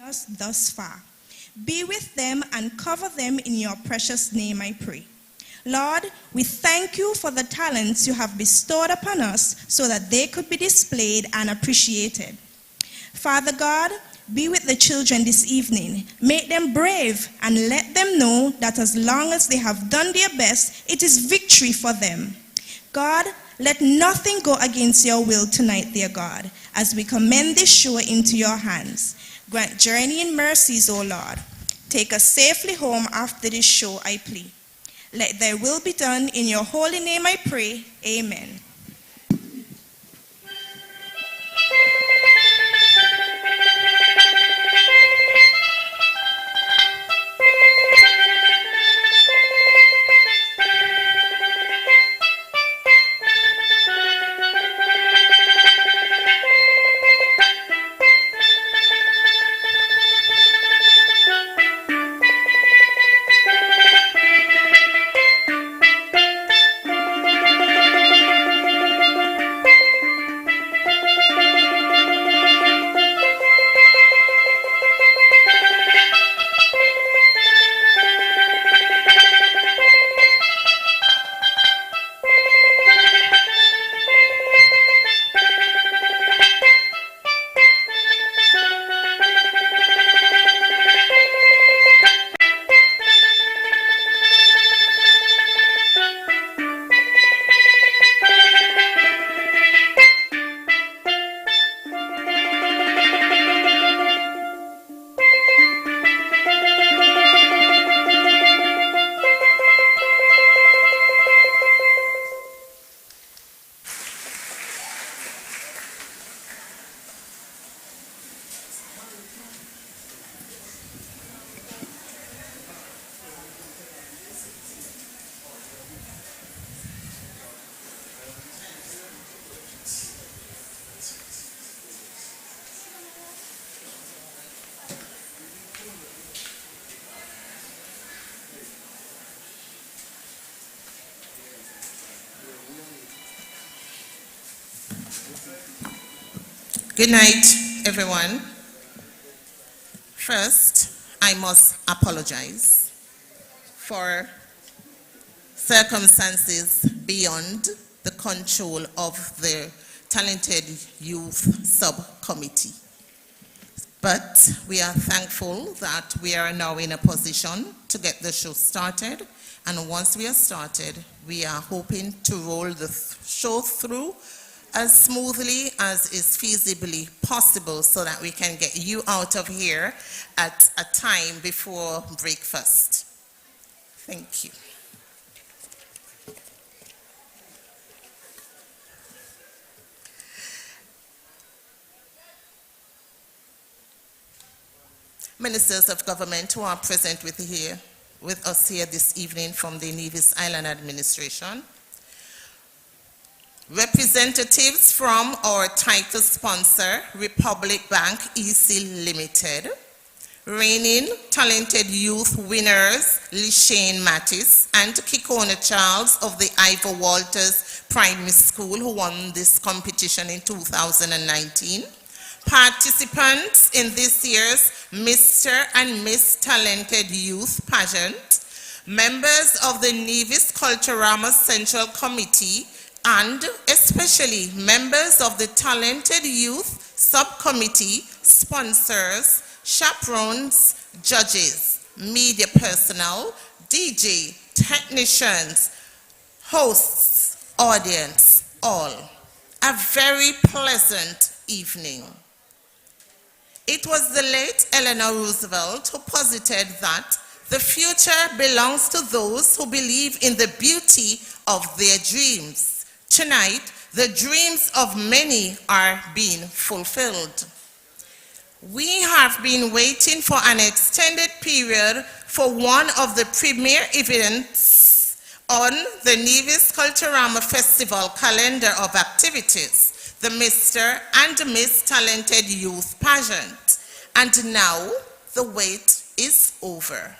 us thus far. Be with them and cover them in your precious name, I pray. Lord, we thank you for the talents you have bestowed upon us so that they could be displayed and appreciated. Father God, be with the children this evening. Make them brave and let them know that as long as they have done their best, it is victory for them. God, let nothing go against your will tonight, dear God, as we commend this show into your hands. Grant journey in mercies, O Lord. Take us safely home after this show, I plead. Let thy will be done. In your holy name I pray. Amen. Good night, everyone. First, I must apologize for circumstances beyond the control of the Talented Youth Subcommittee. But we are thankful that we are now in a position to get the show started. And once we are started, we are hoping to roll the show through as smoothly as is feasibly possible so that we can get you out of here at a time before breakfast. Thank you. Ministers of government who are present with us here this evening from the Nevis Island Administration, representatives from our title sponsor, Republic Bank EC Limited, reigning talented youth winners, Lishane Mattis and Kikona Charles of the Ivor Walters Primary School, who won this competition in 2019. Participants in this year's Mr. and Miss Talented Youth Pageant, members of the Nevis Culturama Central Committee, and especially members of the Talented Youth Subcommittee, sponsors, chaperones, judges, media personnel, DJ, technicians, hosts, audience, all. A very pleasant evening. It was the late Eleanor Roosevelt who posited that the future belongs to those who believe in the beauty of their dreams. Tonight, the dreams of many are being fulfilled. We have been waiting for an extended period for one of the premier events on the Nevis Culturama Festival calendar of activities, the Mr. and Miss Talented Youth Pageant. And now, the wait is over.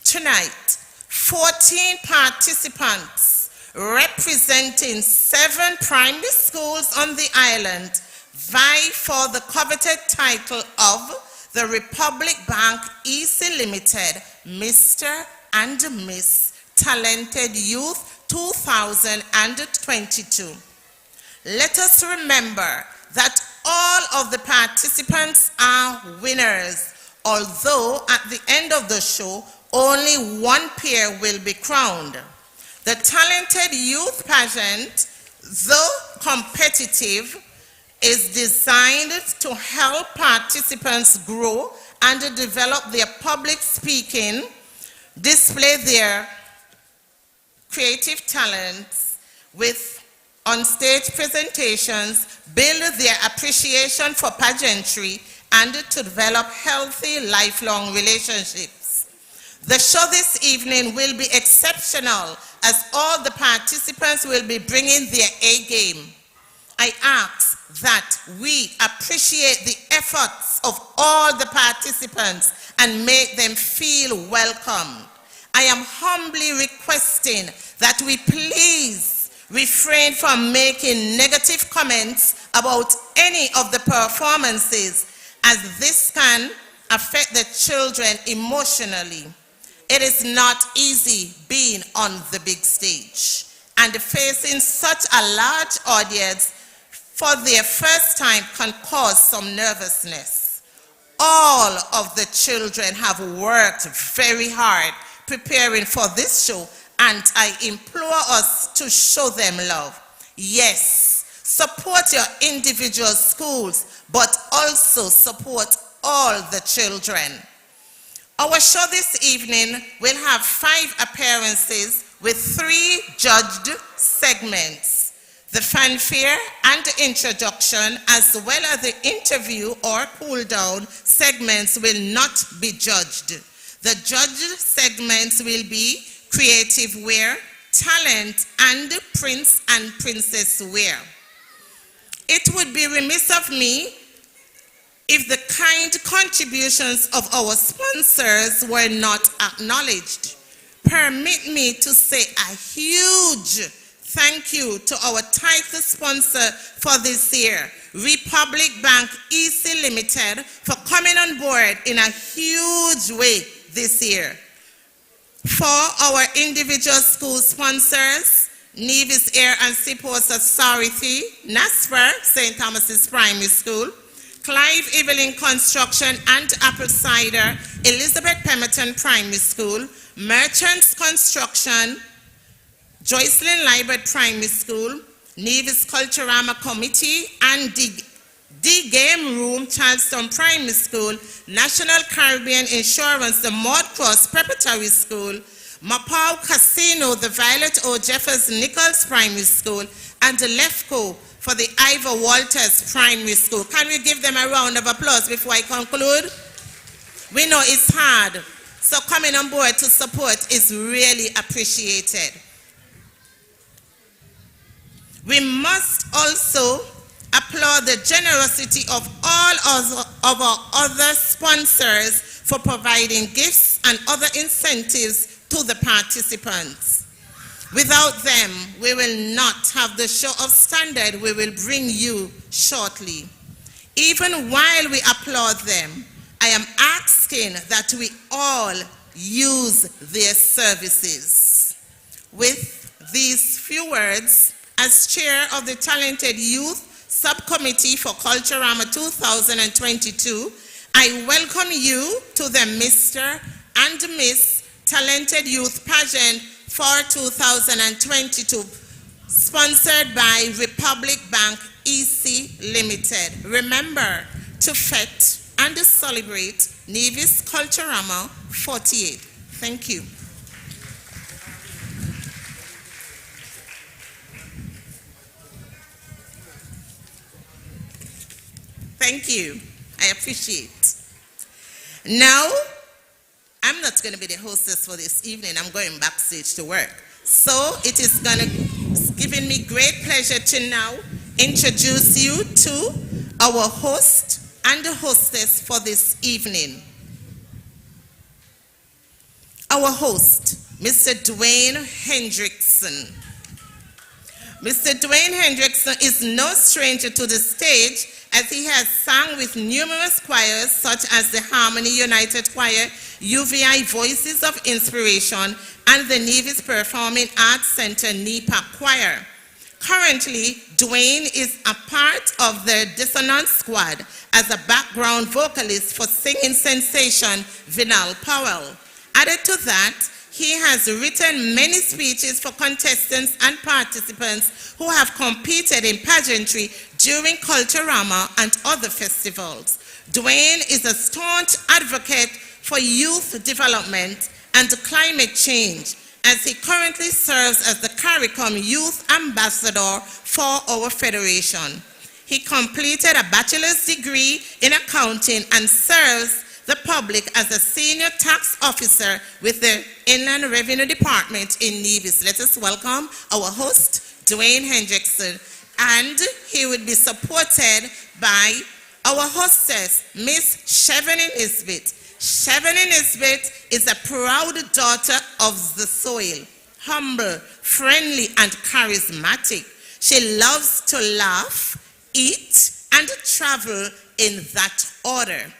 Tonight, 14 participants representing 7 primary schools on the island vie for the coveted title of the Republic Bank EC Limited Mr. and Miss Talented Youth 2022. Let us remember that all of the participants are winners, although at the end of the show, only one pair will be crowned. The Talented Youth Pageant, though competitive, is designed to help participants grow and develop their public speaking, display their creative talents with on-stage presentations, build their appreciation for pageantry, and to develop healthy, lifelong relationships. The show this evening will be exceptional as all the participants will be bringing their A game. I ask that we appreciate the efforts of all the participants and make them feel welcome. I am humbly requesting that we please refrain from making negative comments about any of the performances, as this can affect the children emotionally. It is not easy being on the big stage and facing such a large audience for their first time can cause some nervousness. All of the children have worked very hard preparing for this show, and I implore us to show them love. Yes, support your individual schools, but also support all the children. Our show this evening will have 5 appearances with 3 judged segments. The fanfare and the introduction, as well as the interview or cool down segments, will not be judged. The judged segments will be creative wear, talent, and prince and princess wear. It would be remiss of me if the kind contributions of our sponsors were not acknowledged. Permit me to say a huge thank you to our title sponsor for this year, Republic Bank EC Limited, for coming on board in a huge way this year. For our individual school sponsors, Nevis Air and Seaports Authority, NASPER, St. Thomas's Primary School, Clive Evelyn Construction and Apple Cider, Elizabeth Pemberton Primary School, Merchants Construction, Joycelyn Liebert Primary School, Nevis Culturama Committee, and the Game Room, Charleston Primary School, National Caribbean Insurance, the Maud Cross Preparatory School, Mapau Casino, the Violet O. Jeffers Nichols Primary School, and the LEFCO for the Ivor Walters Primary School. Can we give them a round of applause before I conclude? We know it's hard, so coming on board to support is really appreciated. We must also applaud the generosity of all of our other sponsors for providing gifts and other incentives to the participants. Without them, we will not have the show of standard we will bring you shortly. Even while we applaud them, I am asking that we all use their services. With these few words, as chair of the Talented Youth Subcommittee for Culturama 2022, I welcome you to the Mr. and Miss Talented Youth Pageant for 2022, sponsored by Republic Bank EC Limited. Remember to fete and celebrate Nevis Culturama 48. Thank you. Thank you. I appreciate. Now, I'm not going to be the hostess for this evening. I'm going backstage to work. So it is giving me great pleasure to now introduce you to our host and the hostess for this evening. Our host, Mr. Dwayne Hendrickson. Mr. Dwayne Hendrickson is no stranger to the stage as he has sung with numerous choirs such as the Harmony United Choir, UVI Voices of Inspiration, and the Nevis Performing Arts Center NEPA Choir. Currently, Dwayne is a part of the Dissonance Squad as a background vocalist for singing sensation Vinal Powell. Added to that, he has written many speeches for contestants and participants who have competed in pageantry during Culturama and other festivals. Dwayne is a staunch advocate for youth development and climate change, as he currently serves as the CARICOM Youth Ambassador for our federation. He completed a bachelor's degree in accounting and serves the public as a senior tax officer with the Inland Revenue Department in Nevis. Let us welcome our host, Dwayne Hendrickson, and he will be supported by our hostess, Miss Chevany Nisbet. Chevany Nisbet is a proud daughter of the soil, humble, friendly, and charismatic. She loves to laugh, eat, and travel in that order.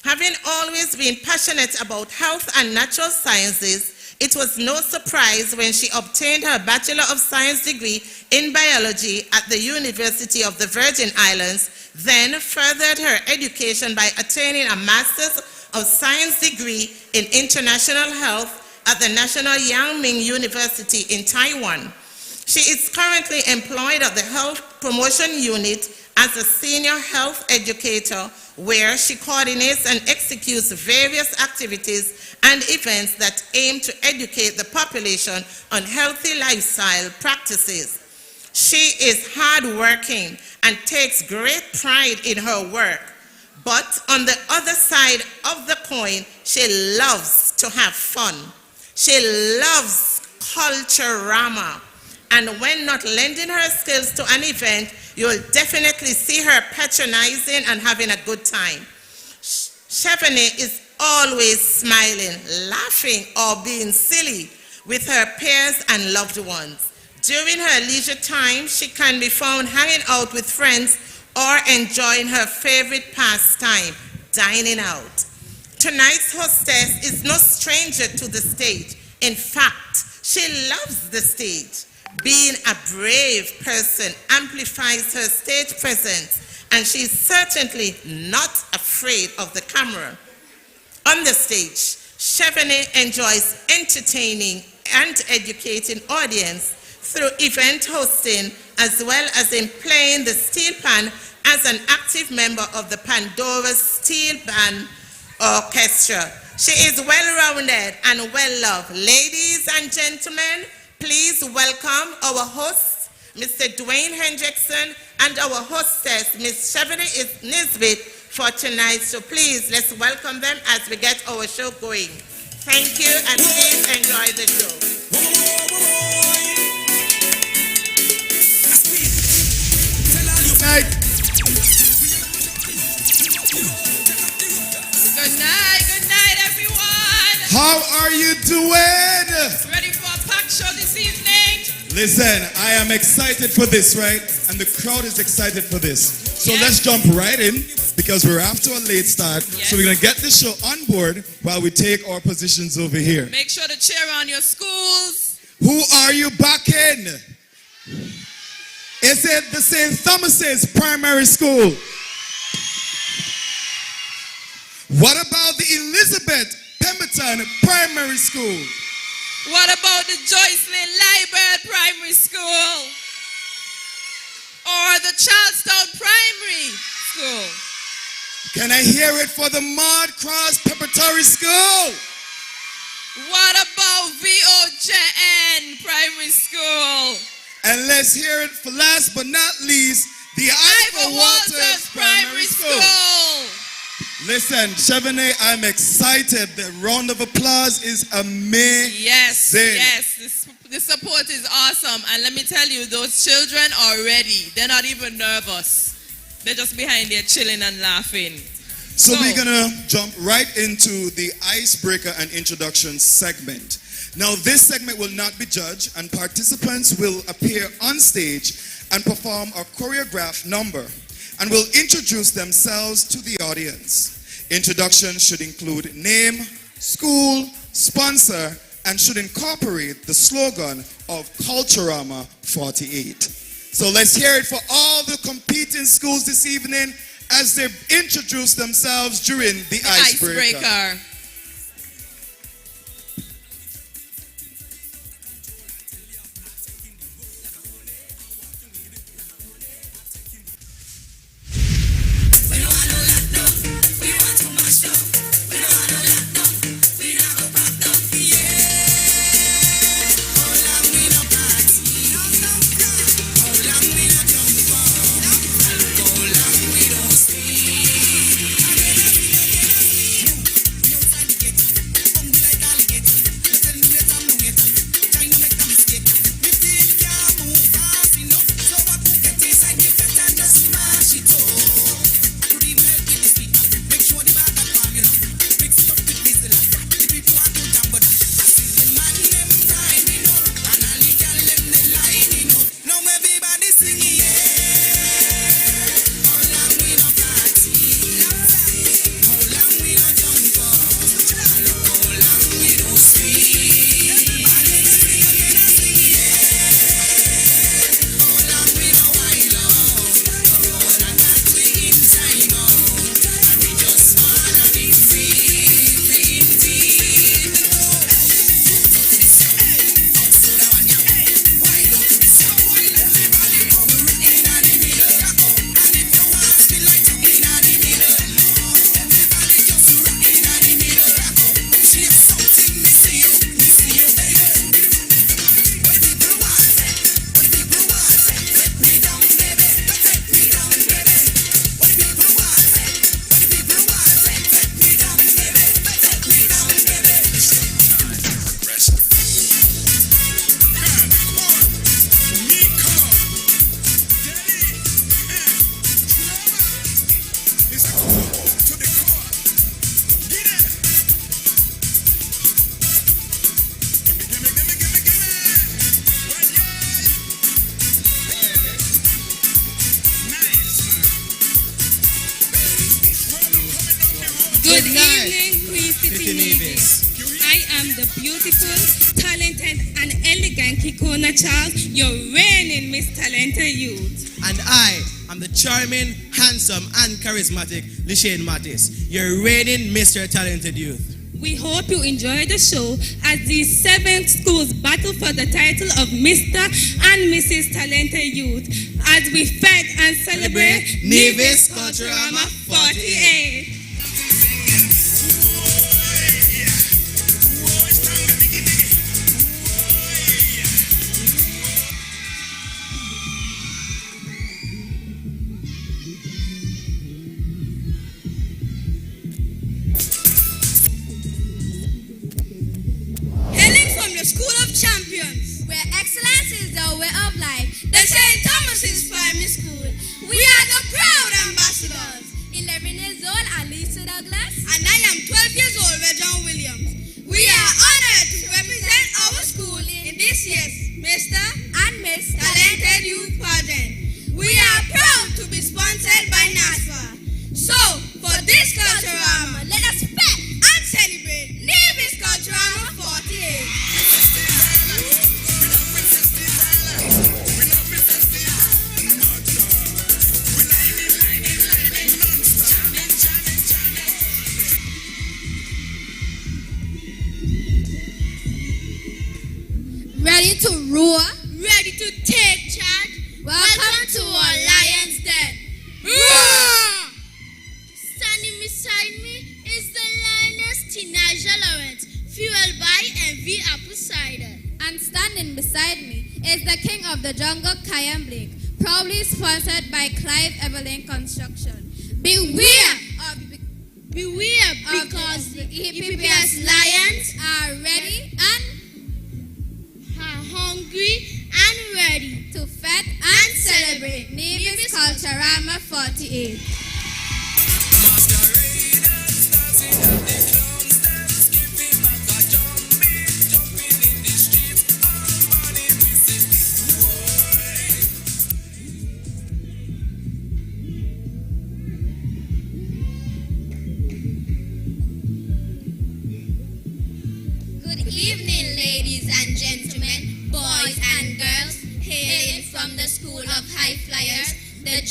Having always been passionate about health and natural sciences, it was no surprise when she obtained her Bachelor of Science degree in biology at the University of the Virgin Islands, then furthered her education by attaining a Master's of Science degree in International Health at the National Yang Ming University in Taiwan. She is currently employed at the Health Promotion Unit as a senior health educator, where she coordinates and executes various activities and events that aim to educate the population on healthy lifestyle practices. She is hardworking and takes great pride in her work. But on the other side of the coin, she loves to have fun. She loves Culturama. And when not lending her skills to an event, you'll definitely see her patronizing and having a good time. Chevany is always smiling, laughing, or being silly with her peers and loved ones. During her leisure time, she can be found hanging out with friends or enjoying her favorite pastime, dining out. Tonight's hostess is no stranger to the stage. In fact, she loves the stage. Being a brave person amplifies her stage presence, and she's certainly not afraid of the camera. On the stage, Chevany enjoys entertaining and educating audience through event hosting, as well as in playing the steel pan as an active member of the Pandora's Steel Band Orchestra. She is well-rounded and well-loved. Ladies and gentlemen, please welcome our host, Mr. Dwayne Hendrickson, and our hostess, Ms. Chevany Nisbet, for tonight. So please, let's welcome them as we get our show going. Thank you, and please enjoy the show. Good night, everyone. How are you doing? Ready for a packed show this evening? Listen, I am excited for this, right? And the crowd is excited for this. So let's jump right in, because we're after a late start. Yes. So we're going to get this show on board while we take our positions over here. Make sure to cheer on your schools. Who are you backing? Is it the St. Thomas's Primary School? What about the Elizabeth Pemberton Primary School? What about the Joycelyn Liebert Primary School? Or the Charlestown Primary School? Can I hear it for the Maud Cross Preparatory School? What about VOJN Primary School? And let's hear it for last but not least, the Ivor Walters Primary School. Listen, Chevany, I'm excited. The round of applause is amazing. Yes. The support is awesome. And let me tell you, those children are ready. They're not even nervous. They're just behind there chilling and laughing. So we're going to jump right into the icebreaker and introduction segment. Now, this segment will not be judged, and participants will appear on stage and perform a choreographed number. and will introduce themselves to the audience. Introduction should include name, school, sponsor, and should incorporate the slogan of Culturama 48. So let's hear it for all the competing schools this evening as they introduce themselves during the icebreaker. Good evening, Queen City Nevis. I am the beautiful, talented, and elegant Kikona child, your reigning Miss Talented Youth. And I am the charming, handsome, and charismatic Lishane Mattis, your reigning Mr. Talented Youth. We hope you enjoy the show as these 7 schools battle for the title of Mr. and Mrs. Talented Youth as we fight and celebrate Nevis Culturama 48. Champions, where excellence is the way of life. The St. Thomas's Primary School. We are the proud ambassadors. 11 years old, Alisa Douglas. And I am 12 years old, John Williams. We are honored to represent our school in this year's Mr. and Miss Talented Youth Pageant. We are proud to be sponsored by NASFA. So, for this Culturama, let us pet and celebrate Nevis Culturama 48. Ready to roar? Ready to take charge? Welcome to our Lion's Den. Roar! Standing beside me is the lioness Tinaja Lawrence, fueled by MV Apple Cider. And standing beside me is the king of the jungle, Kyan Blake, proudly sponsored by Clive Evelyn Construction. Beware because the EPPS Lions are ready and hungry and ready to fete and celebrate Nevis Culturama 48.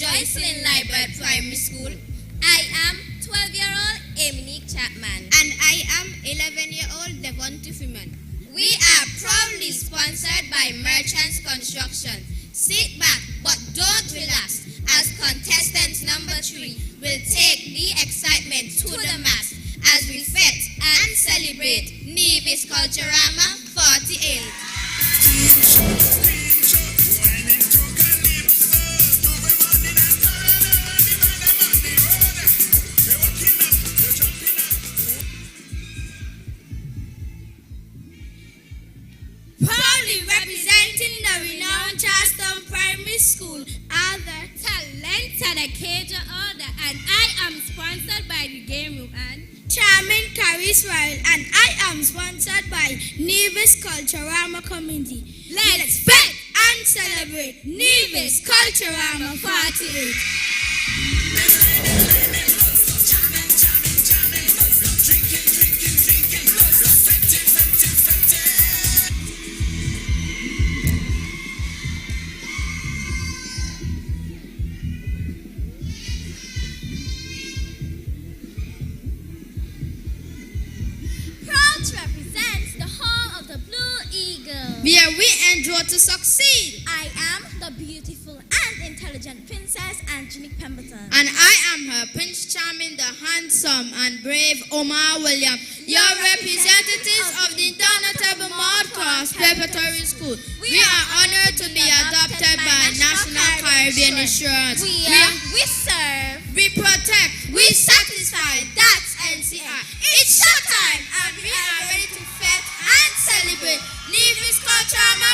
Joycelyn Liebert Primary School. I am 12-year-old Eminique Chapman. And I am 11-year-old Devon Tiffman. We are proudly sponsored by Merchants Construction. Sit back, but don't relax, as contestant number 3 will take the excitement to the max as we fete and celebrate Nevis Culturama 48. Proudly representing the renowned Charleston Primary School are the talented Cajun Order, and I am sponsored by the Game Room and Charming Caris Royal, and I am sponsored by Nevis Culturama Community. Let's fete and celebrate Nevis Culturama 48. Represents the home of the Blue Eagle, where we enjoy to succeed. I am the beautiful and intelligent Princess Angelique Pemberton. And I am her Prince Charming, the handsome and brave Omar William, your representatives of the Indomitable Mordcross Preparatory School. We are honored to be adopted by National Caribbean Insurance. We serve, we protect, we satisfy. That's NCR. It's showtime, and we are ready to fete and celebrate Nevis Culturama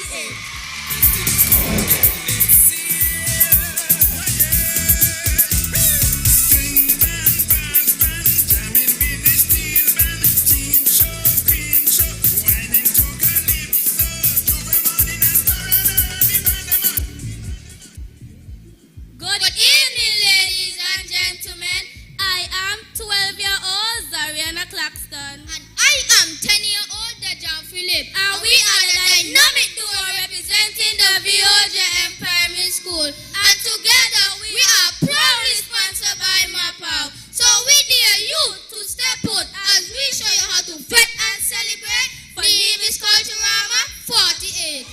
48. Good evening, ladies and gentlemen. I am 12-year-old Zariana Claxton. And I am 10-year-old Dejan Philip. And we are the dynamic duo representing the VOJM Primary School. And together we are proudly sponsored by MAPAO. So we dare you to step out as we show you how to fete and celebrate for Nevis Culturama 48.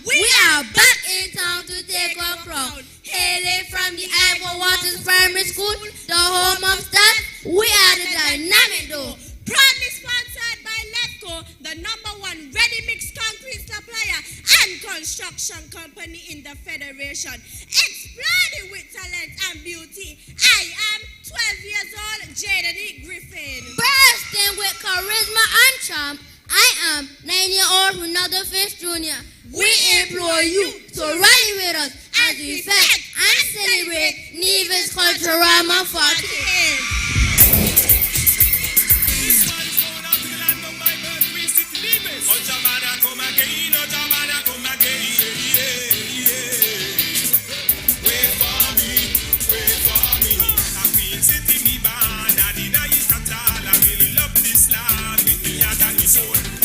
We are back in town to take our crown. Hailing from the Iowa Waters Primary School, the home of stats, we are the dynamic duo. Proudly sponsored by Letco, the #1 ready-mix concrete supplier and construction company in the Federation. Exploding with talent and beauty, I am 12 years old, Jadedy Griffin. Bursting with charisma and charm, I am 9-year-old Ronaldo Fish Jr. We implore you to rally with us as we fete and celebrate Nevis Culturama 48.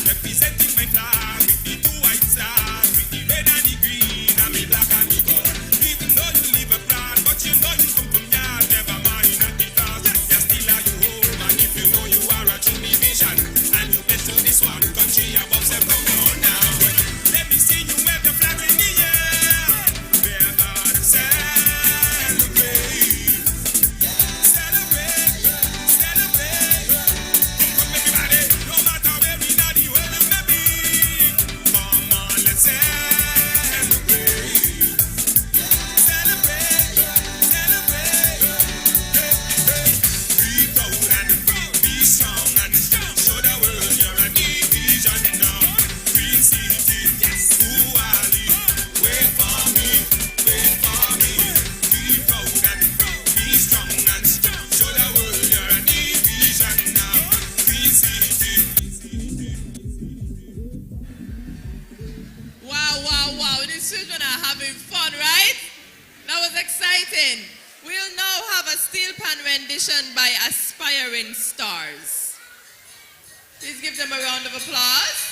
Representing my flag with the 2 white stars, with the red and the green, and the black and the gold. Even though you live abroad, but you know you come from yard, never mind at the cause. You're still at your home, and if you know you are a true division, and you best to this one country above them, come on now. Let me see you wave the flag in the air. We're gonna celebrate. Celebrate, celebrate. Come everybody, no matter where we are, the world may be. Come on, let's celebrate. Celebrate, celebrate. Hey, hey. Be proud and be strong and show the world you're a division now. rendition by aspiring stars. Please give them a round of applause.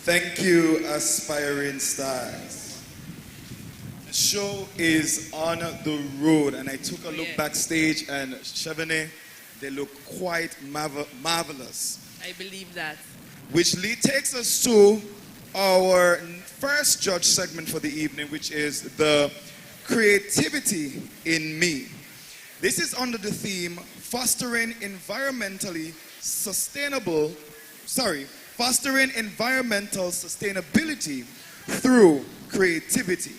Thank you, aspiring stars. The show is on the road, and I took a look backstage, and Chevrolet, they look quite marvelous. I believe that. Which takes us to our first judge segment for the evening, which is the creativity in me. This is under the theme fostering environmental sustainability through creativity.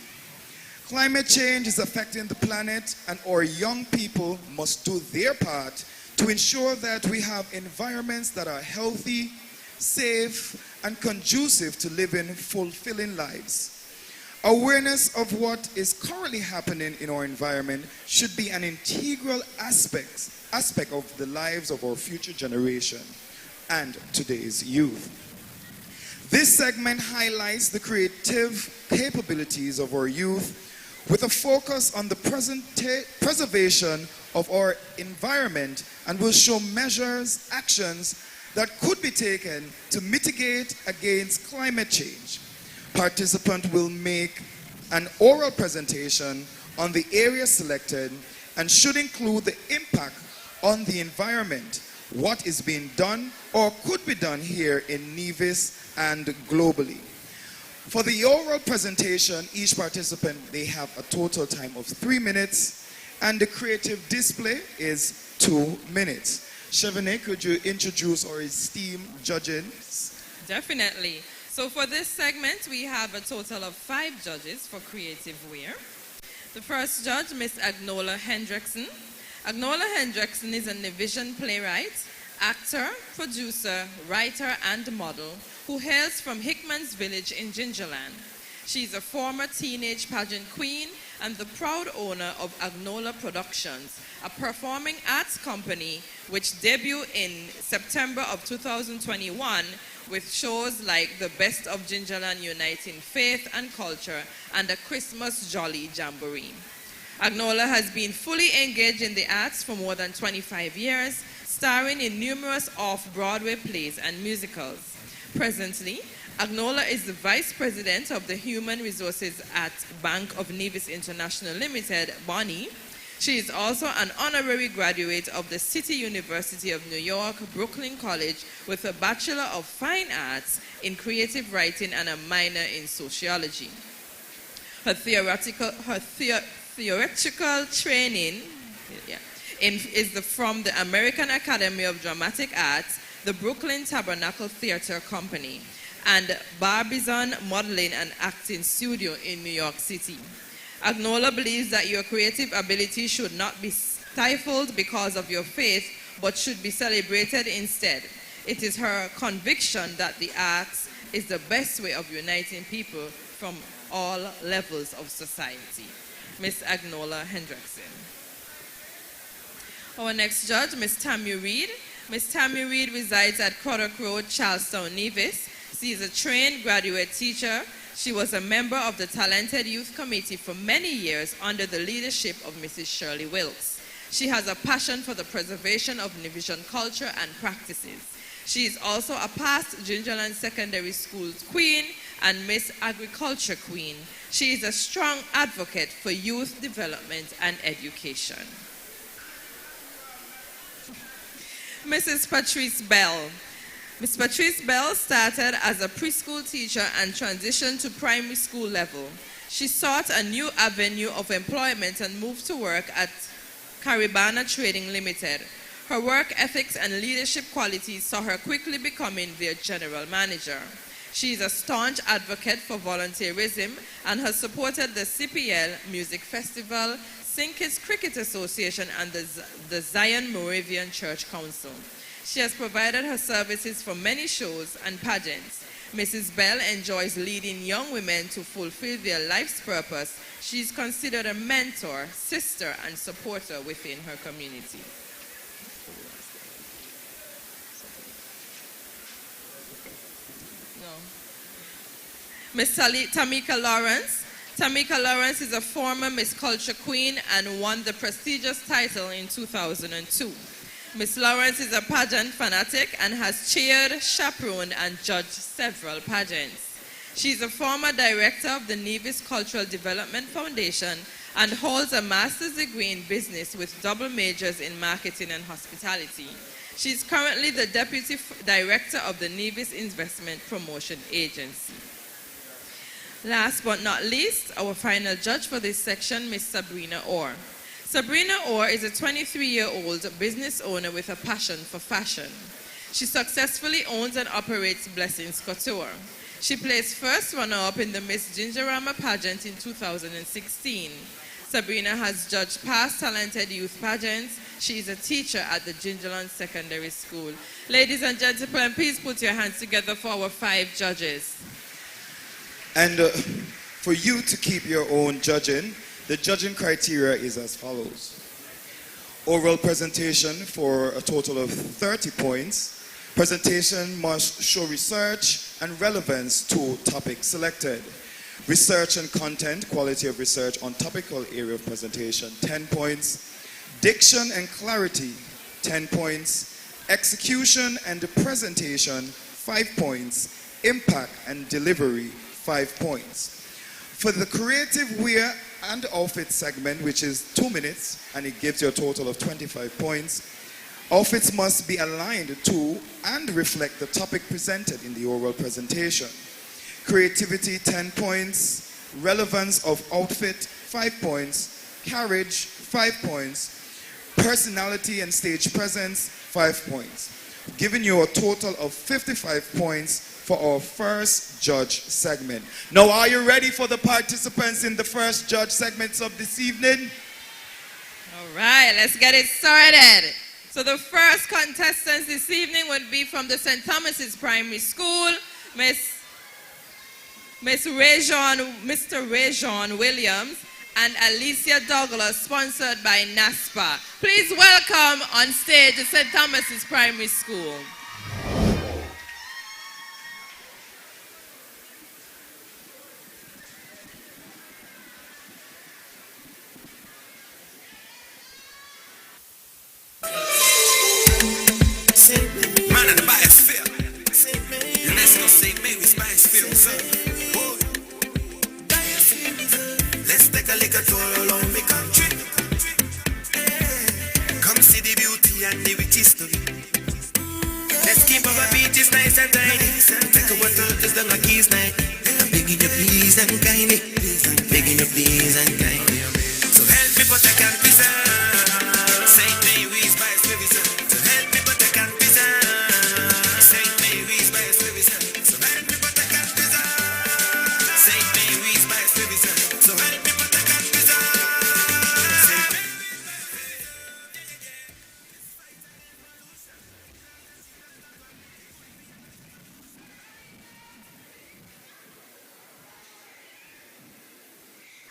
Climate change is affecting the planet, and our young people must do their part to ensure that we have environments that are healthy, safe, and conducive to living fulfilling lives. Awareness of what is currently happening in our environment should be an integral aspect of the lives of our future generation and today's youth. This segment highlights the creative capabilities of our youth with a focus on the preservation of our environment, and will show measures, actions that could be taken to mitigate against climate change. Participants will make an oral presentation on the area selected and should include the impact on the environment, what is being done or could be done here in Nevis and globally. For the oral presentation, each participant, they have a total time of 3 minutes, and the creative display is 2 minutes. Chevrolet, could you introduce our esteemed judges? Definitely. So for this segment, we have a total of 5 judges for creative wear. The first judge, Miss Agnola Hendrickson. Agnola Hendrickson is a Nivision playwright, actor, producer, writer, and model who hails from Hickman's Village in Gingerland. She is a former teenage pageant queen and the proud owner of Agnola Productions, a performing arts company which debuted in September of 2021 with shows like The Best of Gingerland Uniting Faith and Culture and a Christmas Jolly Jamboree. Agnola has been fully engaged in the arts for more than 25 years, starring in numerous off-Broadway plays and musicals. Presently, Agnola is the Vice President of the Human Resources at Bank of Nevis International Limited, Bonnie. She is also an honorary graduate of the City University of New York, Brooklyn College, with a Bachelor of Fine Arts in Creative Writing and a minor in Sociology. Her theoretical training is from the American Academy of Dramatic Arts, the Brooklyn Tabernacle Theater Company, and Barbizon Modeling and Acting Studio in New York City. Agnola believes that your creative ability should not be stifled because of your faith, but should be celebrated instead. It is her conviction that the arts is the best way of uniting people from all levels of society. Miss Agnola Hendrickson. Our next judge, Miss Tammy Reed. Miss Tammy Reed resides at Craddock Road, Charlestown, Nevis. She is a trained graduate teacher. She was a member of the Talented Youth Committee for many years under the leadership of Mrs. Shirley Wilkes. She has a passion for the preservation of Nevisian culture and practices. She is also a past Gingerland Secondary School's Queen and Miss Agriculture Queen. She is a strong advocate for youth development and education. Mrs. Patrice Bell. Ms. Patrice Bell started as a preschool teacher and transitioned to primary school level. She sought a new avenue of employment and moved to work at Caribana Trading Limited. Her work ethics and leadership qualities saw her quickly becoming their general manager. She is a staunch advocate for volunteerism and has supported the CPL Music Festival, Sinkis Cricket Association, and the Zion Moravian Church Council. She has provided her services for many shows and pageants. Mrs. Bell enjoys leading young women to fulfill their life's purpose. She is considered a mentor, sister, and supporter within her community. Miss Tamika Lawrence. Tamika Lawrence is a former Miss Culture Queen and won the prestigious title in 2002. Miss Lawrence is a pageant fanatic and has chaired, chaperoned, and judged several pageants. She is a former director of the Nevis Cultural Development Foundation and holds a master's degree in business with double majors in marketing and hospitality. She is currently the deputy director of the Nevis Investment Promotion Agency. Last but not least, our final judge for this section, Miss Sabrina Orr. Sabrina Orr is a 23-year-old business owner with a passion for fashion. She successfully owns and operates Blessings Couture. She placed first runner-up in the Miss Gingerama pageant in 2016. Sabrina has judged past talented youth pageants. She is a teacher at the Gingerland Secondary School. Ladies and gentlemen, please put your hands together for our 5 judges. And for you to keep your own judging, the judging criteria is as follows. Oral presentation for a total of 30 points. Presentation must show research and relevance to topic selected. Research and content, quality of research on topical area of presentation, 10 points. Diction and clarity, 10 points. Execution and presentation, 5 points. Impact and delivery, 5 points. For the creative wear and outfit segment, which is 2 minutes, and it gives you a total of 25 points, outfits must be aligned to and reflect the topic presented in the oral presentation. Creativity, 10 points. Relevance of outfit, 5 points. Carriage, 5 points. Personality and stage presence, 5 points. Giving you a total of 55 points for our first judge segment. Now, are you ready for the participants in the first judge segments of this evening? All right, let's get it started. So the first contestants this evening would be from the St. Thomas's Primary School, Mr. Rajon Williams and Alicia Douglas, sponsored by NASPA. Please welcome on stage the St. Thomas's Primary School. Man of the biosphere. UNESCO St. Mary's biosphere. Let's take a little tour around the country. Come see the beauty and the rich history. Let's keep our beaches nice and tidy. Take our turtles down like keys night. I'm begging you please and kindly. Begging you please and kindly. So help me protect and preserve St. Mary's biosphere. So help me protect and preserve St. Mary's biosphere. So help me protect and preserve St. Mary's biosphere. So help me protect and preserve St. Mary's.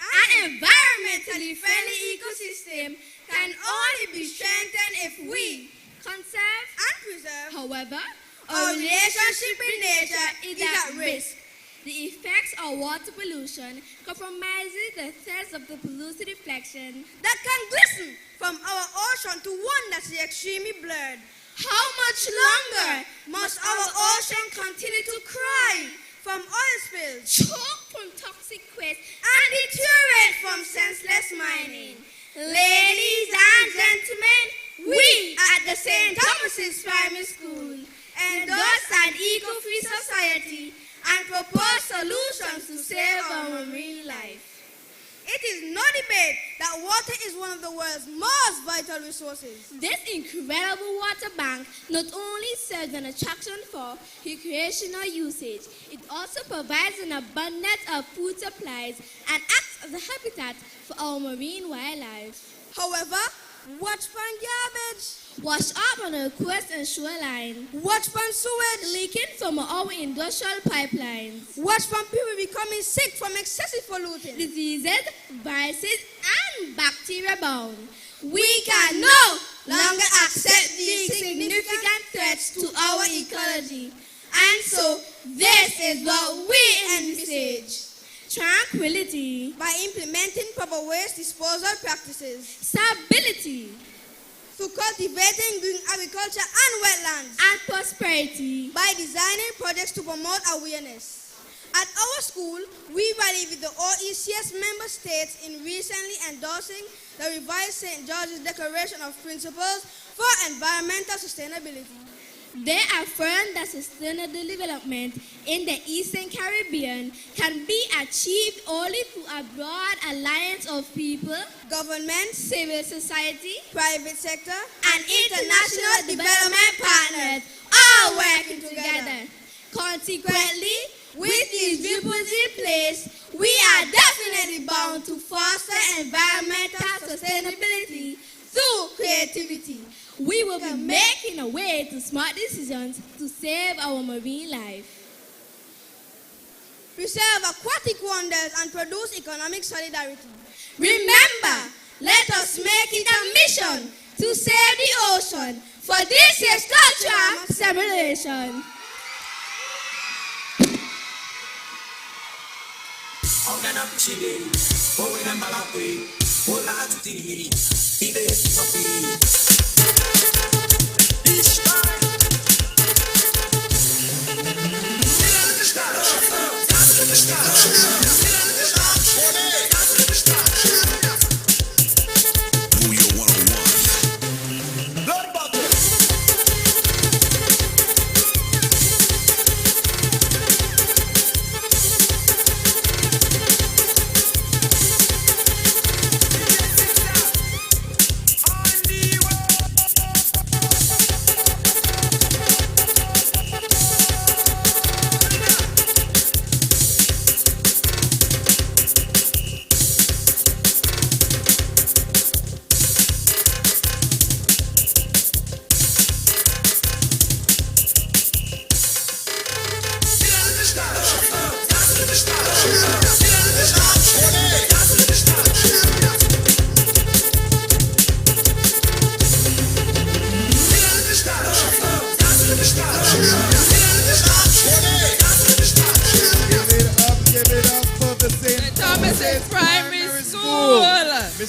An environmentally friendly ecosystem can only be strengthened if we conserve and preserve. However, our relationship with nature is at risk. The effects of water pollution compromises the threads of the polluted reflection that can glisten from our ocean to one that's extremely blurred. How much longer must our ocean continue to cry from oil spills, choke from toxic waste, and deteriorate from senseless mining? Ladies and gentlemen, we at the St. Thomas's Primary School endorse an eco-free society and propose solutions to save our marine life. It is no debate that water is one of the world's most vital resources. This incredible water bank not only serves an attraction for recreational usage, it also provides an abundance of food supplies and acts as a habitat for our marine wildlife. However, watch pan garbage, wash up on our coast and shoreline, watch pan sewage leaking from our industrial pipelines, watch pan people becoming sick from excessive polluting, diseases, viruses, and bacteria bound. We can no longer accept these significant threats to our ecology. And so, this is what we envisage. Tranquility by implementing proper waste disposal practices. Stability through cultivating green agriculture and wetlands, and prosperity. by designing projects to promote awareness. At our school, we rally with the OECS member states in recently endorsing the revised St. George's Declaration of Principles for Environmental Sustainability. They affirm that sustainable development in the Eastern Caribbean can be achieved only through a broad alliance of people, Government, civil society, private sector, and international development partners all working together. Consequently, with these ripples in place, we are definitely bound to foster environmental sustainability through creativity. We will be making a way to smart decisions to save our marine life. preserve aquatic wonders, and produce economic solidarity. Remember, let us make it a mission to save the ocean for this year's Culturama celebration.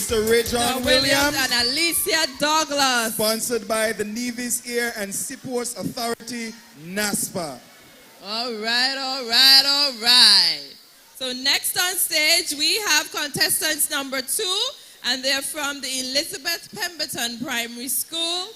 Mr. Williams and Alicia Douglas. Sponsored by the Nevis Air and Seaports Authority, NASPA. All right. So next on stage, we have contestants number 2, and they're from the Elizabeth Pemberton Primary School.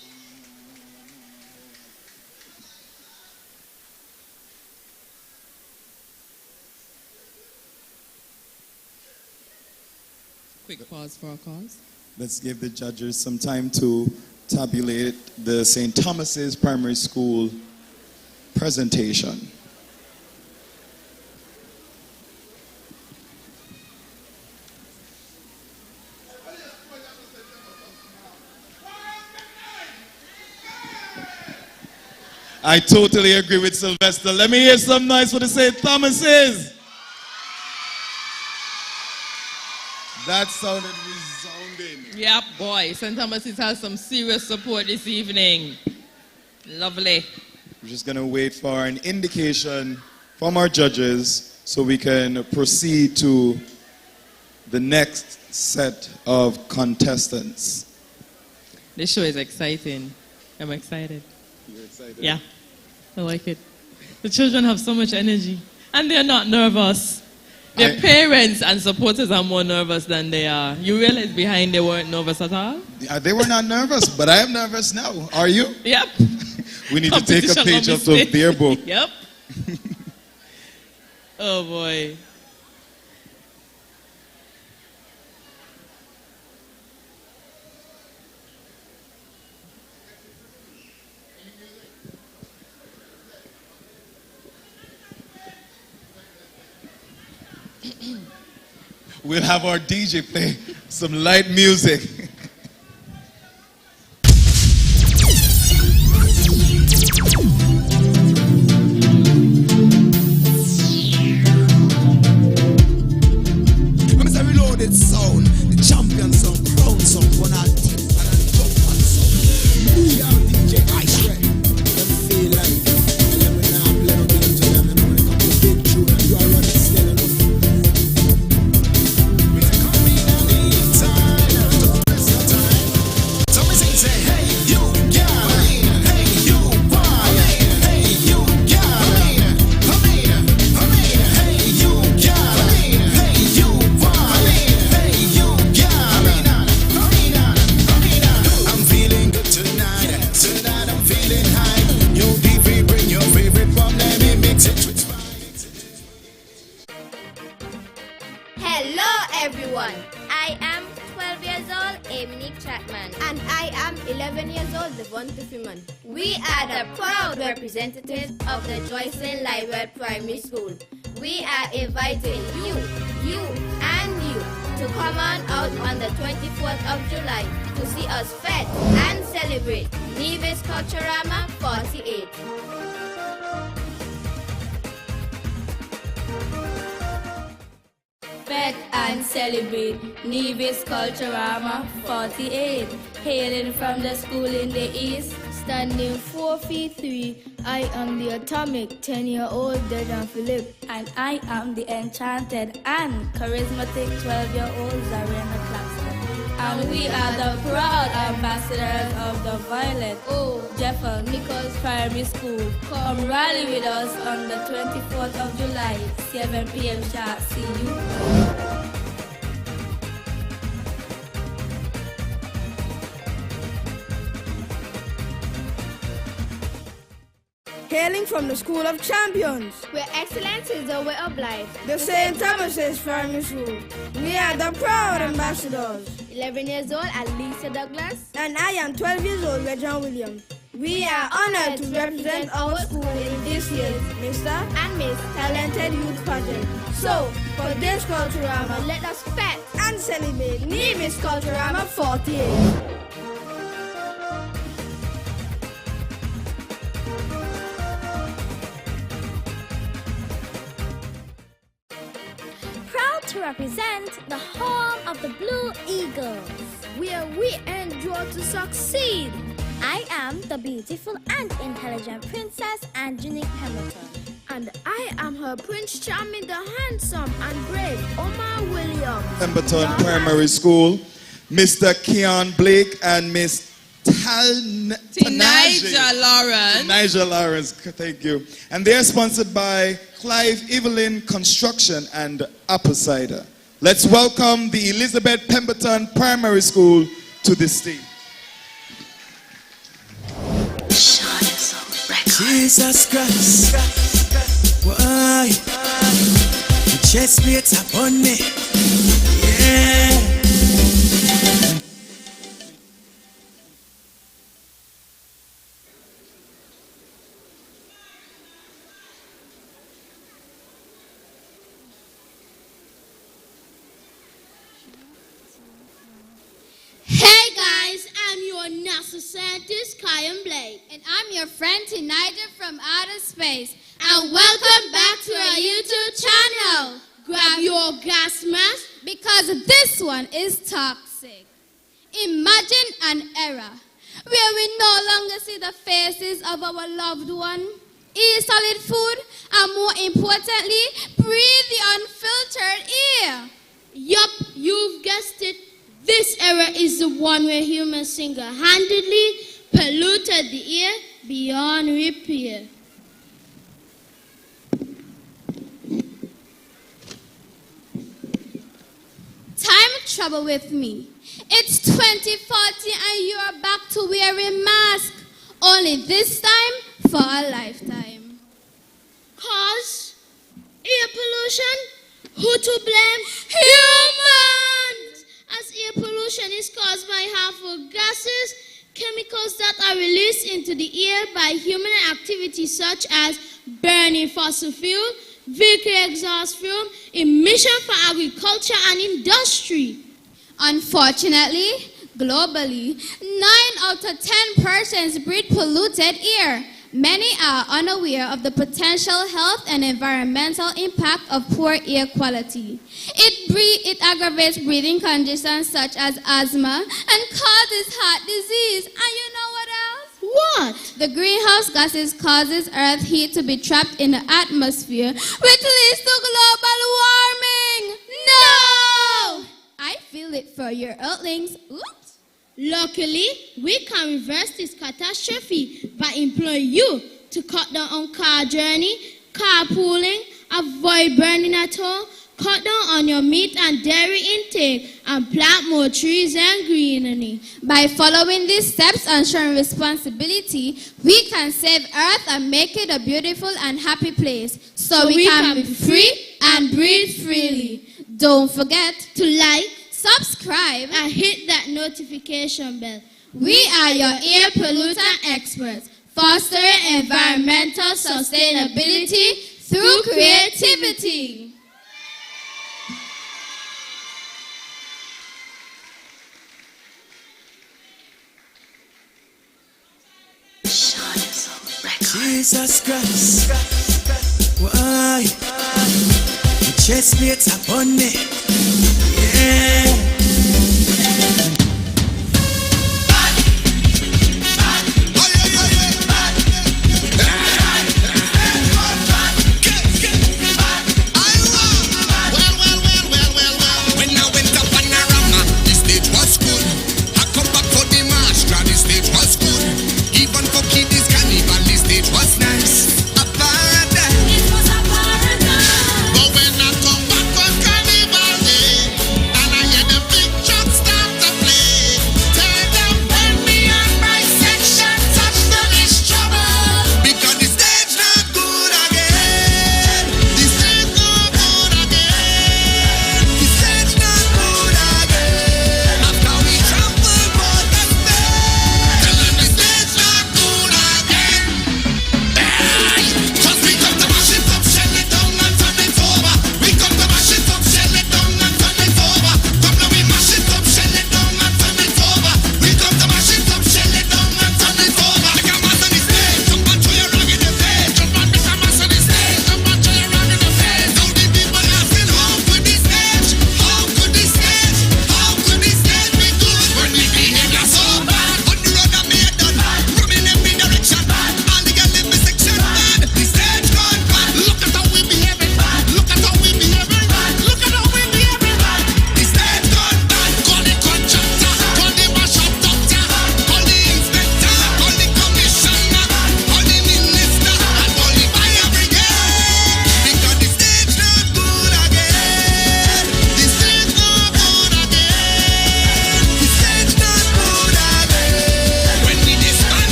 Quick pause for our cause. Let's give the judges some time to tabulate the St. Thomas's Primary School presentation. I totally agree with Sylvester. Let me hear some noise for the St. Thomas's. That sounded resounding. Yep, boy. St. Thomas's has some serious support this evening. Lovely. We're just going to wait for an indication from our judges so we can proceed to the next set of contestants. This show is exciting. I'm excited. You're excited? Yeah, I like it. The children have so much energy, and they're not nervous. Their parents and supporters are more nervous than they are. You realize behind they weren't nervous at all? They were not nervous, but I am nervous now. Are you? Yep. We need to take a page out of their book. Yep. Oh, boy. We'll have our DJ play some light music. When it's a reloaded sound, the champion sound, crown sound, one out team, and a jump and sound. We are DJ Ice Red. Let me feel like let me now play no game to them. When it comes to big tune, and you are running still enough. We take on me now, the time. everyone. We are the proud representatives of the Joycelyn Livewell Primary School. We are inviting you, and you to come on out on the 24th of July to see us fed and celebrate Nevis Culturama 48. Fed and celebrate Nevis Culturama 48. Hailing from the school in the east, standing 4 feet 3, I am the atomic 10-year-old Dejan Philip. And I am the enchanted and charismatic 12-year-old Zarena Claxton. And we are the proud ambassadors of the Violet Jeffel Nichols Primary School. Come rally with us on the 24th of July, 7 p.m. sharp. See you. Hailing from the School of Champions, where excellence is the way of life, the St. Thomas's Primary School, we are the proud ambassadors. 11 years old, Alisa Douglas. And I am 12 years old, Regan William. We are honored to represent our school in this year's Mr. and Miss Talented Youth Pageant. So, for this Culturama, let us fete and celebrate Nevis Culturama 48. to represent the home of the Blue Eagles, where we endure to succeed. I am the beautiful and intelligent Princess Angelique Hamilton. And I am her Prince Charming, the handsome and brave Omar Williams. Pemberton Primary School, Mr. Keon Blake and Miss Nigel Lawrence. Nigel Lawrence, thank you. And they're sponsored by Clive Evelyn Construction and Apple Cider. Let's welcome the Elizabeth Pemberton Primary School to the stage. Jesus Christ, why? The chest beats upon me, yeah. Hey guys, I'm your NASA scientist, Kyan Blake. And I'm your friend Nigel from outer space. And welcome back to our YouTube channel. Grab your gas mask because this one is toxic. Imagine an era where we no longer see the faces of our loved one, eat solid food, and more importantly, breathe the unfiltered air. Yup, you've guessed it. This era is the one where humans single-handedly polluted the air beyond repair. Time travel with me. It's 2040 and you are back to wearing masks. Only this time for a lifetime. Cause air pollution? Who to blame? Humans! As air pollution is caused by harmful gases, chemicals that are released into the air by human activities such as burning fossil fuel, vehicle exhaust fume, emission for agriculture and industry. Unfortunately, globally, 9 out of 10 persons breathe polluted air. Many are unaware of the potential health and environmental impact of poor air quality. It aggravates breathing conditions such as asthma and causes heart disease. And you know what else? What? The greenhouse gases causes Earth heat to be trapped in the atmosphere, which leads to global warming. No! I feel it for your earthlings. Oops. Luckily, we can reverse this catastrophe by employing you to cut down on car journey, carpooling, avoid burning at home, cut down on your meat and dairy intake, and plant more trees and greenery. By following these steps and showing responsibility, we can save Earth and make it a beautiful and happy place, so we can be free and breathe freely. Don't forget to like, subscribe, and hit that notification bell. We are your air pollutant experts, fostering environmental sustainability through creativity. Jesus Christ, why? Your chest plates upon me, yeah.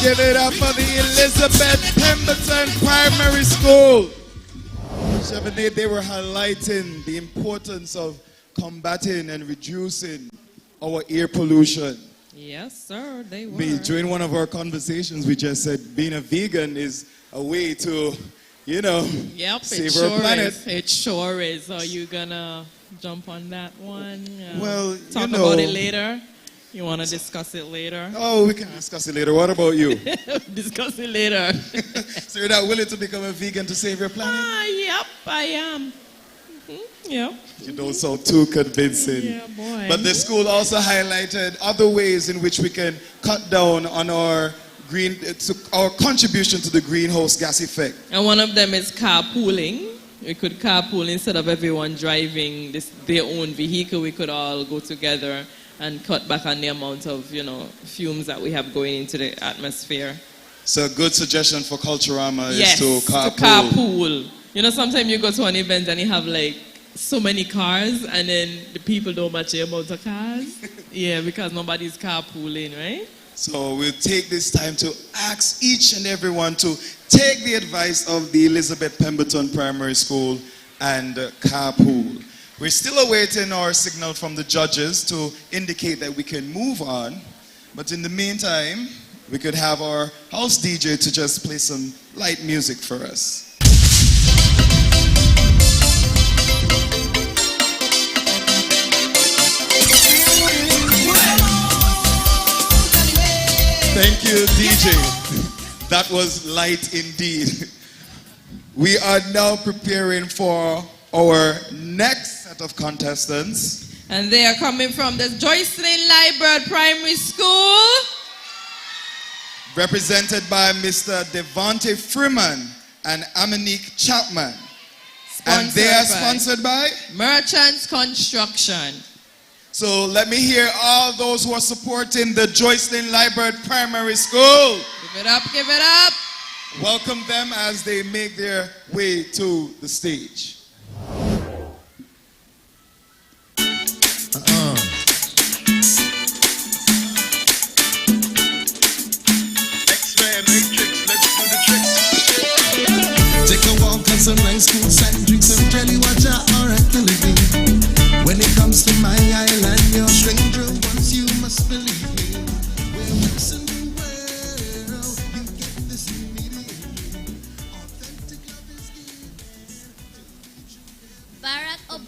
Give it up for the Elizabeth Pemberton Primary School. They were highlighting the importance of combating and reducing our air pollution. Yes, sir, they were. During one of our conversations, we just said being a vegan is a way to, yep, save our planet. It sure is. Are you gonna jump on that one? Well, talk about it later. You want to discuss it later? Oh, we can discuss it later. What about you? Discuss it later. So you're not willing to become a vegan to save your planet? Yep, I am. Yep. You don't sound too convincing. Yeah, boy. But the school also highlighted other ways in which we can cut down on our contribution to the greenhouse gas effect. And one of them is carpooling. We could carpool instead of everyone driving their own vehicle. We could all go together and cut back on the amount of, fumes that we have going into the atmosphere. So a good suggestion for Culturama is to carpool. To carpool. Sometimes you go to an event and you have so many cars and then the people don't match the amount of cars. Yeah, because nobody's carpooling, right? So we'll take this time to ask each and everyone to take the advice of the Elizabeth Pemberton Primary School and carpool. We're still awaiting our signal from the judges to indicate that we can move on. But in the meantime, we could have our house DJ to just play some light music for us. Thank you, DJ. That was light indeed. We are now preparing for our next set of contestants. And they are coming from the Joycelyn Library Primary School. Represented by Mr. Devontae Freeman and Amanique Chapman. And they are sponsored by Merchants Construction. So let me hear all those who are supporting the Joycelyn Library Primary School. Give it up, give it up. Welcome them as they make their way to the stage. Take a walk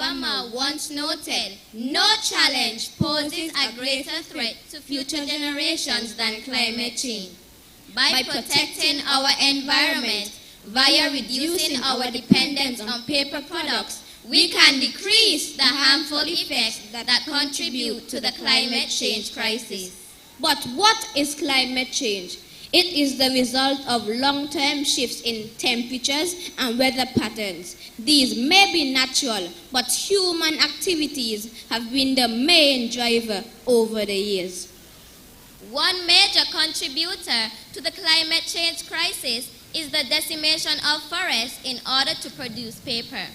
Obama once noted, no challenge poses a greater threat to future generations than climate change. By protecting our environment via reducing our dependence on paper products, we can decrease the harmful effects that contribute to the climate change crisis. But what is climate change? It is the result of long-term shifts in temperatures and weather patterns. These may be natural, but human activities have been the main driver over the years. One major contributor to the climate change crisis is the decimation of forests in order to produce paper.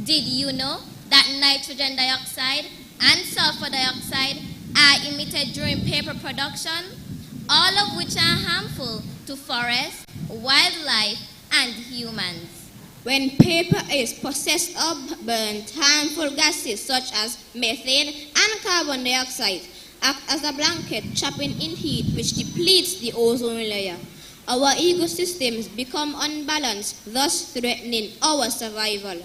Did you know that nitrogen dioxide and sulfur dioxide are emitted during paper production, all of which are harmful to forests, wildlife, and humans? When paper is processed or burnt, harmful gases such as methane and carbon dioxide act as a blanket, trapping in heat which depletes the ozone layer. Our ecosystems become unbalanced, thus threatening our survival.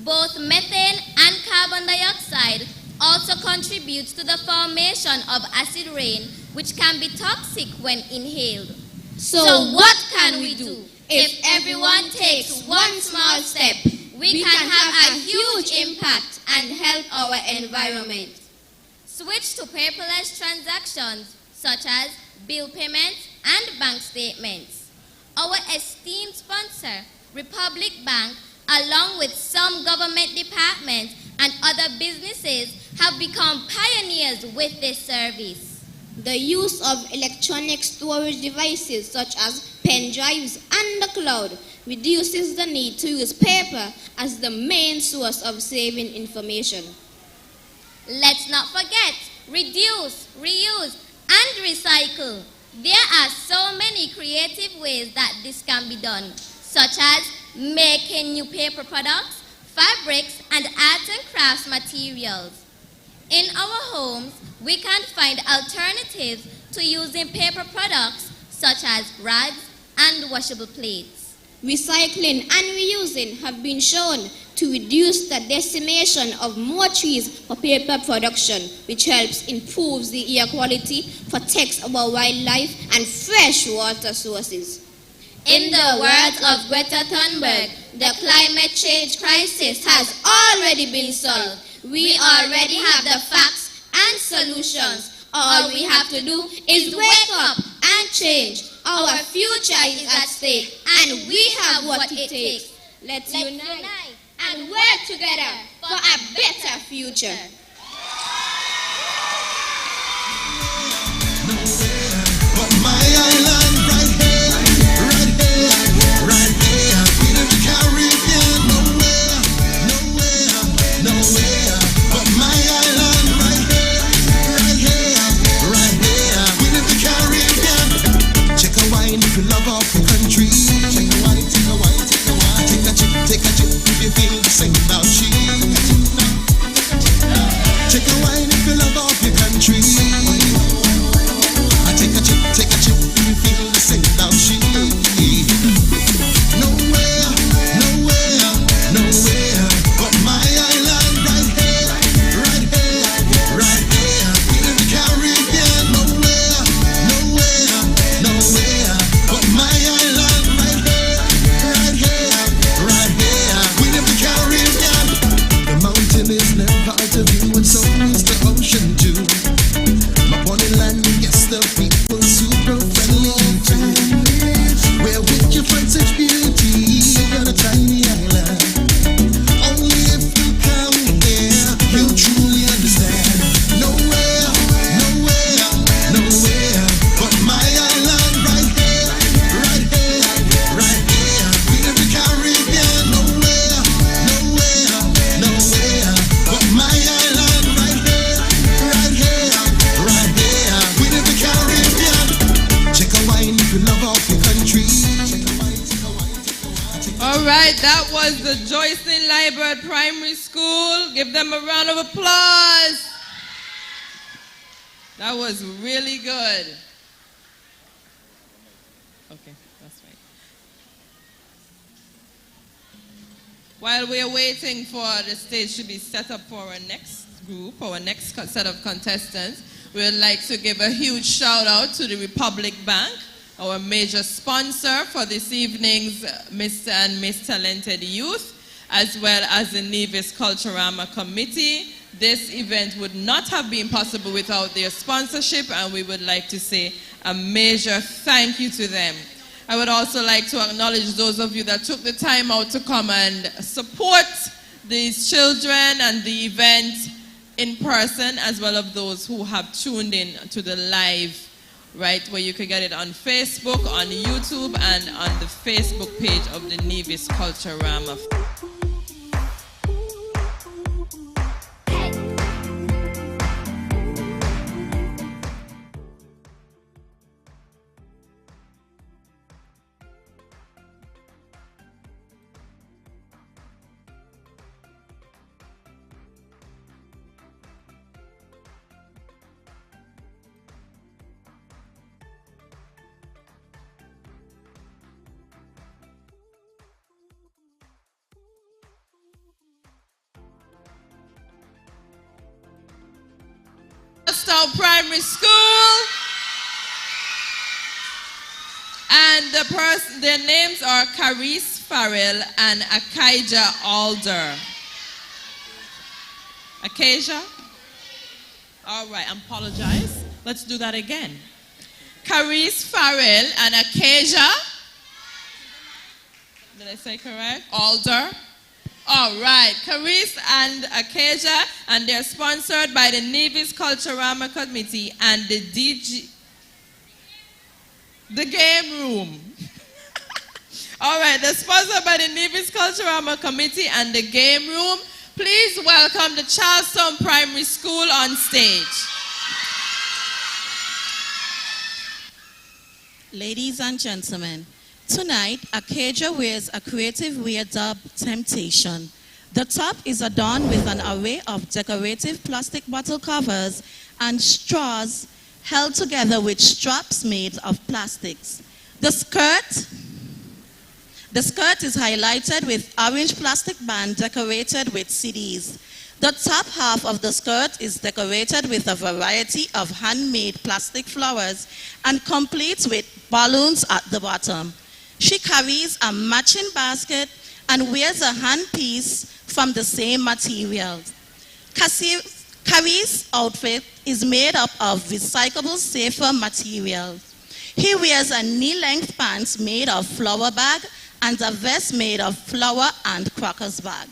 Both methane and carbon dioxide also contributes to the formation of acid rain, which can be toxic when inhaled. So what can we do? If everyone takes one small step, we can have a huge impact and help our environment. Switch to paperless transactions such as bill payments and bank statements. Our esteemed sponsor, Republic Bank, along with some government departments and other businesses, have become pioneers with this service. The use of electronic storage devices such as pen drives and the cloud reduces the need to use paper as the main source of saving information. Let's not forget, reduce, reuse, and recycle. There are so many creative ways that this can be done, such as making new paper products, fabrics, and art and crafts materials. In our homes, we can find alternatives to using paper products, such as rags and washable plates. Recycling and reusing have been shown to reduce the decimation of more trees for paper production, which helps improve the air quality, protects our wildlife and fresh water sources. In the words of Greta Thunberg, the climate change crisis has already been solved. We already have the facts and solutions. All we have to do is wake up and change. Our future is at stake, and we have what it takes. Let's unite and work together for a better future. But my island right here, right here, right here. We in the Caribbean, nowhere, nowhere, nowhere. But my island right here, right here, right here. We in the Caribbean. Check a wine if you love off your country. Check a wine, take a wine, take a wine. Take a chip if you feel the same about she. Check a wine if you love off your country. Take a chip if you feel the same about she. Nowhere, nowhere, nowhere but my island right here, right here, right here. We in the Caribbean. Nowhere, nowhere, nowhere but my island right here, right here, right here. We in the Caribbean. The mountain is now part of you, and so is the ocean too. Upon the land, yes, the people super friendly too. Where would you find such beauty on a tiny island? Only if you come here, you'll truly understand. Nowhere, nowhere, nowhere but my island right here, right here, right here. We in the Caribbean. Nowhere, nowhere, nowhere but my island right here, right here, right here. We in the Caribbean. Check a wine if you love off your country. All right, that was the Joycelyn Liebert Primary School. Give them a round of applause. That was really good. Okay, that's right. While we are waiting for the stage to be set up for our next group, our next set of contestants, we would like to give a huge shout out to the Republic Bank, our major sponsor for this evening's Mr. and Miss Talented Youth, as well as the Nevis Culturama Committee. This event would not have been possible without their sponsorship, and we would like to say a major thank you to them. I would also like to acknowledge those of you that took the time out to come and support these children and the event in person, as well as those who have tuned in to the live, right, where you can get it on Facebook, on YouTube, and on the Facebook page of the Nevis Culturama. Primary School, and their names are Carice Farrell and Akaija Alder. Akasia? All right, I apologize. Let's do that again. Carice Farrell and Akasia. Did I say correct? Alder. All right, Carice and Akasia, and they're sponsored by the Nevis Culturama Committee and the Game Room. All right, they're sponsored by the Nevis Culturama Committee and the Game Room. Please welcome the Charlestown Primary School on stage. Ladies and gentlemen, tonight, Akasia wears a creative wear dubbed Temptation. The top is adorned with an array of decorative plastic bottle covers and straws held together with straps made of plastics. The skirt is highlighted with orange plastic band decorated with CDs. The top half of the skirt is decorated with a variety of handmade plastic flowers and complete with balloons at the bottom. She carries a matching basket and wears a handpiece from the same materials. Carice's outfit is made up of recyclable safer materials. He wears a knee-length pants made of flour bag and a vest made of flour and crackers bag.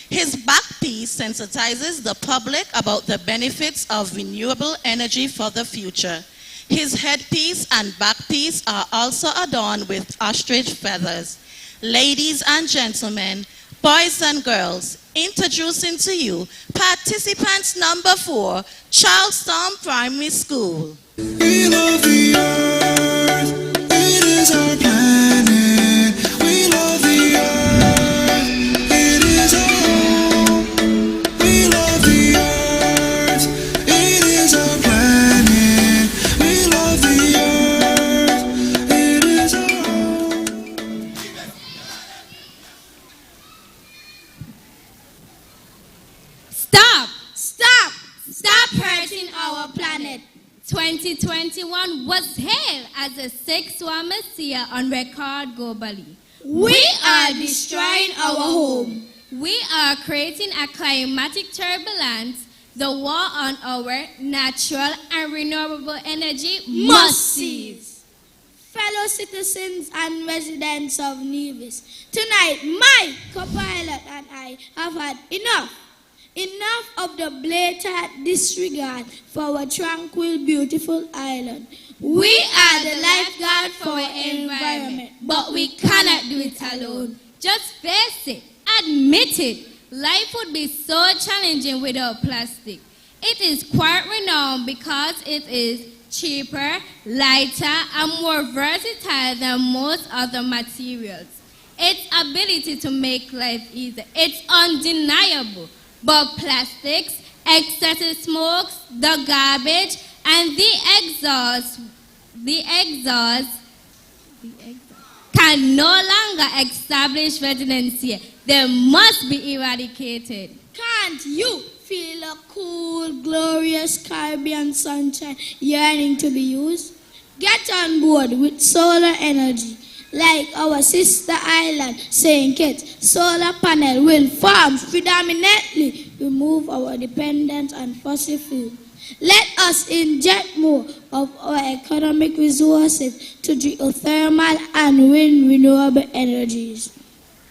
His back piece sensitizes the public about the benefits of renewable energy for the future. His headpiece and back piece are also adorned with ostrich feathers. Ladies and gentlemen, boys and girls, introducing to you participants number 4, Charlestown Primary School. We love the earth, it is our planet. We love the earth, it is our home. We love the earth, it is our planet. We love the earth, it is our home. Stop hurting our planet. 2021 was hailed as the 6th warmest year on record globally. We are destroying our home. We are creating a climatic turbulence. The war on our natural and renewable energy must cease. Fellow citizens and residents of Nevis, tonight my co-pilot and I have had enough of the blatant disregard for our tranquil, beautiful island. We are the lifeguard for our environment, but we cannot do it alone. Just face it, admit it. Life would be so challenging without plastic. It is quite renowned because it is cheaper, lighter, and more versatile than most other materials. Its ability to make life easier, it's undeniable. But plastics, excessive smokes, the garbage, and the exhaust can no longer establish residency. They must be eradicated. Can't you feel a cool, glorious Caribbean sunshine yearning to be used? Get on board with solar energy. Like our sister island, St. Kitts, solar panel wind farms predominantly remove our dependence on fossil fuel. Let us inject more of our economic resources to geothermal and wind renewable energies.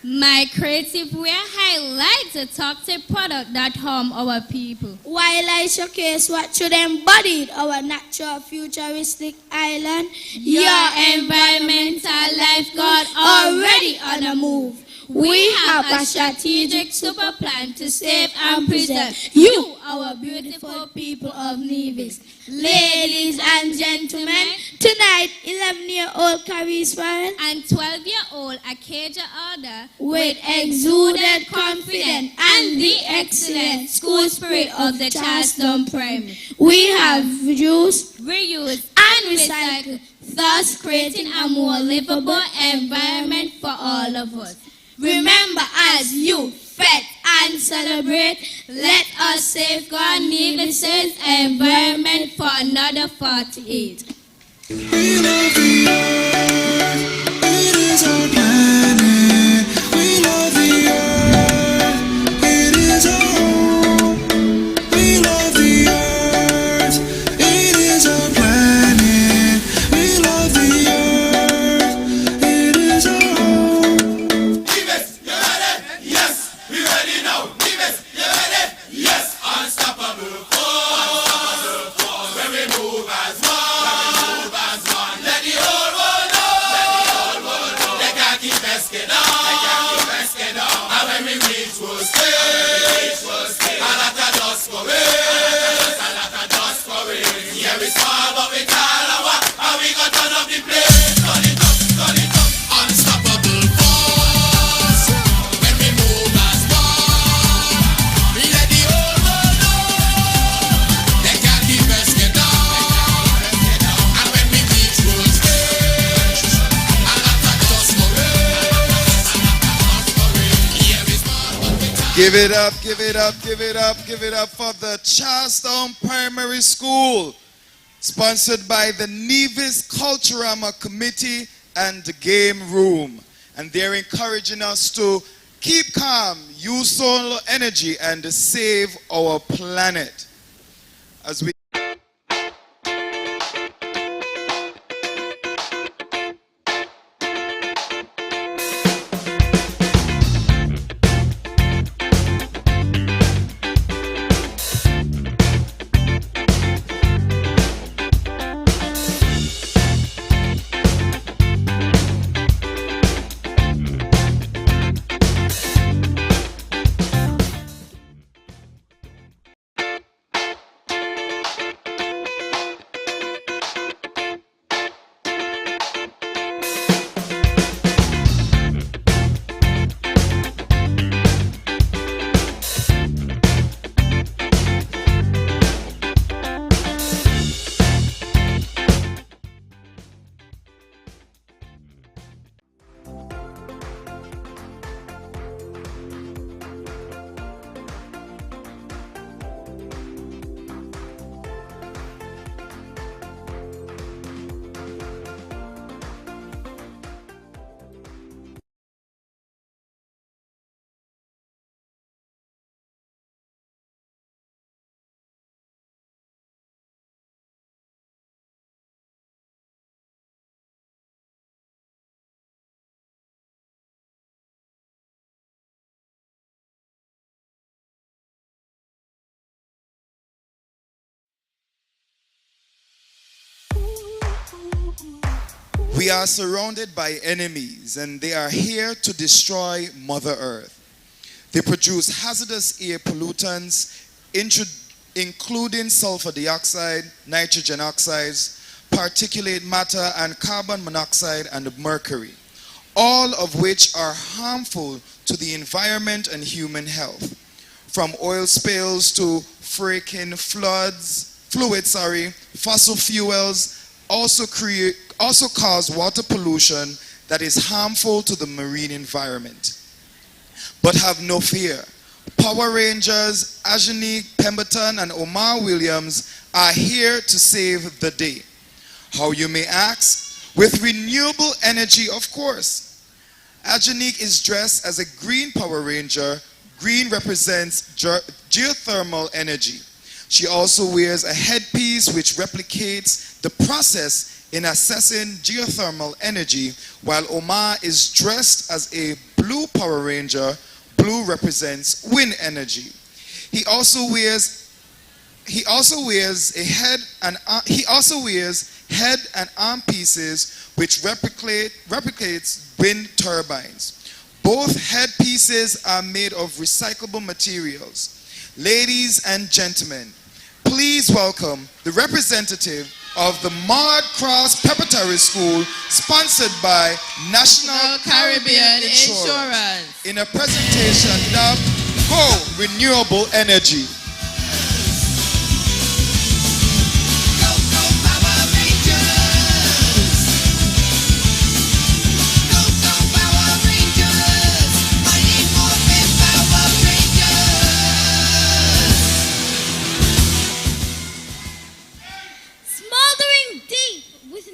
My creative way highlights a toxic product that harm our people, while I showcase what should embody our natural futuristic island. Your environmental lifeguard already on the move. We have a strategic super plan to save and preserve you, our beautiful people of Nevis. Ladies and gentlemen, tonight 11-year-old Caris Warren and 12-year-old Acadia Order with exuded confidence and the excellent school spirit of the Charleston Primary. We have reduced, reused and recycled, thus creating a more livable environment for all of us. Remember, as you fete and celebrate, let us safeguard Nevis's environment for another 48. We love the earth, it is our planet. We love the earth, it is our home. We love the earth, it is our planet. We love the earth, it is our home. Nevis, you ready? Yes, we ready now. Nevis, you ready? Yes, unstoppable force. When we move as one. Let the whole world know. They can't keep asking on. And when we reach full stage, a lot of dust going. Yeah, we small, but we tall and what? And we got turn up the place. Turn it up. Unstoppable force. When we move as one. Let the whole world know. They can't keep asking on. And when we reach full stage, a lot of dust going. Yeah, we small, but we tall. Give it up, give it up, give it up, give it up for the Charlestown Primary School, sponsored by the Nevis Culturama Committee and the Game Room. And they're encouraging us to keep calm, use solar energy, and save our planet. As we We are surrounded by enemies, and they are here to destroy Mother Earth. They produce hazardous air pollutants, including sulfur dioxide, nitrogen oxides, particulate matter, and carbon monoxide and mercury, all of which are harmful to the environment and human health. From oil spills to fracking fluids, fossil fuels also cause water pollution that is harmful to the marine environment. But have no fear. Power Rangers Ajanique Pemberton and Omar Williams are here to save the day. How, you may ask? With renewable energy, of course. Ajanique is dressed as a green Power Ranger. Green represents geothermal energy. She also wears a headpiece which replicates the process in assessing geothermal energy, while Omar is dressed as a blue Power Ranger. Blue represents wind energy. He also wears head and arm pieces which replicates wind turbines. Both headpieces are made of recyclable materials. Ladies and gentlemen, please welcome the representative of the Maud Cross Preparatory School, sponsored by National Caribbean Insurance, in a presentation dubbed Go Renewable Energy.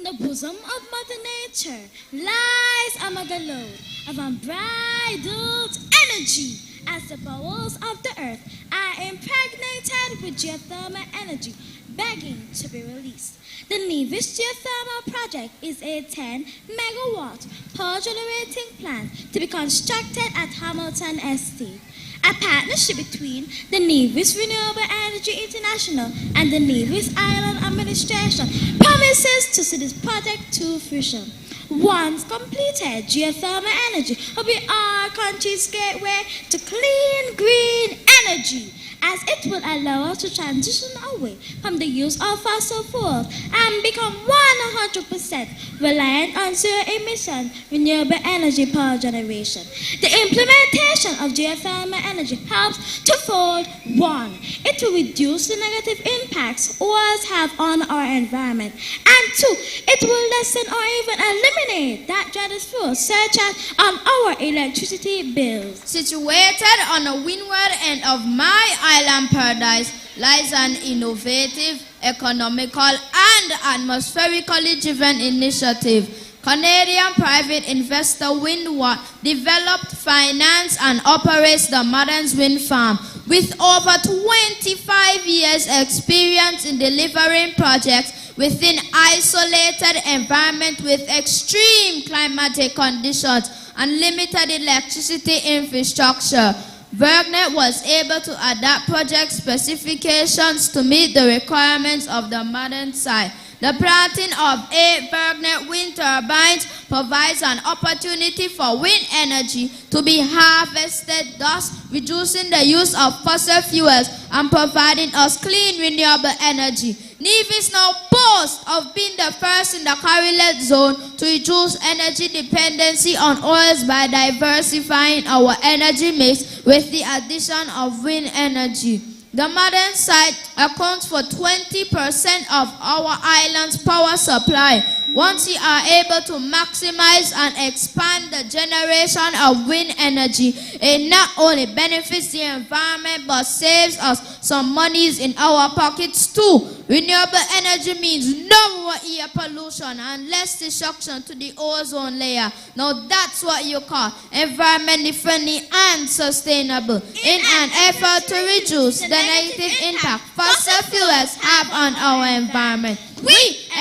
The bosom of Mother Nature lies a mother load of unbridled energy as the bowels of the earth are impregnated with geothermal energy begging to be released. The Nevis Geothermal Project is a 10 megawatt power generating plant to be constructed at Hamilton Estate. A partnership between the Nevis Renewable Energy International and the Nevis Island Administration promises to see this project to fruition. Once completed, geothermal energy will be our country's gateway to clean green energy, as it will allow us to transition away from the use of fossil fuels and become 100% reliant on zero-emission renewable energy power generation. The implementation of geothermal energy helps twofold. One, it will reduce the negative impacts oils have on our environment, and two, it will lessen or even eliminate that dreaded fuel surcharge on our electricity bills. Situated on the windward end of my island paradise lies an innovative, economical, and atmospherically driven initiative. Canadian private investor Windward developed, financed, and operates the Modern Wind Farm with over 25 years experience in delivering projects within isolated environment with extreme climatic conditions and limited electricity infrastructure. Bergnet was able to adapt project specifications to meet the requirements of the modern site. The planting of 8 Bergnet wind turbines provides an opportunity for wind energy to be harvested, thus reducing the use of fossil fuels and providing us clean renewable energy. Nevis now boasts of being the first in the Caribbean zone to reduce energy dependency on oils by diversifying our energy mix with the addition of wind energy. The modern site accounts for 20% of our island's power supply. Once we are able to maximize and expand the generation of wind energy, it not only benefits the environment but saves us some monies in our pockets too. Renewable energy means no more air pollution and less destruction to the ozone layer. Now that's what you call environmentally friendly and sustainable. In an effort to reduce the negative impact fossil fuels have on our environment, we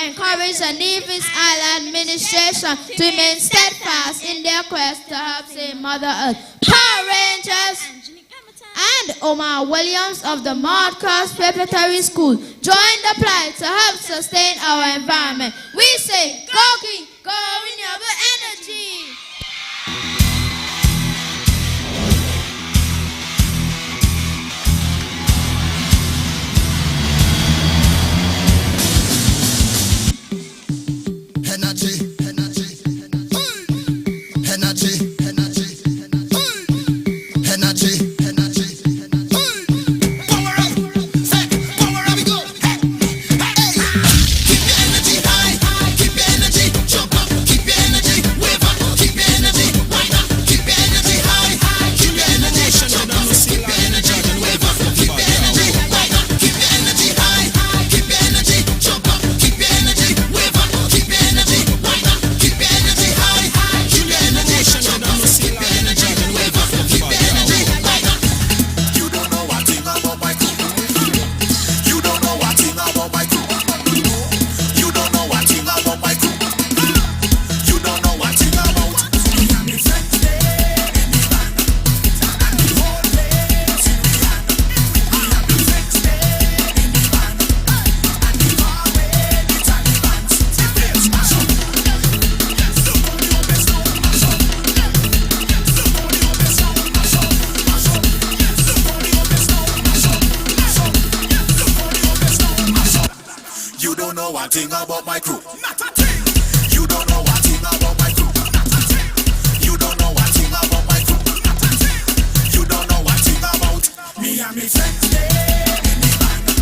encourage the Nevis Island Administration to remain steadfast in their quest to help save Mother Earth. Power Rangers and Omar Williams of the Maud Cross Preparatory School join the plight to help sustain our environment. We say, go green, go renewable energy. Energy, energy, energy, energy, energy, energy. Power up, set, power up, we go. Hey, hey. Keep your energy high, keep your energy jumping. one thing about my crew. Not a thing. You don't know one thing about my crew. Not a thing. You don't know one thing about my crew. Not a thing. You don't know one thing about me and me friends. In the band.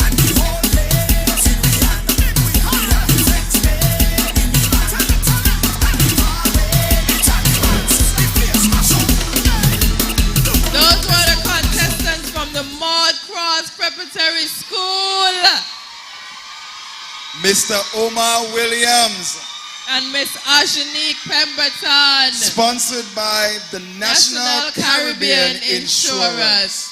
And the whole place in the hand. Me and me friends. In the band. And the parade Taliban's. The place mash up. Those were the contestants from the Maud Cross Preparatory School. Mr. Omar Williams. And Miss Ashanique Pemberton. Sponsored by the National Caribbean Insurance.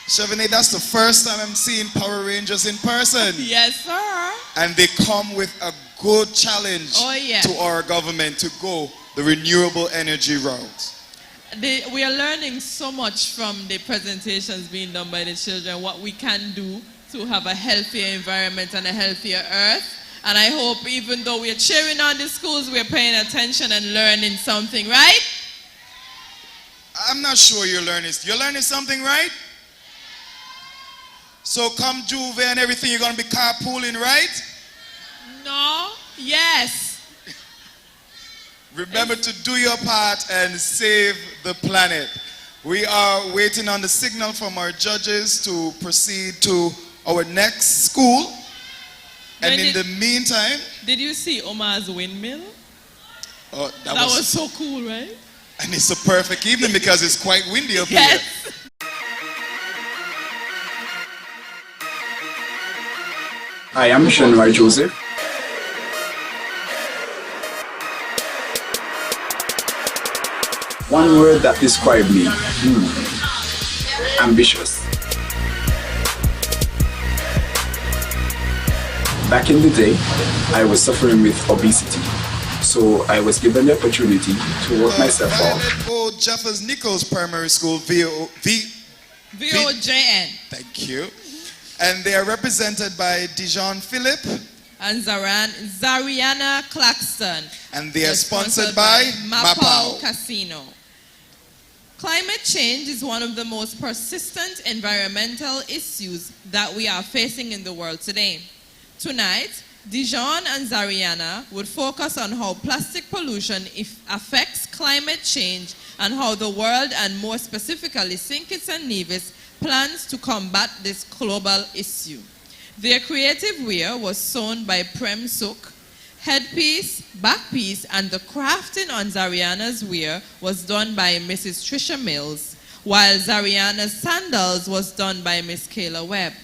Chevrolet, that's the first time I'm seeing Power Rangers in person. Yes, sir. And they come with a good challenge to our government to go the renewable energy route. We are learning so much from the presentations being done by the children, what we can do to have a healthier environment and a healthier earth. And I hope even though we're cheering on the schools, we're paying attention and learning something, right? I'm not sure you're learning something, right? So come Juve and everything, you're going to be carpooling, right? No, yes. Remember to do your part and save the planet. We are waiting on the signal from our judges to proceed to our next school. And in the meantime... Did you see Omar's windmill? Oh, that was so cool, right? And it's a perfect evening because it's quite windy up here. Hi, I'm Shenwai Joseph. One word that describes me, ambitious. Back in the day, I was suffering with obesity, so I was given the opportunity to work myself out. Violet Jeffers Nichols Primary School, VOJN. Thank you. And they are represented by Dijon Philip. And Zariana Claxton. And they are sponsored by Mapao Casino. Climate change is one of the most persistent environmental issues that we are facing in the world today. Tonight, Dijon and Zariana would focus on how plastic pollution affects climate change and how the world, and more specifically St. Kitts and Nevis, plans to combat this global issue. Their creative wear was sewn by Prem Suk. Headpiece, backpiece, and the crafting on Zariana's wear was done by Mrs. Trisha Mills, while Zariana's sandals was done by Miss Kayla Webb.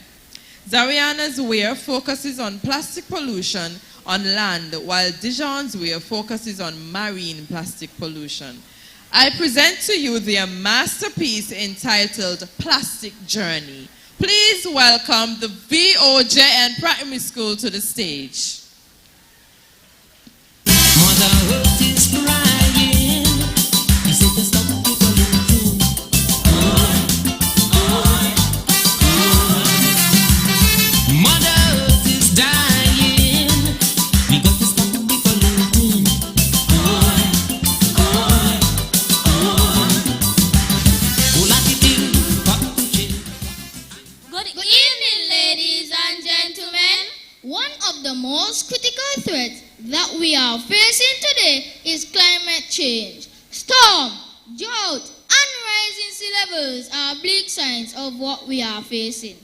Zariana's wear focuses on plastic pollution on land, while Dijon's wear focuses on marine plastic pollution. I present to you their masterpiece entitled Plastic Journey. Please welcome the VOJN Primary School to the stage. Mother Earth is crying, as if it's not polluting. Mother Earth is dying, we got to stop the polluting. Good evening, ladies and gentlemen. One of the most critical threats that we are facing today is climate change. Storm, drought, and rising sea levels are bleak signs of what we are facing.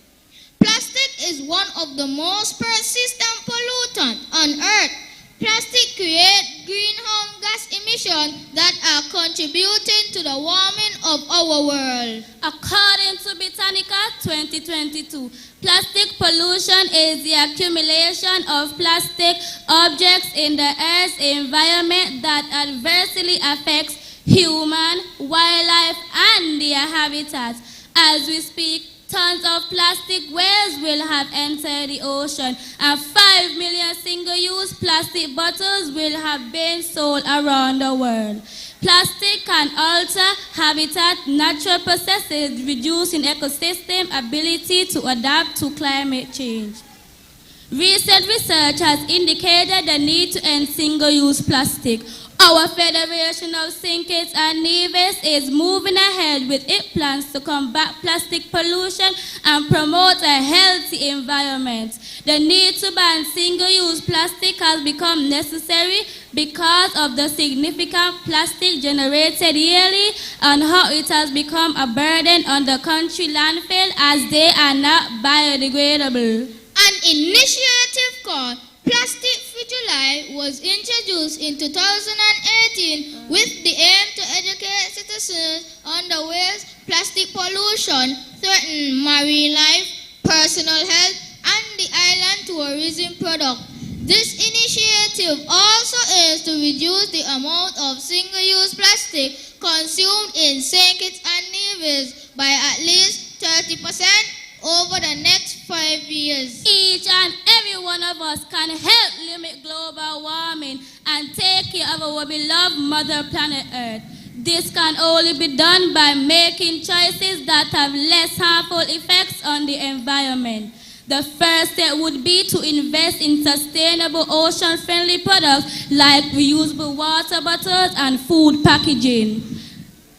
Plastic is one of the most persistent pollutants on Earth. Plastic creates greenhouse gas emissions that are contributing to the warming of our world. According to Britannica 2022, plastic pollution is the accumulation of plastic objects in the Earth's environment that adversely affects human, wildlife, and their habitats. As we speak, tons of plastic waste will have entered the ocean, and 5 million single-use plastic bottles will have been sold around the world. Plastic can alter habitat, natural processes, reducing ecosystem ability to adapt to climate change. Recent research has indicated the need to end single-use plastic. Our Federation of St. Kitts and Nevis is moving ahead with its plans to combat plastic pollution and promote a healthy environment. The need to ban single-use plastic has become necessary because of the significant plastic generated yearly and how it has become a burden on the country landfill as they are not biodegradable. An initiative called Plastic Free July was introduced in 2018 with the aim to educate citizens on the ways plastic pollution threatens marine life, personal health, and the island tourism product. This initiative also aims to reduce the amount of single-use plastic consumed in St. Kitts and Nevis by at least 30% over the next 5 years. Each and every one of us can help limit global warming and take care of our beloved Mother Planet Earth. This can only be done by making choices that have less harmful effects on the environment. The first step would be to invest in sustainable ocean-friendly products like reusable water bottles and food packaging.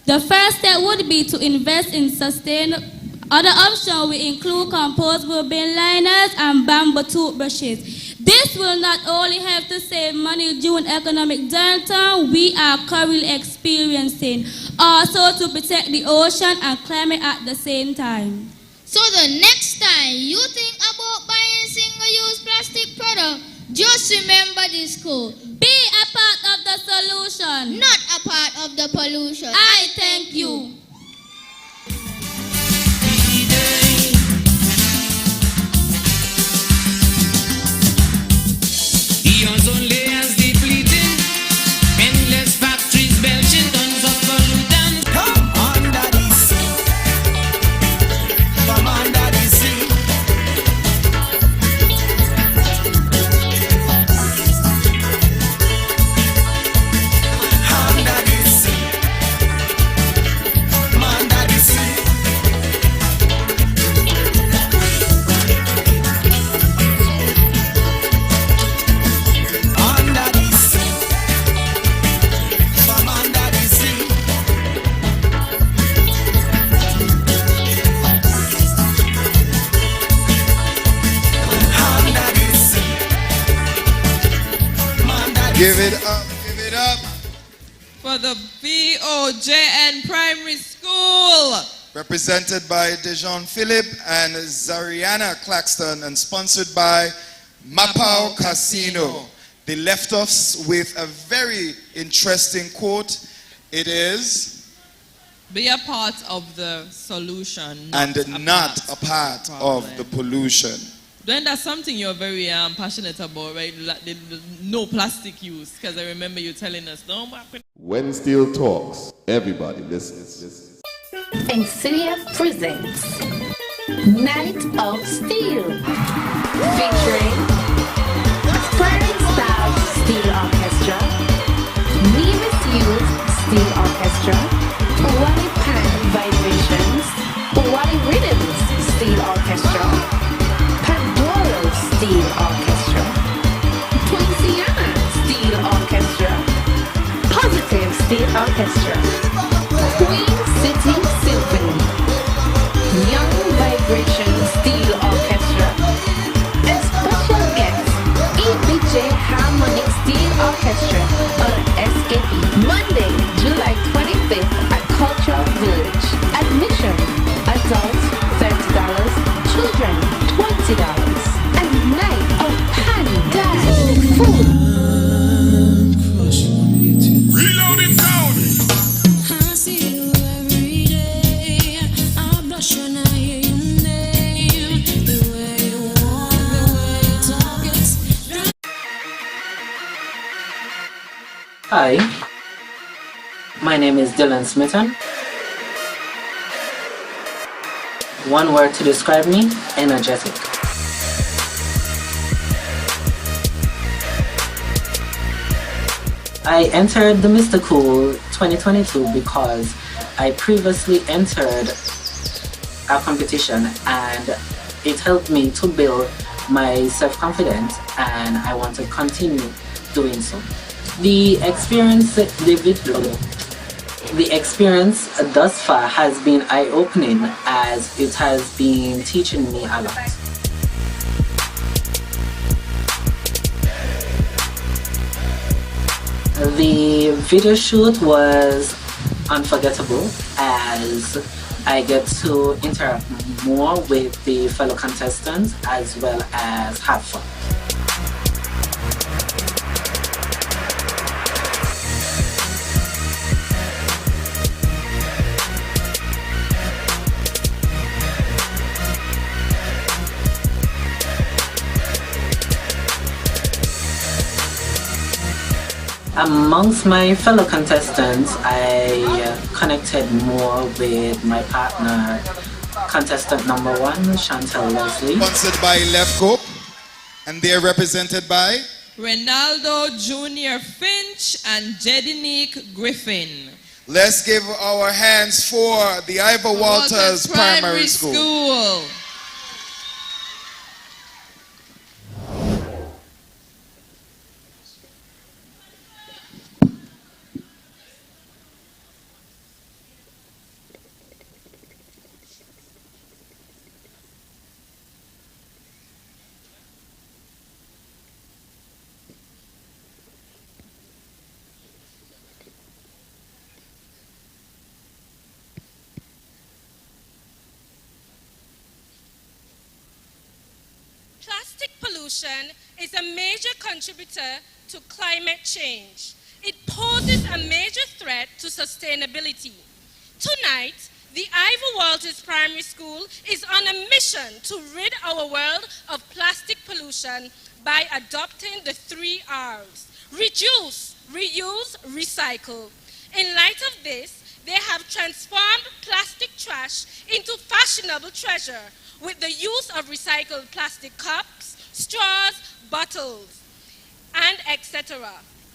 The first step would be to invest in sustainable. Other options will include compostable bin liners and bamboo toothbrushes. This will not only help to save money during economic downturn we are currently experiencing, also to protect the ocean and climate at the same time. So the next time you think about buying single-use plastic product, just remember this code. Be a part of the solution, not a part of the pollution. I thank you. Eons only as depleting, endless factories belching tons of pollutants. Come under the sea, come under the sea. Under the sea, come under the sea. Under the sea, come under the sea. Under the sea, under the Give it up, give it up. For the VOJN Primary School. Represented by Dejon Philip and Zariana Claxton and sponsored by Mapao Casino. They left us with a very interesting quote. It is, Be a part of the solution, and not a part of the pollution. Then that's something you're very passionate about, right? Like the no plastic use, because I remember you telling us, no more. When Steel talks, everybody listens. Encilia presents Night of Steel, featuring Squaring Style Steel Orchestra, Nevis Youth Steel Orchestra, Wally Pan Vibrations, Wally Rhythms Steel Orchestra, Pandoro Steel Orchestra, Poinciana Steel Orchestra, Positive Steel Orchestra, Queen City Symphony, Young Vibration Steel Orchestra, and special guest EBJ Harmonic Steel Orchestra on SKP. Monday, July 25th at Cultural Village. Admission, adults $30, children $20, and night of pan-died food. Reload it down. I see you every day. I blush when I hear your name. The way you walk, the way you talk, it's Hi, my name is Dylan Smithon. One word to describe me, energetic. I entered the Mr. Cool 2022 because I previously entered a competition and it helped me to build my self-confidence and I want to continue doing so. The experience thus far has been eye-opening as it has been teaching me a lot. The video shoot was unforgettable as I get to interact more with the fellow contestants as well as have fun. Amongst my fellow contestants, I connected more with my partner, contestant number 1, Chantel Leslie. Sponsored by Left Cope, and they're represented by Ronaldo Jr. Finch and Jedinique Griffin. Let's give our hands for the Ivor Walters Primary School. Plastic pollution is a major contributor to climate change. It poses a major threat to sustainability. Tonight, the Ivor Walters Primary School is on a mission to rid our world of plastic pollution by adopting the 3 R's: reduce, reuse, recycle. In light of this, they have transformed plastic trash into fashionable treasure with the use of recycled plastic cups, straws, bottles, and etc.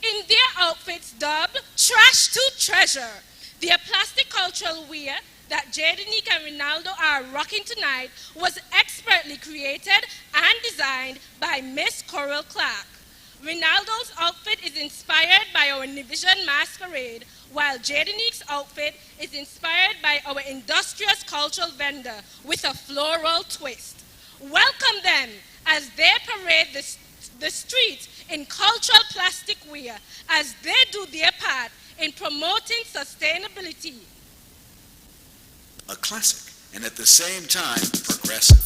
In their outfits dubbed Trash to Treasure, their plastic cultural wear that Jedinique and Ronaldo are rocking tonight was expertly created and designed by Miss Coral Clark. Ronaldo's outfit is inspired by our Nivision masquerade, while Jedinique's outfit is inspired by our industrious cultural vendor with a floral twist. Welcome them as they parade the streets in cultural plastic wear as they do their part in promoting sustainability. A classic, and at the same time, progressive.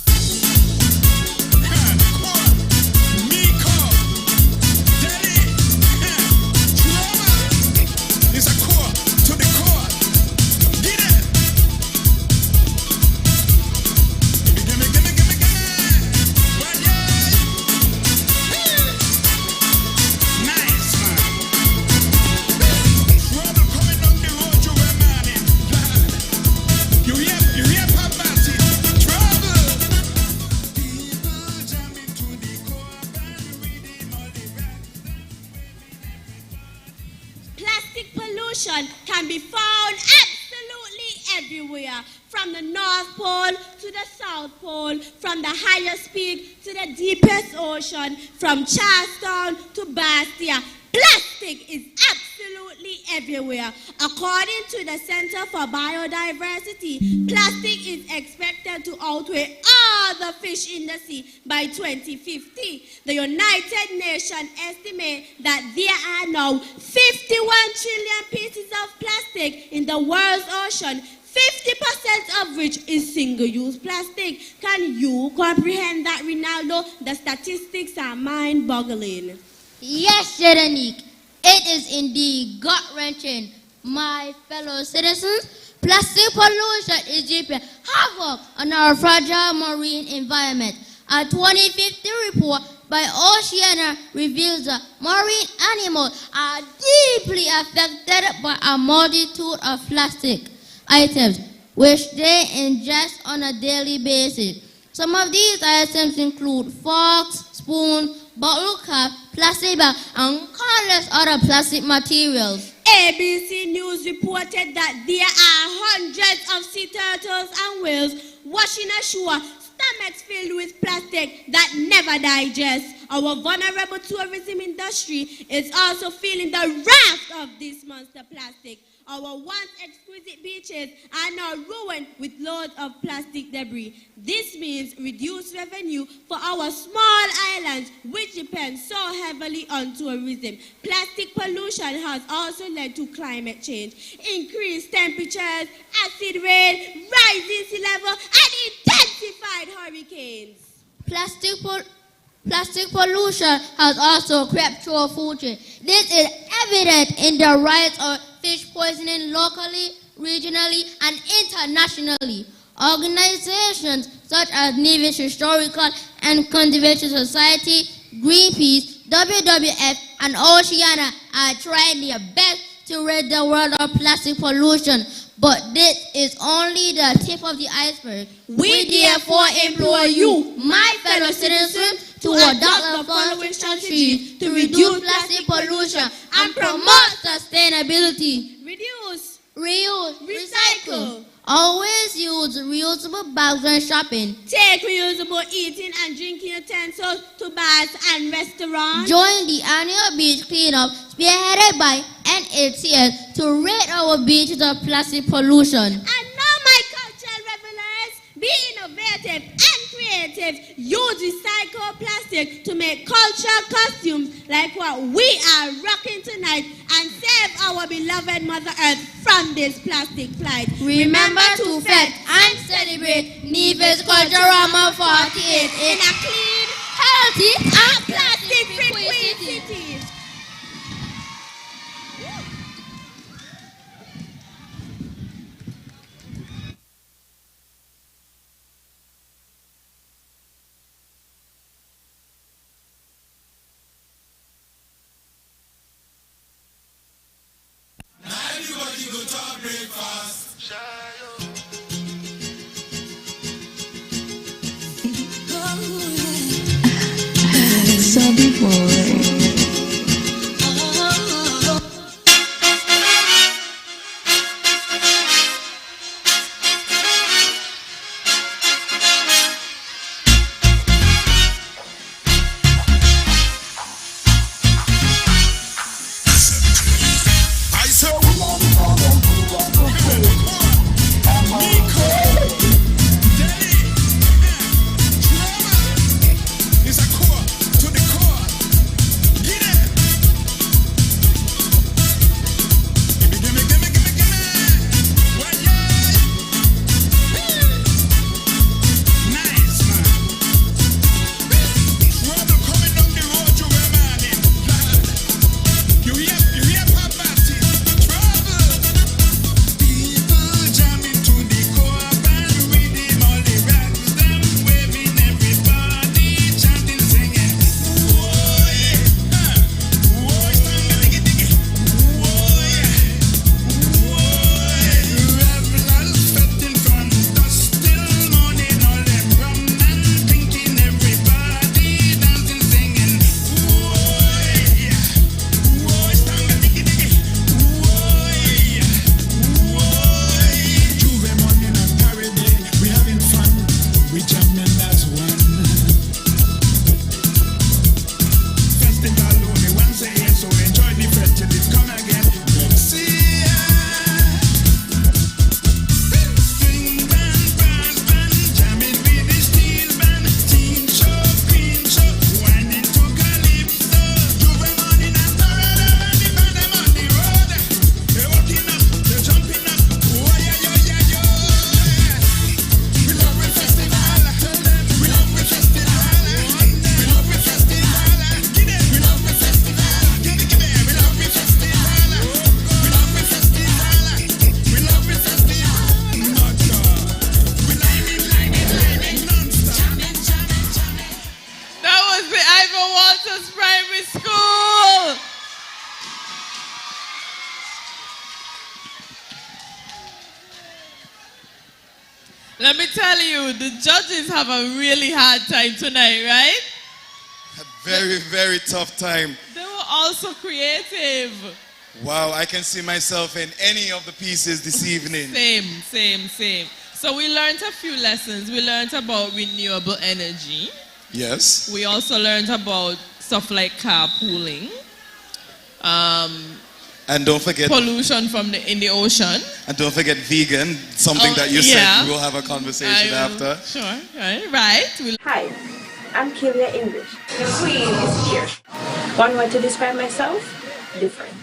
Can be found absolutely everywhere, from the North Pole to the South Pole, from the highest peak to the deepest ocean, from Charlestown to Bastia. Plastic is absolutely everywhere. According to the Center for Biodiversity, plastic is expected to outweigh all the fish in the sea by 2050. The United Nations estimate that there are now 51 trillion pieces of plastic in the world's ocean, 50% of which is single-use plastic. Can you comprehend that, Ronaldo? The statistics are mind-boggling. Yes, Jedinique, it is indeed gut-wrenching. My fellow citizens, plastic pollution is reaping havoc on our fragile marine environment. A 2050 report by Oceana reveals that marine animals are deeply affected by a multitude of plastic items which they ingest on a daily basis. Some of these items include forks, spoons, bottle cap, plastic bag, and countless other plastic materials. ABC News reported that there are hundreds of sea turtles and whales washing ashore, stomachs filled with plastic that never digest. Our vulnerable tourism industry is also feeling the wrath of this monster plastic. Our once exquisite beaches are now ruined with loads of plastic debris. This means reduced revenue for our small islands, which depend so heavily on tourism. Plastic pollution has also led to climate change, increased temperatures, acid rain, rising sea level, and intensified hurricanes. Plastic pollution has also crept through our food chain. This is evident in the rise of fish poisoning locally, regionally, and internationally. Organizations such as Nevis Historical and Conservation Society, Greenpeace, WWF, and Oceana are trying their best to rid the world of plastic pollution. But this is only the tip of the iceberg. We therefore implore you, my fellow citizens, to adopt the following strategies to reduce plastic pollution and promote sustainability. Reduce, reuse, recycle. Always use reusable bags when shopping. Take reusable eating and drinking utensils to bars and restaurants. Join the annual beach cleanup spearheaded by NHCS to rid our beaches of plastic pollution. And now, my cultural revelers, be innovative and creative. Use recycled plastic to make cultural costumes like what we are rocking tonight and save our beloved Mother Earth from this plastic plight. Remember to fete and celebrate Nevis Culturama 48 in a clean, healthy, and plastic-free city. Subby boy. Let me tell you, the judges have a really hard time tonight, right? A very, very tough time. They were also creative. Wow, I can see myself in any of the pieces this evening. Same. So we learned a few lessons. We learned about renewable energy. Yes. We also learned about stuff like carpooling. And don't forget pollution in the ocean. And don't forget vegan, something that you said we'll have a conversation after. Sure, right. Hi, I'm Kilia English. The queen is here. One word to describe myself? Different.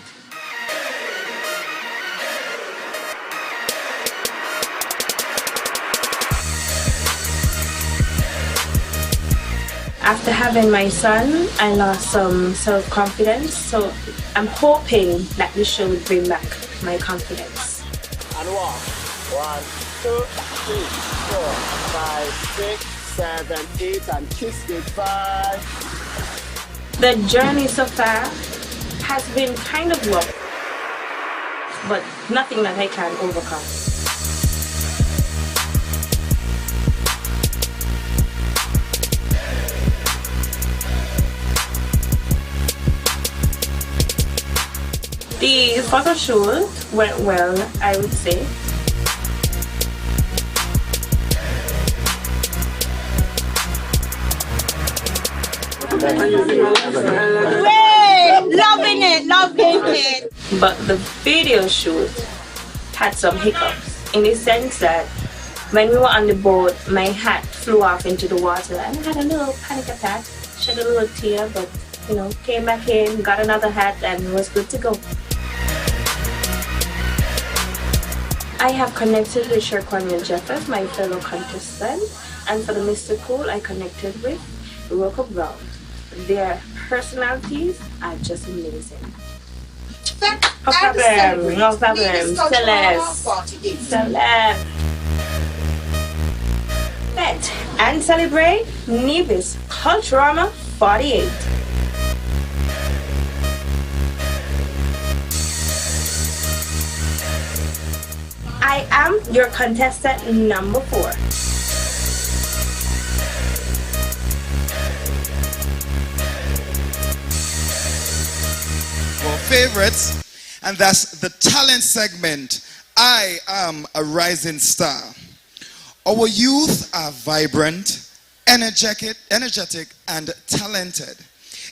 After having my son, I lost some self-confidence, so I'm hoping that this show will bring back my confidence. And walk. 1, 2, 3, 4, 5, 6, 7, 8, and kiss goodbye. The journey so far has been kind of rough, but nothing that I can overcome. The photo shoot went well, I would say. Loving it. But the video shoot had some hiccups in the sense that when we were on the boat, my hat flew off into the water and I had a little panic attack, shed a little tear, but came back in, got another hat, and was good to go. I have connected with Sherkwani and Jeffers, my fellow contestant, and for the Mr. Cool, I connected with Rocco Brown. Their personalities are just amazing. No problem. Celeste. Bet and celebrate Nevis Culturama 48. I am your contestant number 4. Our favorites, and that's the talent segment. I am a rising star. Our youth are vibrant, energetic, and talented.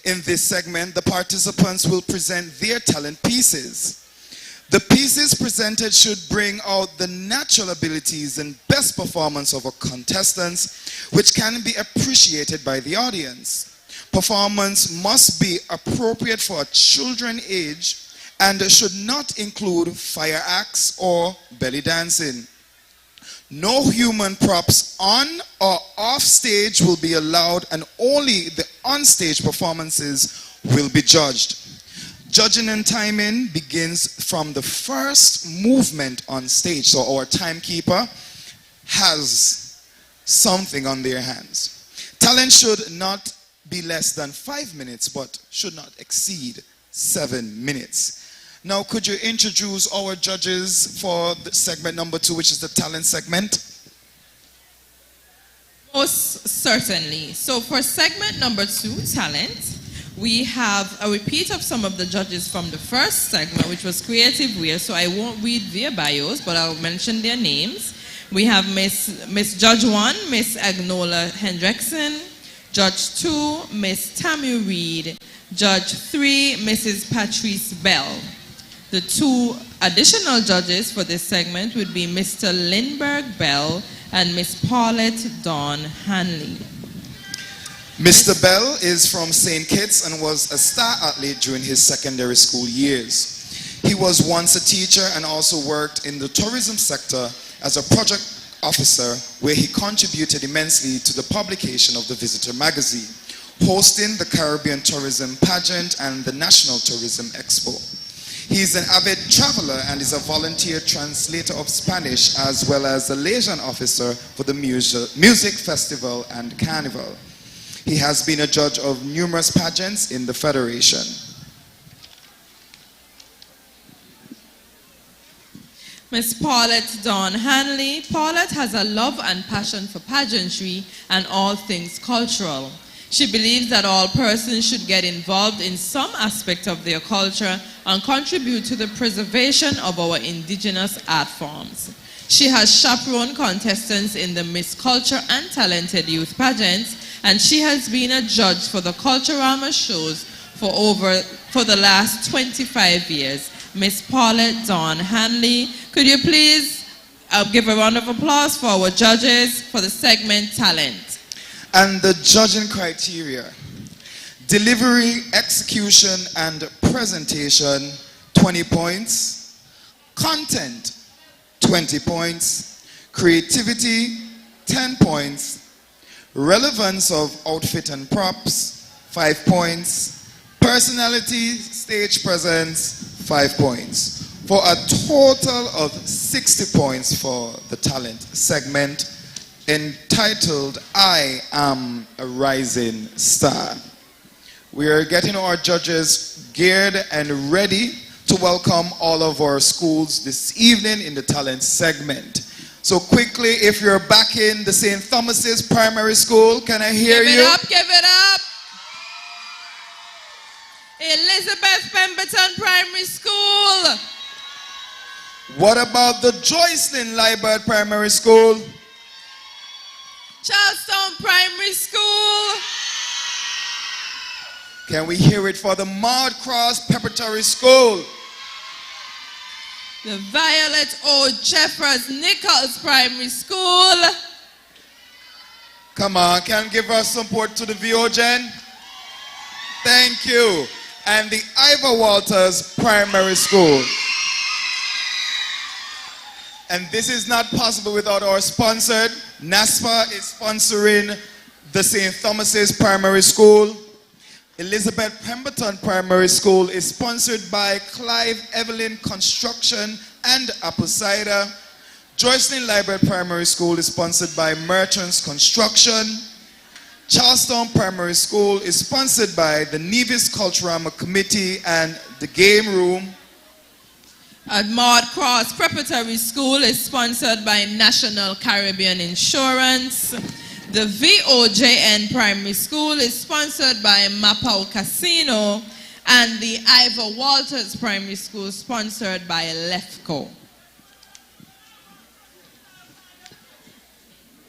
In this segment, the participants will present their talent pieces. The pieces presented should bring out the natural abilities and best performance of our contestants, which can be appreciated by the audience. Performance must be appropriate for a children's age and should not include fire acts or belly dancing. No human props on or off stage will be allowed, and only the on-stage performances will be judged. Judging and timing begins from the first movement on stage, so our timekeeper has something on their hands. Talent should not be less than 5 minutes, but should not exceed 7 minutes. Now, could you introduce our judges for the segment number 2, which is the talent segment? Most certainly. So for segment number 2, talent, we have a repeat of some of the judges from the first segment, which was creative wear, so I won't read their bios, but I'll mention their names. We have Miss Judge 1, Miss Agnola Hendrickson, Judge 2, Miss Tammy Reed, Judge 3, Mrs. Patrice Bell. The 2 additional judges for this segment would be Mr. Lindbergh Bell and Miss Paulette Dawn Hanley. Mr. Bell is from St. Kitts and was a star athlete during his secondary school years. He was once a teacher and also worked in the tourism sector as a project officer, where he contributed immensely to the publication of the Visitor magazine, hosting the Caribbean Tourism Pageant and the National Tourism Expo. He is an avid traveler and is a volunteer translator of Spanish, as well as a liaison officer for the music festival and carnival. He has been a judge of numerous pageants in the Federation. Miss Paulette Dawn Hanley. Paulette has a love and passion for pageantry and all things cultural. She believes that all persons should get involved in some aspect of their culture and contribute to the preservation of our indigenous art forms. She has chaperoned contestants in the Miss Culture and Talented Youth pageants and she has been a judge for the Culturama shows for the last 25 years. Miss Paulette Dawn Hanley, could you please give a round of applause for our judges for the segment Talent. And the judging criteria: delivery, execution, and presentation, 20 points. Content, 20 points. Creativity, 10 points. Relevance of outfit and props, 5 points. Personality, stage presence, 5 points. For a total of 60 points for the talent segment entitled I Am a Rising Star. We are getting our judges geared and ready to welcome all of our schools this evening in the talent segment. So quickly, if you're back in the St. Thomas's Primary School, can I hear you? Give it up. Elizabeth Pemberton Primary School. What about the Joycelyn Liebert Primary School? Charlestown Primary School. Can we hear it for the Maud Cross Preparatory School? The Violet O. Jeffers Nichols Primary School. Come on, can you give us support to the VO Gen? Thank you. And the Ivor Walters Primary School. And this is not possible without our sponsor. NASPA is sponsoring the St. Thomas's Primary School. Elizabeth Pemberton Primary School is sponsored by Clive Evelyn Construction and Apple Cider. Joycelyn Liebert Primary School is sponsored by Merchants Construction. Charlestown Primary School is sponsored by the Nevis Culturama Committee and the Game Room. Maud Cross Preparatory School is sponsored by National Caribbean Insurance. The VOJN Primary School is sponsored by Mapao Casino, and the Ivor Walters Primary School sponsored by Lefco.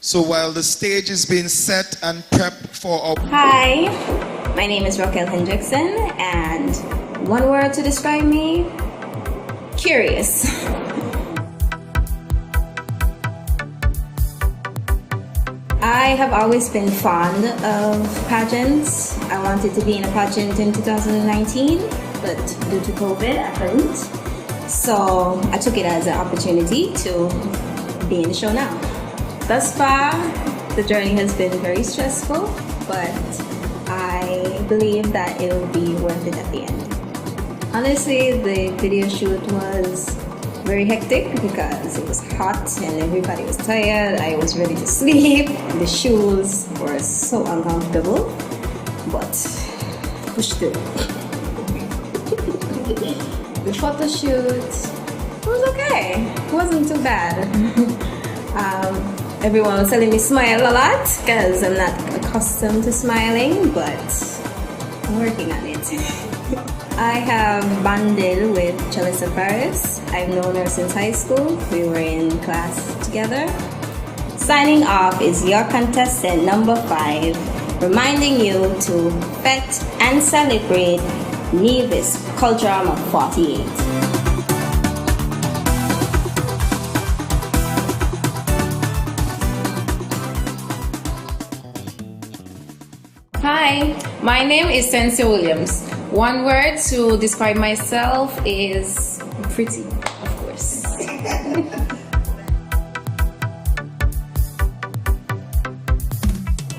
So while the stage is being set and prepped for our... Hi, my name is Raquel Hendrickson, and one word to describe me: curious. I have always been fond of pageants. I wanted to be in a pageant in 2019, but due to COVID, I couldn't. So I took it as an opportunity to be in the show now. Thus far, the journey has been very stressful, but I believe that it will be worth it at the end. Honestly, the video shoot was very hectic because it was hot and everybody was tired. I was ready to sleep. The shoes were so uncomfortable, but pushed through. The photo shoot was okay. It wasn't too bad. Everyone was telling me smile a lot because I'm not accustomed to smiling, but I'm working on it. I have bonded with Chalissa Paris. I've known her since high school. We were in class together. Signing off is your contestant number 5, reminding you to pet and celebrate Nevis Culturama 48. Hi, my name is Sensia Williams. One word to describe myself is pretty, of course.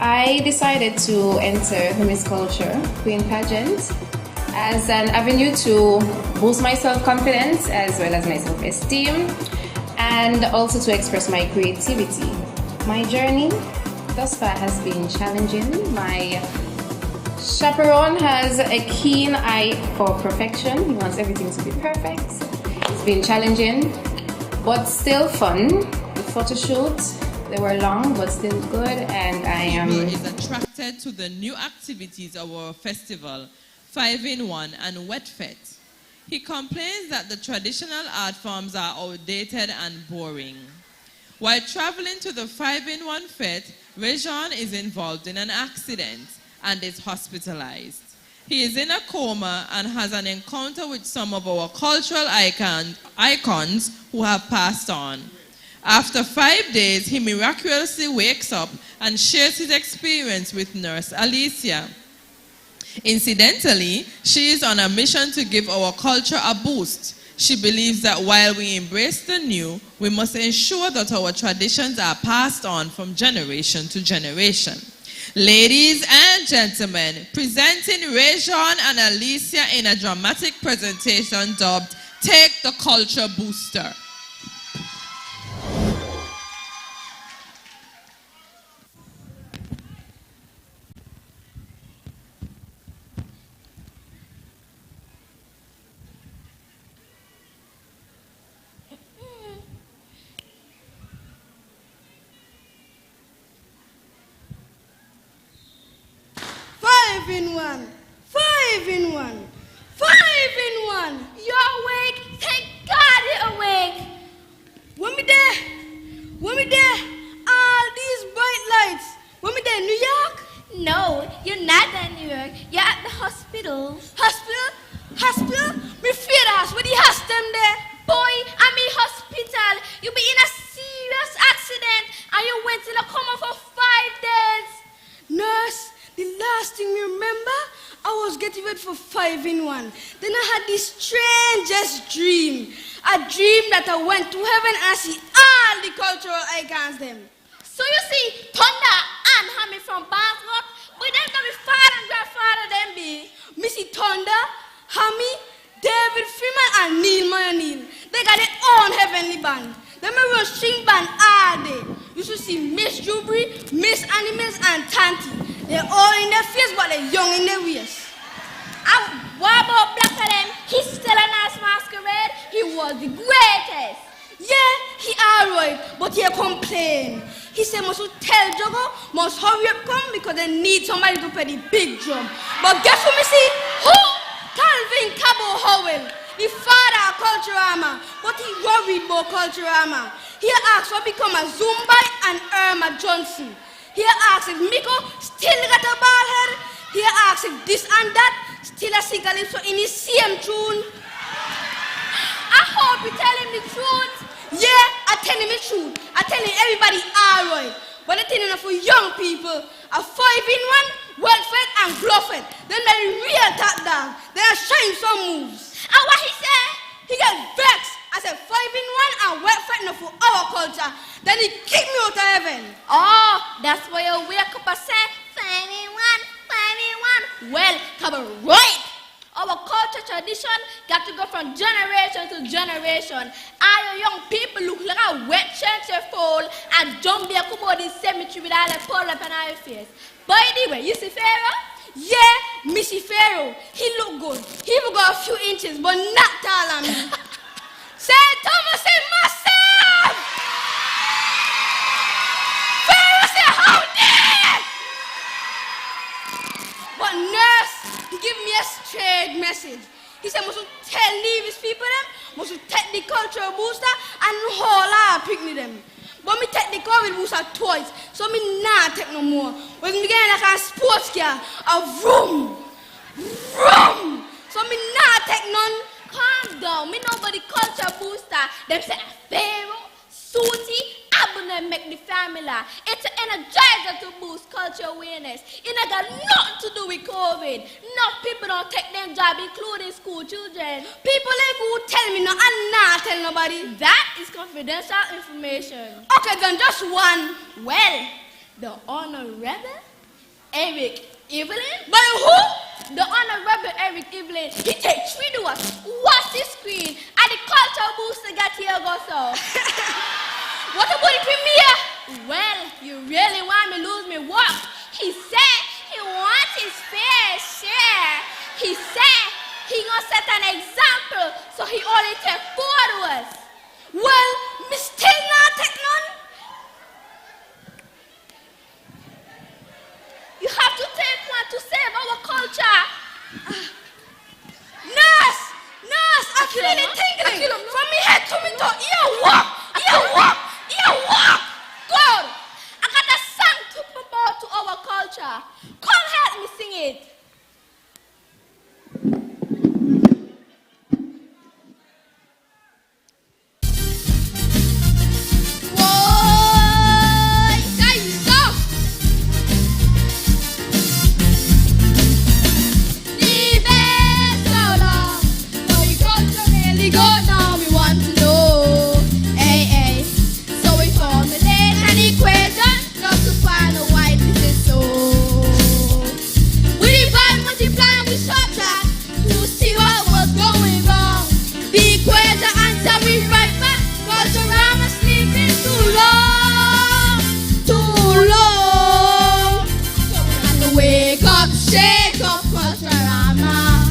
I decided to enter the Miss Culture Queen Pageant as an avenue to boost my self-confidence as well as my self-esteem, and also to express my creativity. My journey thus far has been challenging. My chaperone has a keen eye for perfection. He wants everything to be perfect. It's been challenging, but still fun. The photo shoots, they were long, but still good, and I am... He is attracted to the new activities of our festival, 5-in-1 and Wet Fete. He complains that the traditional art forms are outdated and boring. While traveling to the 5-in-1 fete, Rejan is involved in an accident and is hospitalized. He is in a coma and has an encounter with some of our cultural icons who have passed on. After 5 days, he miraculously wakes up and shares his experience with Nurse Alicia. Incidentally, she is on a mission to give our culture a boost. She believes that while we embrace the new, we must ensure that our traditions are passed on from generation to generation. Ladies and gentlemen, presenting Rejan and Alicia in a dramatic presentation dubbed Take the Culture Booster. Five in one. You're awake? Thank God you're awake. When we there, all these bright lights. When we there, New York? No, you're not in New York. You're at the hospital. Hospital? Me fear the house. Where the house them there? Boy, I'm in hospital. You be in a serious accident and you went in a coma for 5 days. Nurse, the last thing you remember, I was getting ready for 5-in-1. Then I had this strangest dream. A dream that I went to heaven and see all the cultural icons them. So you see, Thunder and Hammy from Bangkok, but them got me father and grandfather them be. Missy Thunder, Hammy, David Freeman and Neil Mayanil. They got their own heavenly band. They may run string band all day. You should see Miss Jubri, Miss Animals and Tanti. They're all in their face, but they're young in their ways. And what about Black Adam? He's still a nice masquerade. He was the greatest. Yeah, he alright, but he complain. He said must tell Jogo, must hurry up come because they need somebody to play the big drum. But guess who me see? Who? Calvin Cabo Howell, the father of Culturama, but he worried about Culturama. He asked for become a Zumba and Irma Johnson. He asked if Miko still got a bald head. He asked if this and that still a sing Calypso in his same tune. I hope you tell him the truth. Yeah, I tell him the truth. I tell him everybody alright. But the thing is for young people, a 5-in-1, well-fed and glow-fed. Then they're the real top dog. They are showing some moves. And what he said? He got vexed. I said 5-in-1 and well-fed enough for our culture. Then he kicked me out of heaven. Oh, that's why you wake up and say 5-in-1. Well, come right. Our culture tradition got to go from generation to generation. Our young people look like a wet church fall and jump be a couple of the cemetery with all the pole up on our face. By the way, you see Pharaoh? Yeah, Missy Pharaoh. He look good. He even got a few inches, but not taller than me. Say Thomas and myself! Pharaoh say how dare! But nurse, he give me a straight message. He said, must tell Nevis people them, must take the cultural booster and whole our picnic them. But me take the COVID booster twice, so me not take no more. When me get like a sports car, a vroom. So me not take none. Calm down, me nobody culture booster. Them say Pharaoh, Susie, Abuna make the formula. It's an energizer to boost culture awareness. It ain't got nothing to do with COVID. Enough people don't take their job, including school children. People like who tell me no, and not tell nobody. That is confidential information. Okay, then just one. Well, the Honorable Eric Evelyn. But who? The Honorable Eric Evelyn. He take 3 doors. What's the screen? And the culture booster got here go so. What about the premiere? Well, you really want me to lose me work. He said he wants his fair share. He said he gonna set an example, so he only take 4 doors. Well, me still not take none. You have to take one to save our culture. Nurse, I feel it tingling from me head to me toe. Ear walk. Come help me sing it. Go now, we want to know. Hey, hey. So we formulate an equation just to find out why this is so. We divide, multiply, and we subtract to see what was going wrong. The equation answer we write back. Culturama sleeping too long, too long. So we have to wake up, shake up Culturama.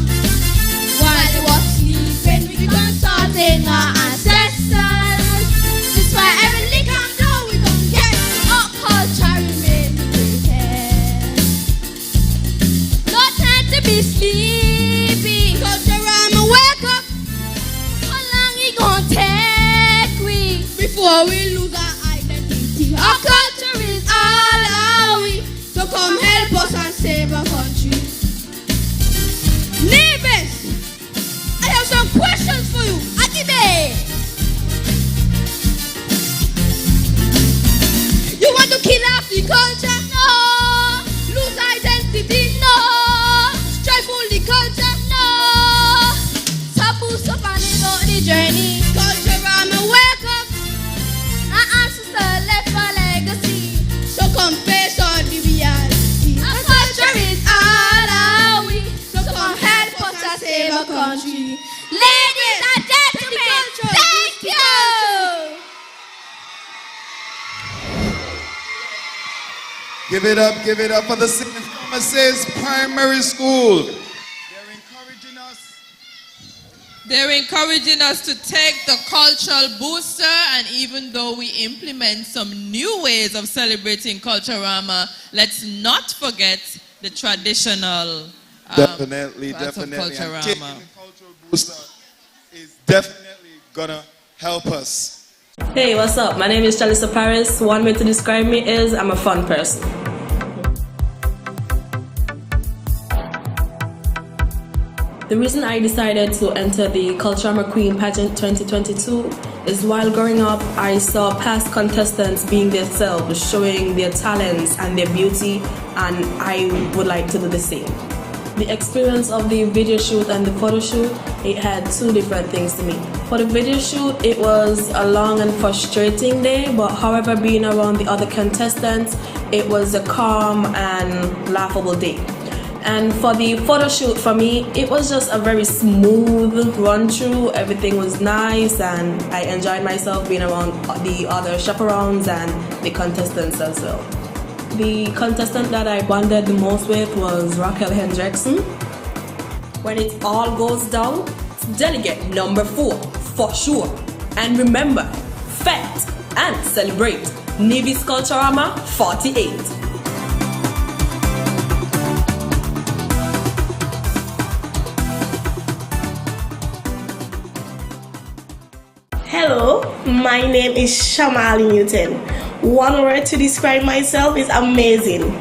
While they was sleeping, we consulting our ancestors. This why every lick and blow we gon' get our culture remain greatest. No time to be sleepy. Culturama, wake up. How long it gon' take we before we lose our identity? Our culture is all our we. So come help us and save our country. Neighbors, I have some questions for you. Akibe. You want to kill off the culture? No. Lose identity? No. Stifle the culture? No. Taboo stuff and about the journey. Culturama, wake up. Our ancestors left a legacy. So come face on the reality. Our culture is all our we. So come help us to save our country. Ladies and gentlemen, thank you. Give it up for the St. Thomas's Primary School. They're encouraging us to take the cultural booster, and even though we implement some new ways of celebrating Culturama, let's not forget the traditional Definitely. parts of And Culturama. taking the cultural booster is definitely gonna help us. Hey, what's up? My name is Chalissa Paris. One way to describe me is I'm a fun person. The reason I decided to enter the Culturama Queen Pageant 2022 is while growing up, I saw past contestants being themselves, showing their talents and their beauty, and I would like to do the same. The experience of the video shoot and the photo shoot, it had two different things to me. For the video shoot, it was a long and frustrating day, but however, being around the other contestants, it was a calm and laughable day. And for the photo shoot, for me, it was just a very smooth run through. Everything was nice and I enjoyed myself being around the other chaperones and the contestants as well. The contestant that I bonded the most with was Raquel Hendrickson. When it all goes down, it's delegate number 4 for sure. And remember, fet and celebrate. Nevis Culturama 48. Hello, my name is Shamali Newton. One word to describe myself is amazing.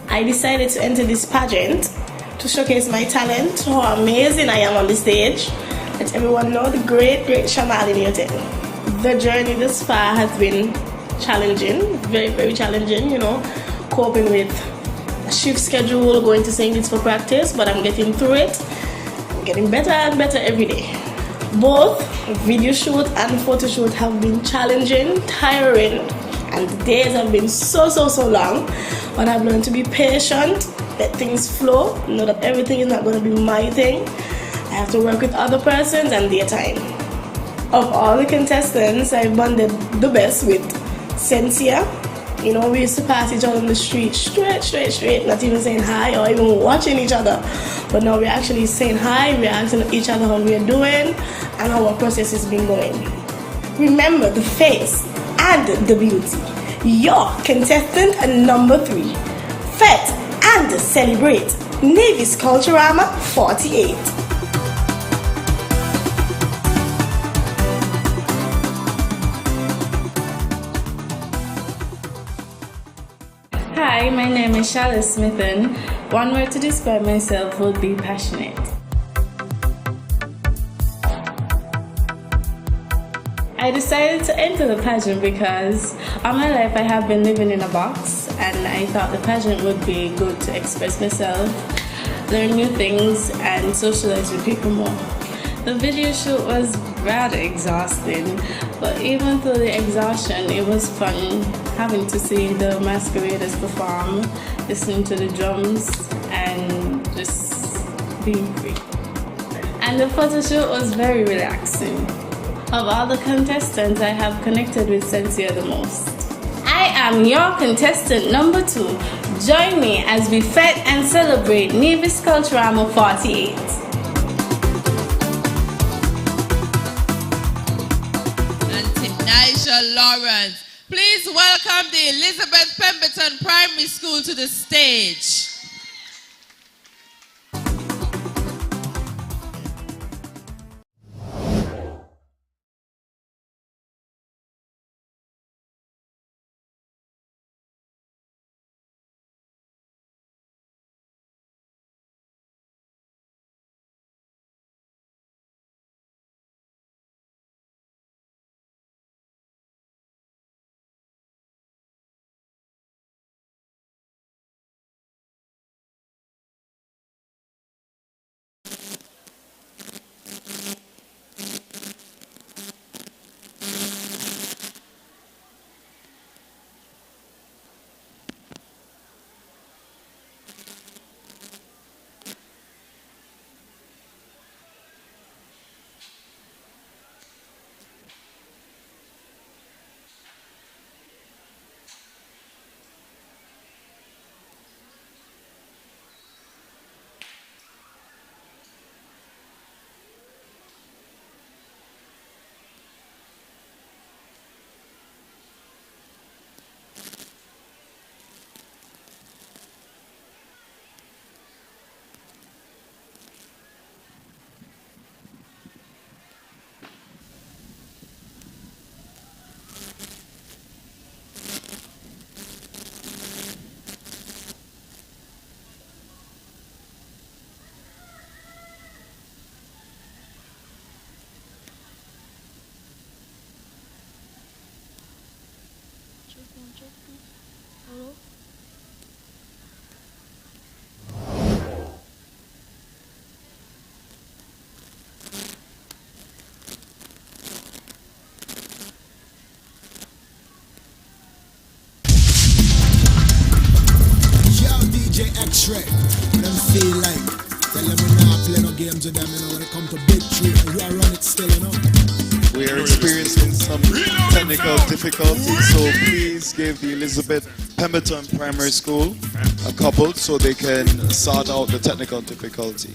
I decided to enter this pageant to showcase my talent, how amazing I am on the stage. Let everyone know the great Shamali Newton. The journey this far has been challenging, very, very challenging, coping with a shift schedule, going to St. Kitts for practice, but I'm getting through it. I'm getting better and better every day. Both video shoot and photo shoot have been challenging, tiring, and the days have been so long. But I've learned to be patient, let things flow, know that everything is not going to be my thing. I have to work with other persons and their time. Of all the contestants, I bonded the best with Cynthia. We used to pass each other on the street straight, not even saying hi or even watching each other. But now we're actually saying hi, we're asking each other how we're doing and how our process has been going. Remember the face and the beauty. Your contestant number 3. Fet and celebrate. Nevis Culturama 48. Hi, my name is Charlotte Smithen. One word to describe myself would be passionate. I decided to enter the pageant because all my life I have been living in a box, and I thought the pageant would be good to express myself, learn new things, and socialize with people more. The video shoot was rather exhausting, but even through the exhaustion, it was fun having to see the masqueraders perform, listening to the drums, and just being free. And the photo shoot was very relaxing. Of all the contestants, I have connected with Sensia the most. I am your contestant number 2. Join me as we fet and celebrate Nevis Culturama 48. Lawrence. Please welcome the Elizabeth Pemberton Primary School to the stage. X-ray, them feel like tell them we not play no games with them, you know, when it come to big tree, and you are run it still, you know. We are experiencing some technical difficulties, so please give the Elizabeth Pemberton Primary School a couple so they can sort out the technical difficulty.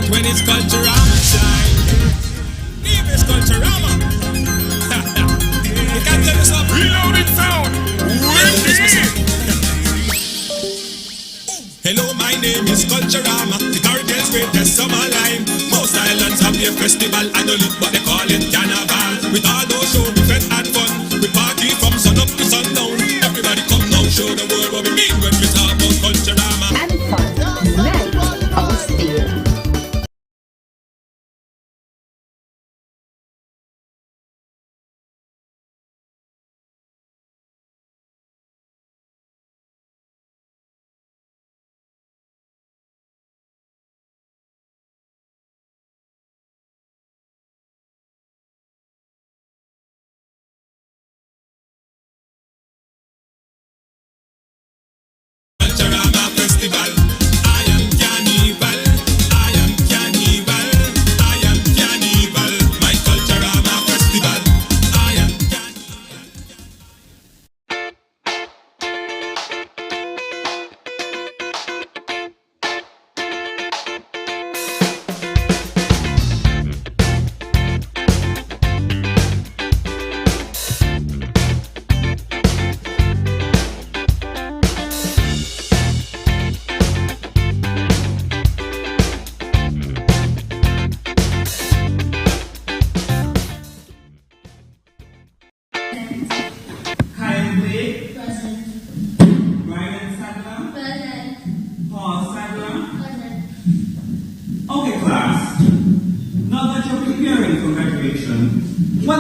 When it's Culturama time, Nevis Culturama. You can't tell us up. Reloaded sound. Hello, my name is Culturama, the Caribbean's greatest summer line. Most islands have their festival annually, but they call it Carnival. With all those shows, we fed and fun. We party from sun up to sundown. Everybody come now, show the world what we mean when we talk about Culturama. And fun. Night of Steel.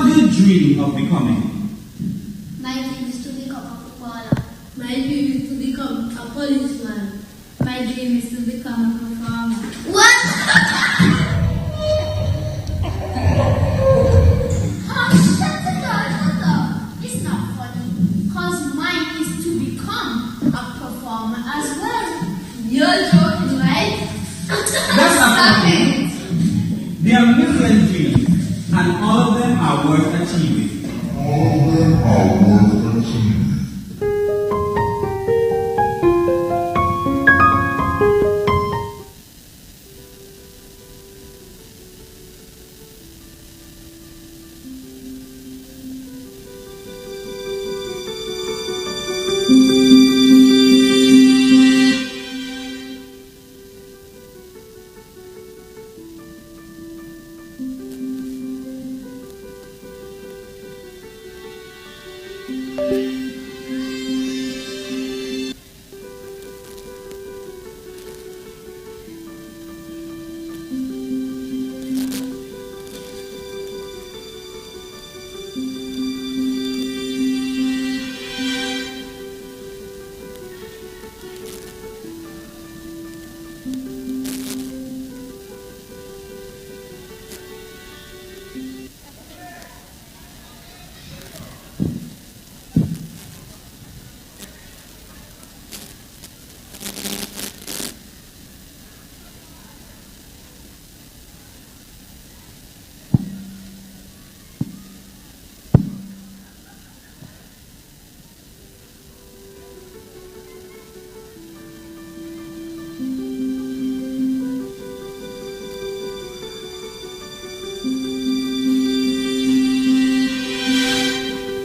do you dream of becoming? My dream is to become a footballer. My dream is to become a policeman. My dream is to become a performer. What? Shut up. It's not funny. Because mine is to become a performer as well. You're joking, right? That's not funny. There are million dreams, and all of them are worth achieving. All of them are worth achieving.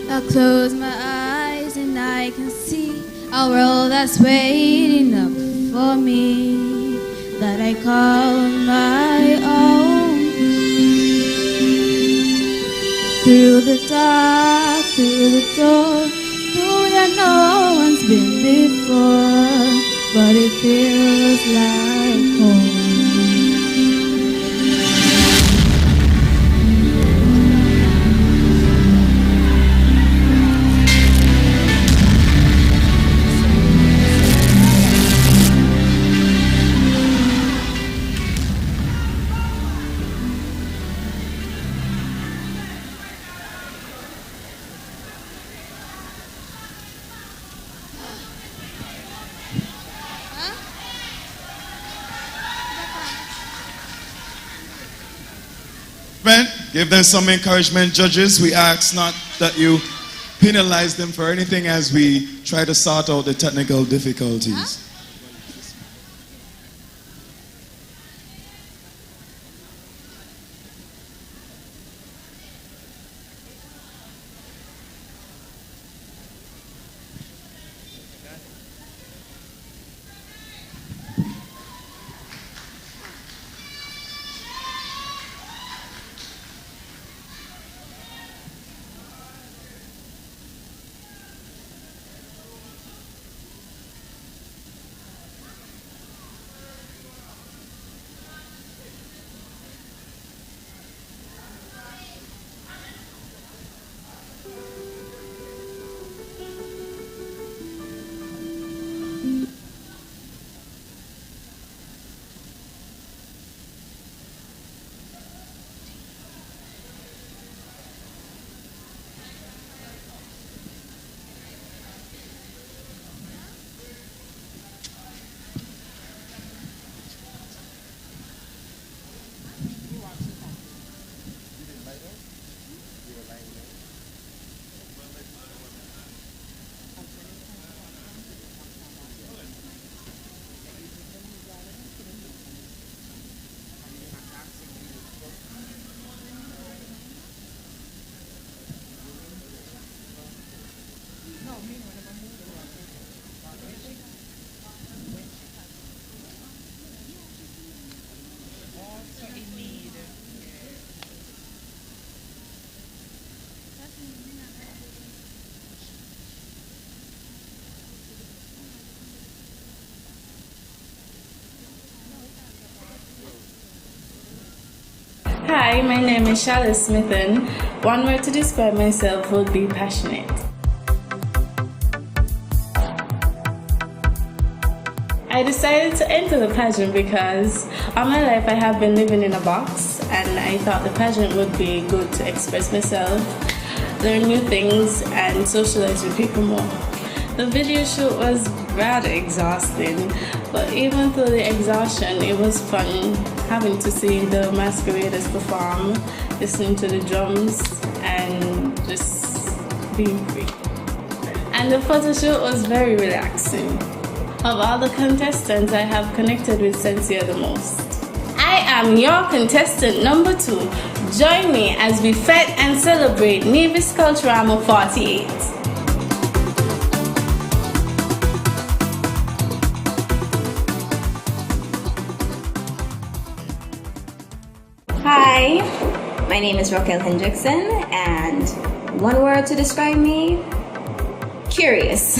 I close my eyes and I can see a world that's waiting up for me, that I call my own. Through the dark, through the door, through where no one's been before, but it feels like home. Give them some encouragement, judges. We ask not that you penalize them for anything as we try to sort out the technical difficulties. Hi, my name is Charlotte Smithen. One word to describe myself would be passionate. I decided to enter the pageant because all my life I have been living in a box, and I thought the pageant would be good to express myself, learn new things, and socialize with people more. The video shoot was rather exhausting, but even through the exhaustion, it was fun having to see the masqueraders perform, listening to the drums, and just being free. And the photo shoot was very relaxing. Of all the contestants, I have connected with Cynthia the most. I am your contestant number 2. Join me as we fet and celebrate Nevis Culturama 48. Hi, my name is Raquel Hendrickson, and one word to describe me, curious.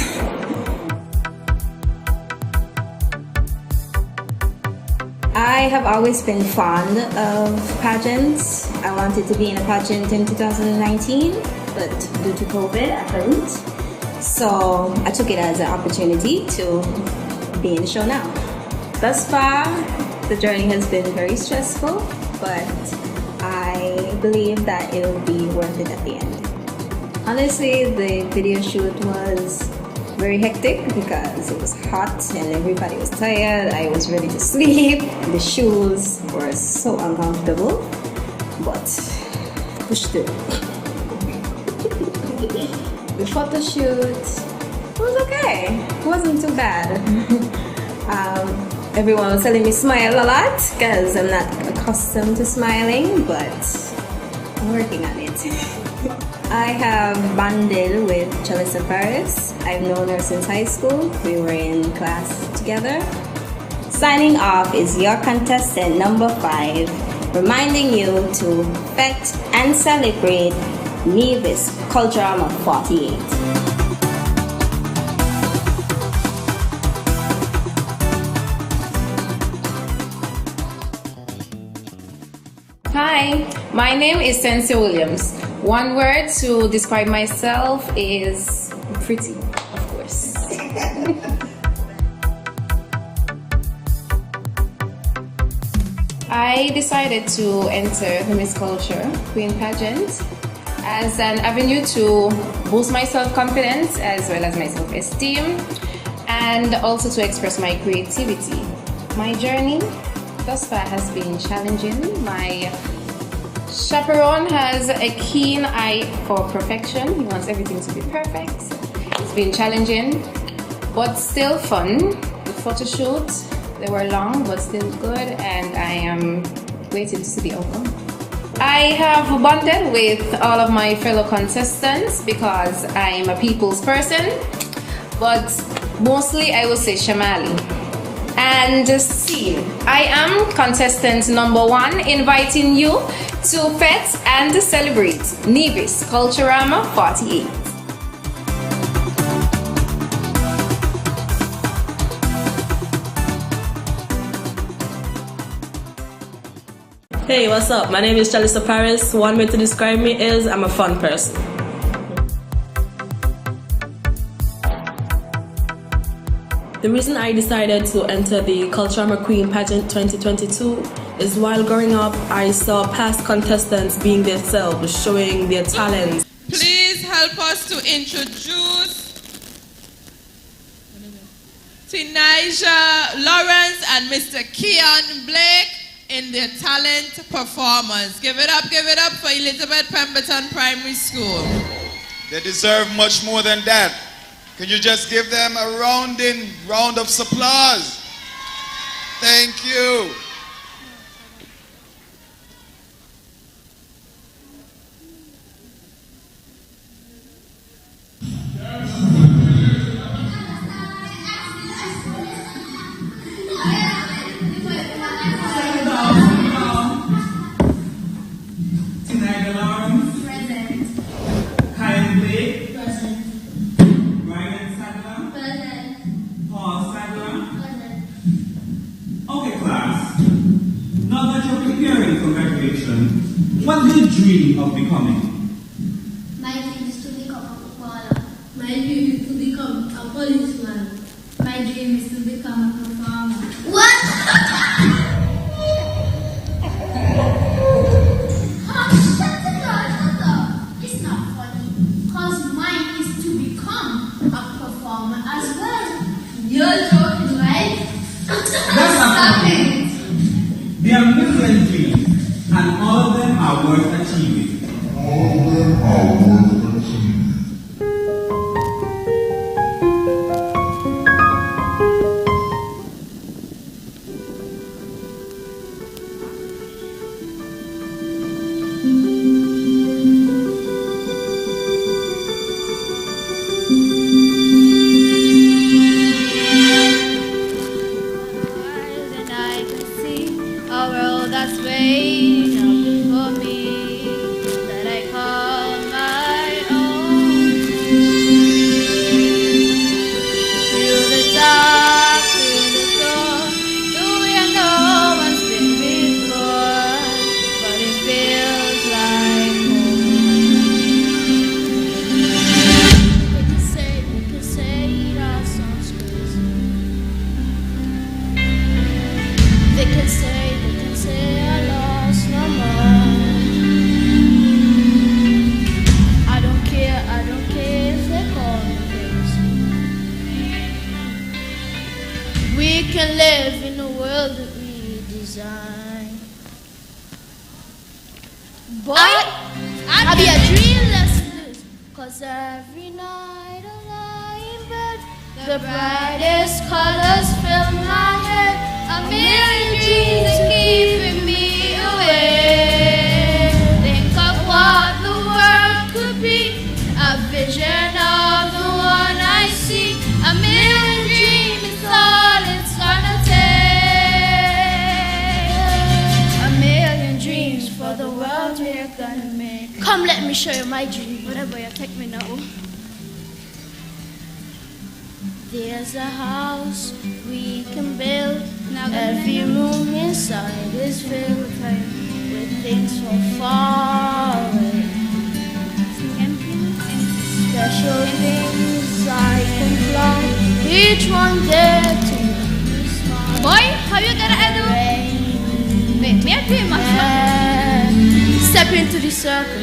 I have always been fond of pageants. I wanted to be in a pageant in 2019, but due to COVID, I couldn't. So I took it as an opportunity to be in the show now. Thus far, the journey has been very stressful, but I believe that it will be worth it at the end. Honestly, the video shoot was very hectic because it was hot and everybody was tired. I was ready to sleep. The shoes were so uncomfortable, but pushed through. The photo shoot was okay. It wasn't too bad. Everyone was telling me smile a lot because I'm not accustomed to smiling, but I'm working on it. I have bonded with Chalissa Paris. I've known her since high school. We were in class together. Signing off is your contestant number 5, reminding you to fet and celebrate Nevis Culturama 48. Hi, my name is Cynthia Williams. One word to describe myself is pretty, of course. I decided to enter the Miss Culture Queen Pageant as an avenue to boost my self-confidence as well as my self-esteem, and also to express my creativity. My journey thus far has been challenging. My chaperone has a keen eye for perfection. He wants everything to be perfect. It's been challenging, but still fun. The photo shoots, they were long, but still good, and I am waiting to see the outcome. I have bonded with all of my fellow contestants because I'm a people's person, but mostly I will say Shamali. And scene. I am contestant number 1, inviting you to fet and celebrate Nevis Culturama 48. Hey, what's up? My name is Chalissa Paris. One way to describe me is I'm a fun person. The reason I decided to enter the Culturama Queen Pageant 2022 is while growing up, I saw past contestants being themselves, showing their talents. Please help us to introduce Tinija Lawrence and Mr. Keon Blake in their talent performance. Give it up for Elizabeth Pemberton Primary School. They deserve much more than that. Can you just give them a round of applause? Thank you. Tinija Lawrence. Present. Kyle Blake. Present. Ryan Sadler. Present. Paul Sadler. Present. Okay, class. What do you dream of becoming? My dream is to become a footballer. My dream is to become a policeman. My dream is to become a performer. What? It's not funny. Because mine is to become a performer as well. You're joking, right? That's not funny. There are million dreams, and all of them are worth achieving. And I can see a world that's waiting up for me, that I call my own. Through the dark, through the door, through where no one's been before, but it feels like home. They can say that sounds crazy. They can say I lost no more. I don't care if they call me crazy. We can live in a world that we design. Boy, I'll be a dreamless bliss, 'cause every night I lie in bed, the brightest colors fill my head. A million dreams are keeping me awake. Think of what the world could be, a vision of the one I see. A million dreams is all it's gonna take. A million dreams for the world we're gonna make. Come, let me show you my dream. Whatever you take me now. There's a house we can build. Every room inside is filled with things from far away. Special things I can fly, each one there to be smart. Boy, how you gonna handle? Make me a dream, my friend. Step into the circle.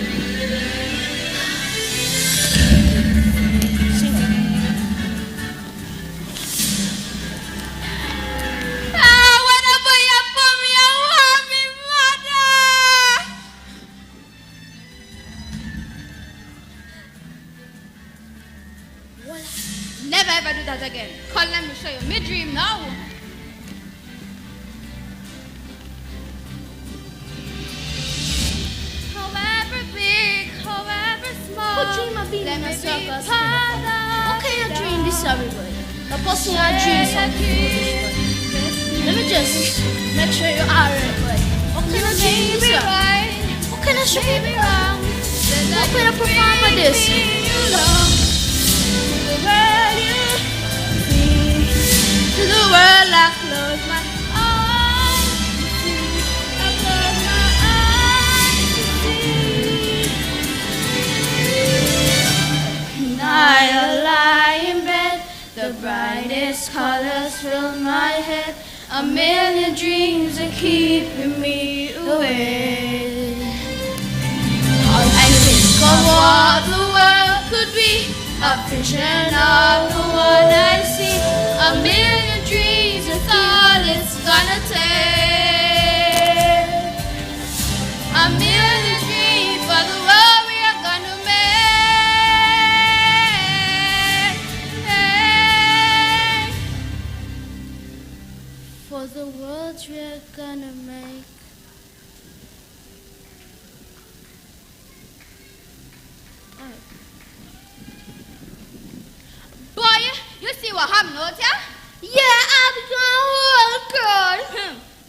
Never ever do that again. Come, let me show you my dream now. However big, however small, what dream I be? Let me be part of. Okay, your dream this everybody. The person your dream something foolish. Let me just make sure you are right, boy. Okay, your dream this right. Okay, now should be wrong. Okay, now perform with this. To the world I close my eyes to see. I close my eyes to see. And I'll lie in bed, the brightest colors fill my head. A million dreams are keeping me awake. I think of what the world could be, a vision of the one I see. A million dreams is all it's gonna take. A million dreams for the world we are gonna make. For the world we're gonna make. Boy, you see what happened out here? Yeah, I'm going girl.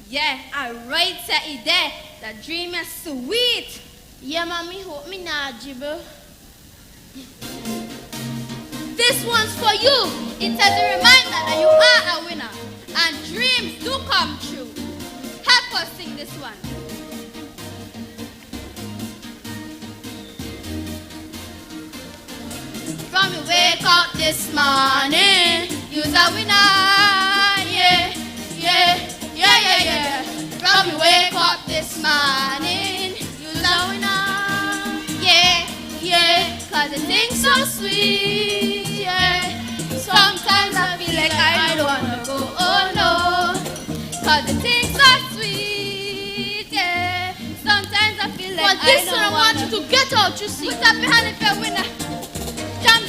Yeah, I right it there. That dream is sweet. Yeah, mommy, hope me not jibber. This one's for you. It's as a reminder that you are a winner. And dreams do come true. Help us sing this one. wake up this morning. You're a winner, yeah, yeah, yeah, yeah, yeah. From you wake up this morning, you're a winner, yeah, yeah. Cause the thing's so sweet, yeah. Sometimes I feel like I don't wanna go, oh no. Cause the thing's so sweet, yeah. Sometimes I feel like but this I don't one I want you to get out, you see. Put up your hand if you're a winner. Jam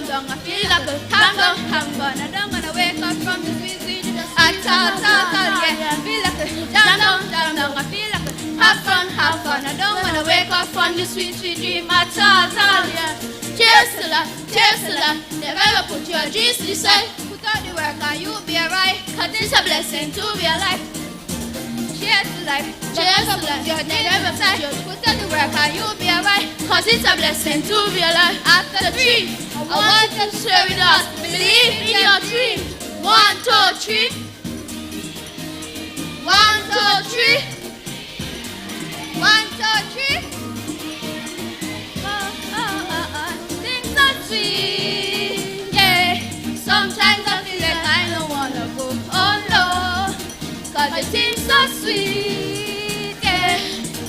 down, I feel like a hang down. I don't wanna wake up from the sweet, sweet dream. I talk, yeah. Feel like a jam down, I feel like a have fun. I don't wanna wake up from the sweet, sweet dream. I talk, yeah. Cheers to that, never ever put your dreams to the side. Put out the work and you'll be alright. Cause it's a blessing to be alive. Cheers to life, your never side. Put out the work and you'll be alright. Cause it's a blessing to be alive. After the dream, I want you to share with us. Believe in your dream. 1, 2, 3. 1, 2, 3. 1, 2, 3. Things are sweet, yeah. Sometimes I feel like I don't wanna go, oh no. Cause the things are sweet, yeah.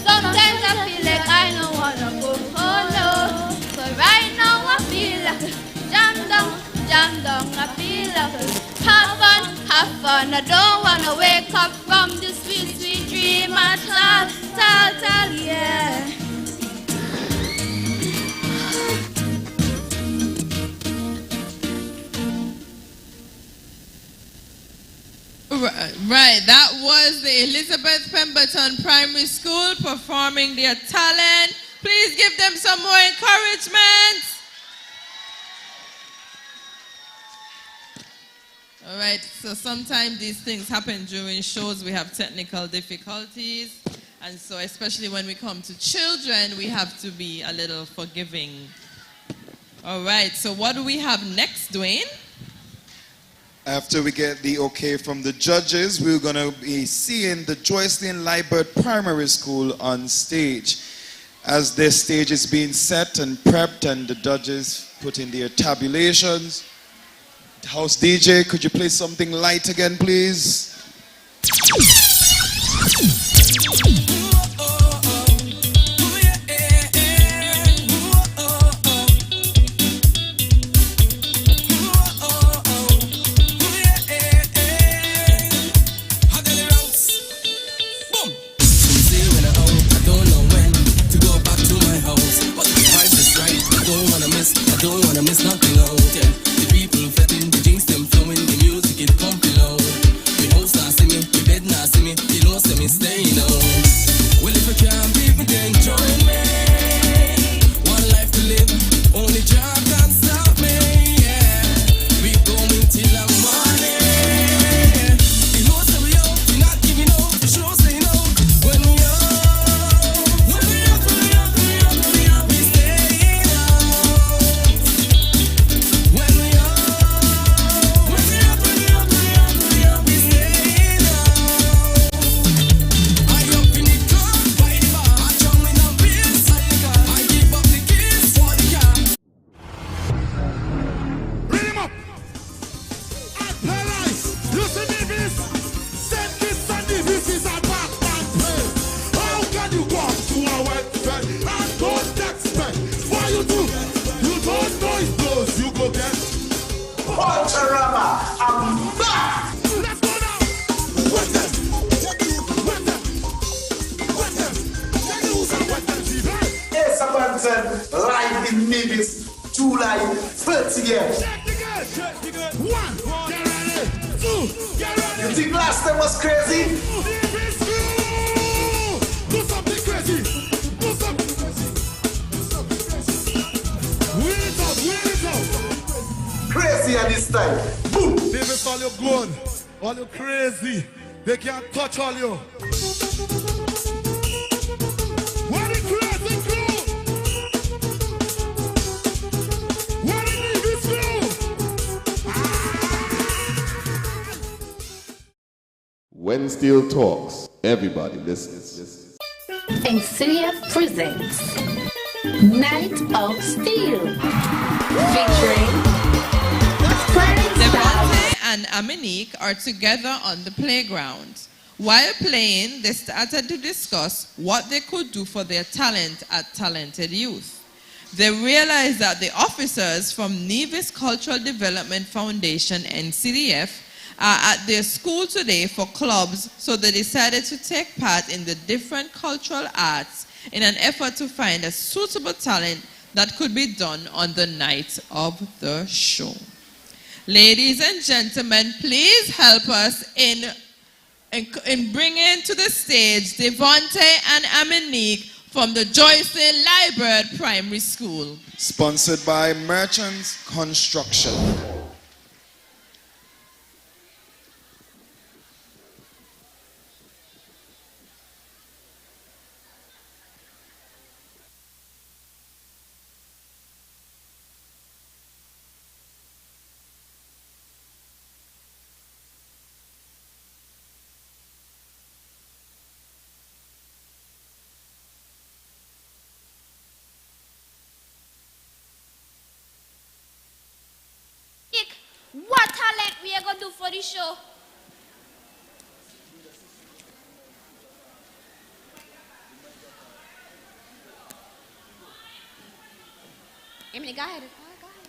Sometimes I feel like I don't wanna go, oh no. But right now I feel like jam down, I feel like have fun. I don't wanna wake up from this sweet, sweet dream at all, yeah. Right, that was the Elizabeth Pemberton Primary School performing their talent. Please give them some more encouragement. All right, so sometimes these things happen during shows. We have technical difficulties. And so especially when we come to children, we have to be a little forgiving. All right, so what do we have next, Dwayne? After we get the okay from the judges, we're going to be seeing the Joycelyn Liebert Primary School on stage. As their stage is being set and prepped and the judges put in their tabulations. House DJ, could you play something light again, please? Nothing out, yeah. The people fetting, the drinks them flowing, the music it pumping loud. Me house not see me, me bed not see me, you know say me staying out. Well if you can't beat me then join me. One life to live, only Jah can stop me, yeah. We going till the morning. You know say we out, we not giving up, the show say no. When we out, we staying out. Culturama, I'm back! Let's go now! With them! Yes, I'm live in Mavis, July 30th. 1, get ready! 2, get ready! You think last time was crazy? Do something crazy! Do something crazy! Wheel it out! Crazy at this time. Boom! Davis, all you good, all you crazy, they can't touch all you. What a crazy crew! What a Davis crew! When Steel talks, everybody listens. Enthusiast presents Night of Steel, featuring Devontae and Aminique are together on the playground. While playing, they started to discuss what they could do for their talent at Talented Youth. They realized that the officers from Nevis Cultural Development Foundation, NCDF, are at their school today for clubs, so they decided to take part in the different cultural arts in an effort to find a suitable talent that could be done on the night of the show. Ladies and gentlemen, please help us in bringing to the stage Devontae and Aminique from the Joycelyn Library Primary School. Sponsored by Merchants Construction. What talent we are going to do for the show? Emily, go ahead. Go ahead.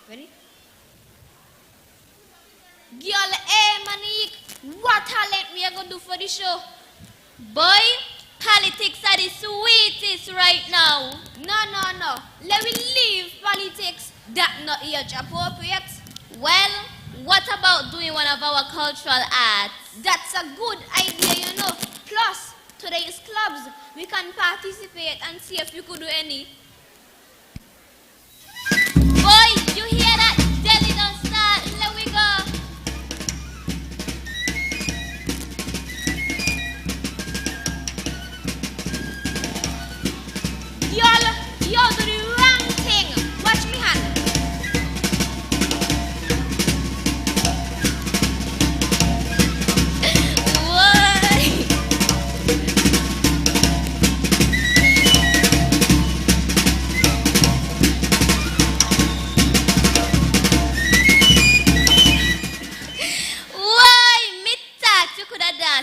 Ready? Girl, hey, Monique, what talent we are going to do for the show? Boy, politics are the sweetest right now. No. Let me leave politics. That not age appropriate. Well, what about doing one of our cultural arts? That's a good idea, you know. Plus, today's clubs, we can participate and see if we could do any. Boy, you hear that? Delhi don't start. Let we go. Y'all do the wrong thing. Watch me hand.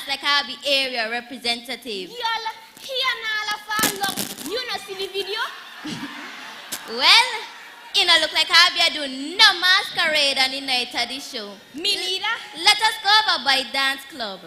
Like I'll be area representative. Y'all here now for long. You not see the video? Well, it not look like I'll be doing no masquerade on the night of the show. Me neither. Let us go over by dance club.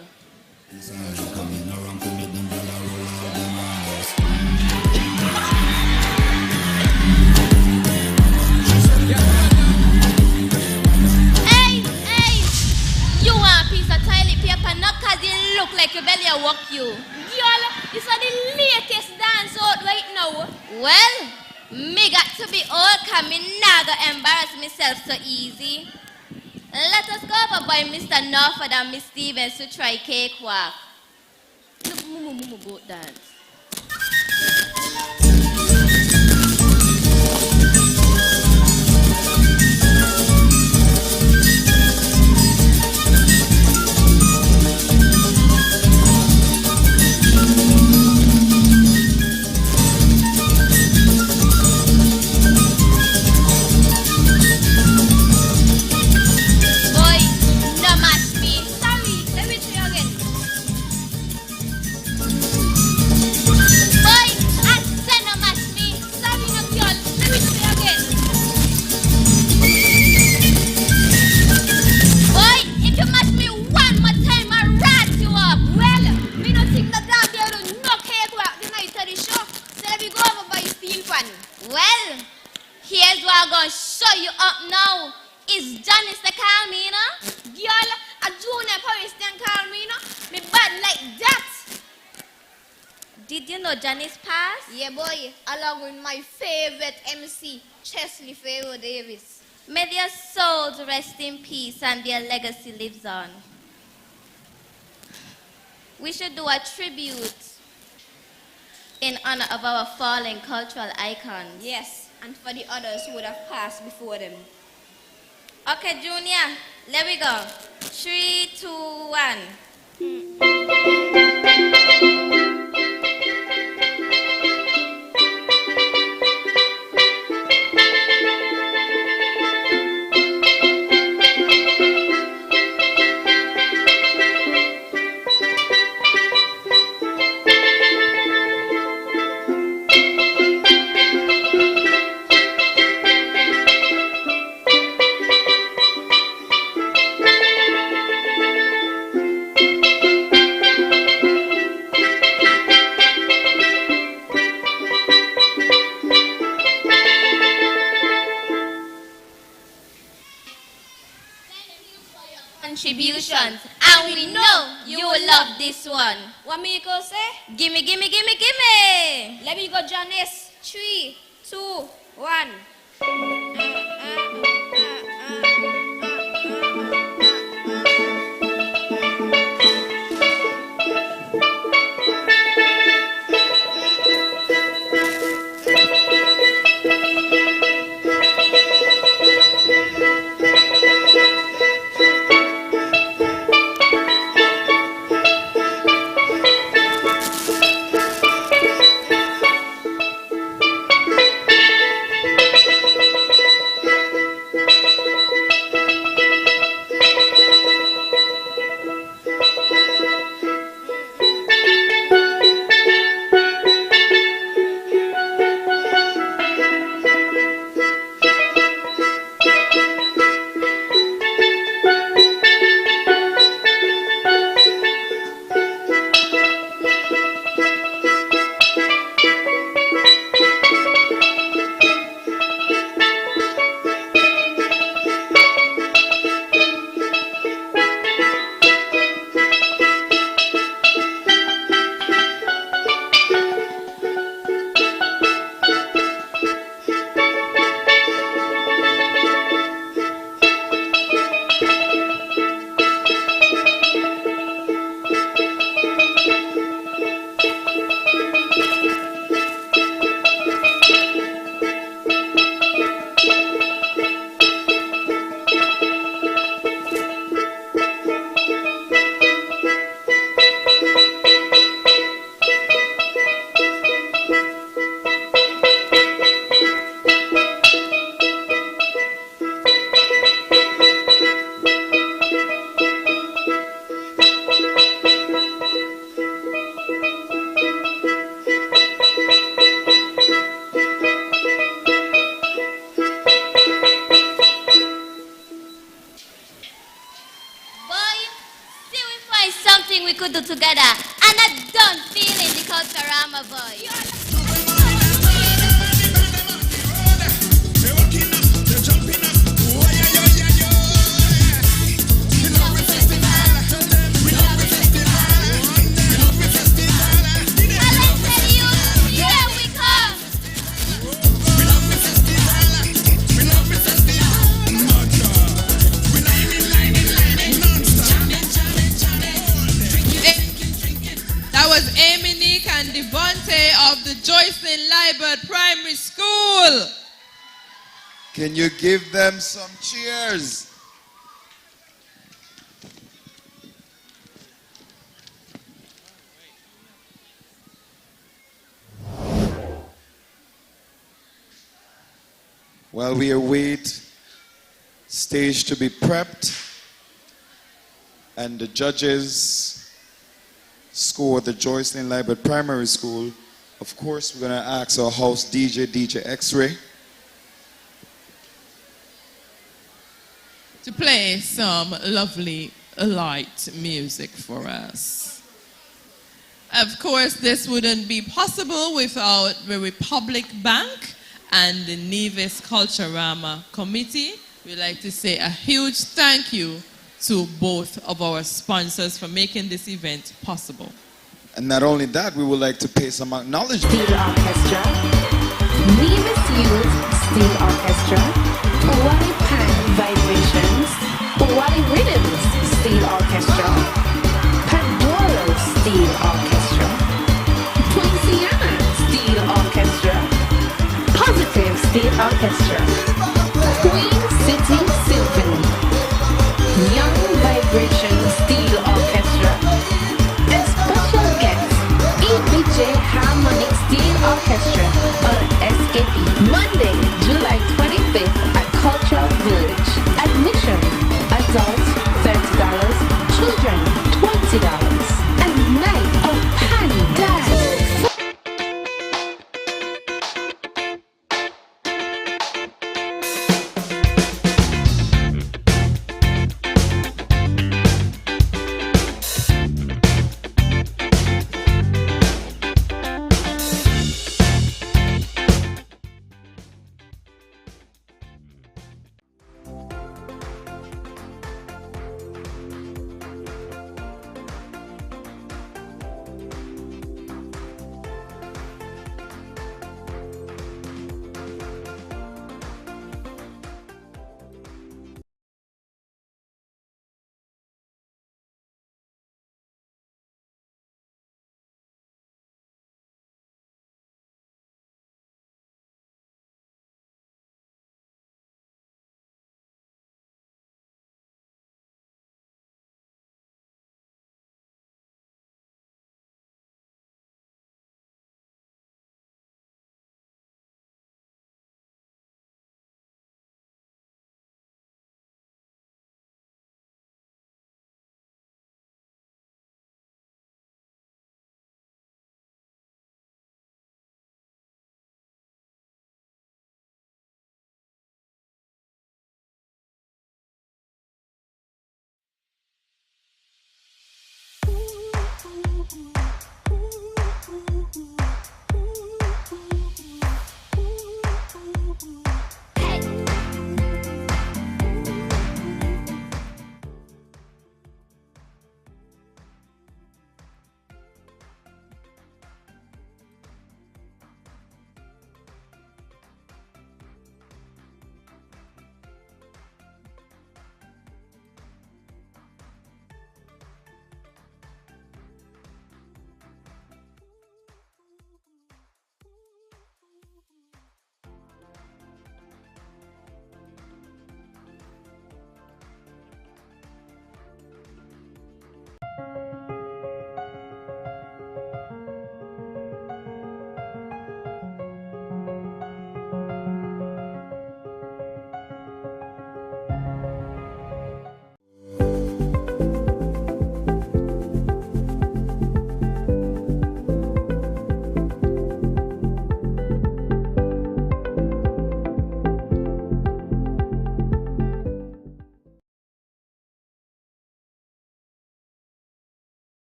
You want a piece of toilet paper, not cause you look like your belly will walk you. Girl, this is the latest dance out right now. Well, me got to be old cause me not gonna embarrass myself so easy. Let us go over by Mr. Norford and Miss Stevens to try cakewalk. Look, mumu boat dance. I'm gonna show you up now. Is Janice the call me, you know? Girl, a junior Paris then call me, you know? Me bad like that. Did you know Janice passed? Yeah, boy, along with my favorite MC, Chesley Pharaoh Davis. May their souls rest in peace and their legacy lives on. We should do a tribute in honor of our fallen cultural icons. Yes, and for the others who would have passed before them. Okay, Junior, let we go. 3, 2, 1. Contributions, and we know you will love this one. What me go say? Gimme, gimme, gimme, gimme. Let me go, Janice. 3, 2, 1. We could do together, and I don't feel in the Culturama, boy. Was Amy Nick and Devontae of the Joycelyn Liebert Primary School. Can you give them some cheers? While we await stage to be prepped and the judges score the Joycelyn Liebert Primary School, of course we're going to ask our house DJ, DJ X-Ray, to play some lovely light music for us. Of course, this wouldn't be possible without the Republic Bank and the Nevis Culturama Committee. We'd like to say a huge thank you to both of our sponsors for making this event possible. And not only that, we would like to pay some acknowledgement. Steel Orchestra, Nevis Youth Steel Orchestra, Wally Pan Vibrations, Wally Rhythms Steel Orchestra, Pandoro Steel Orchestra, Poinciana Steel Orchestra, Positive Steel Orchestra, Queen City Symphony, Young Vibration Steel Orchestra, and special guest EPJ Harmonic Steel Orchestra on SKP, Monday, July 25th at Cultural Village. Admission, adults $30, children $20, and night of pan dance.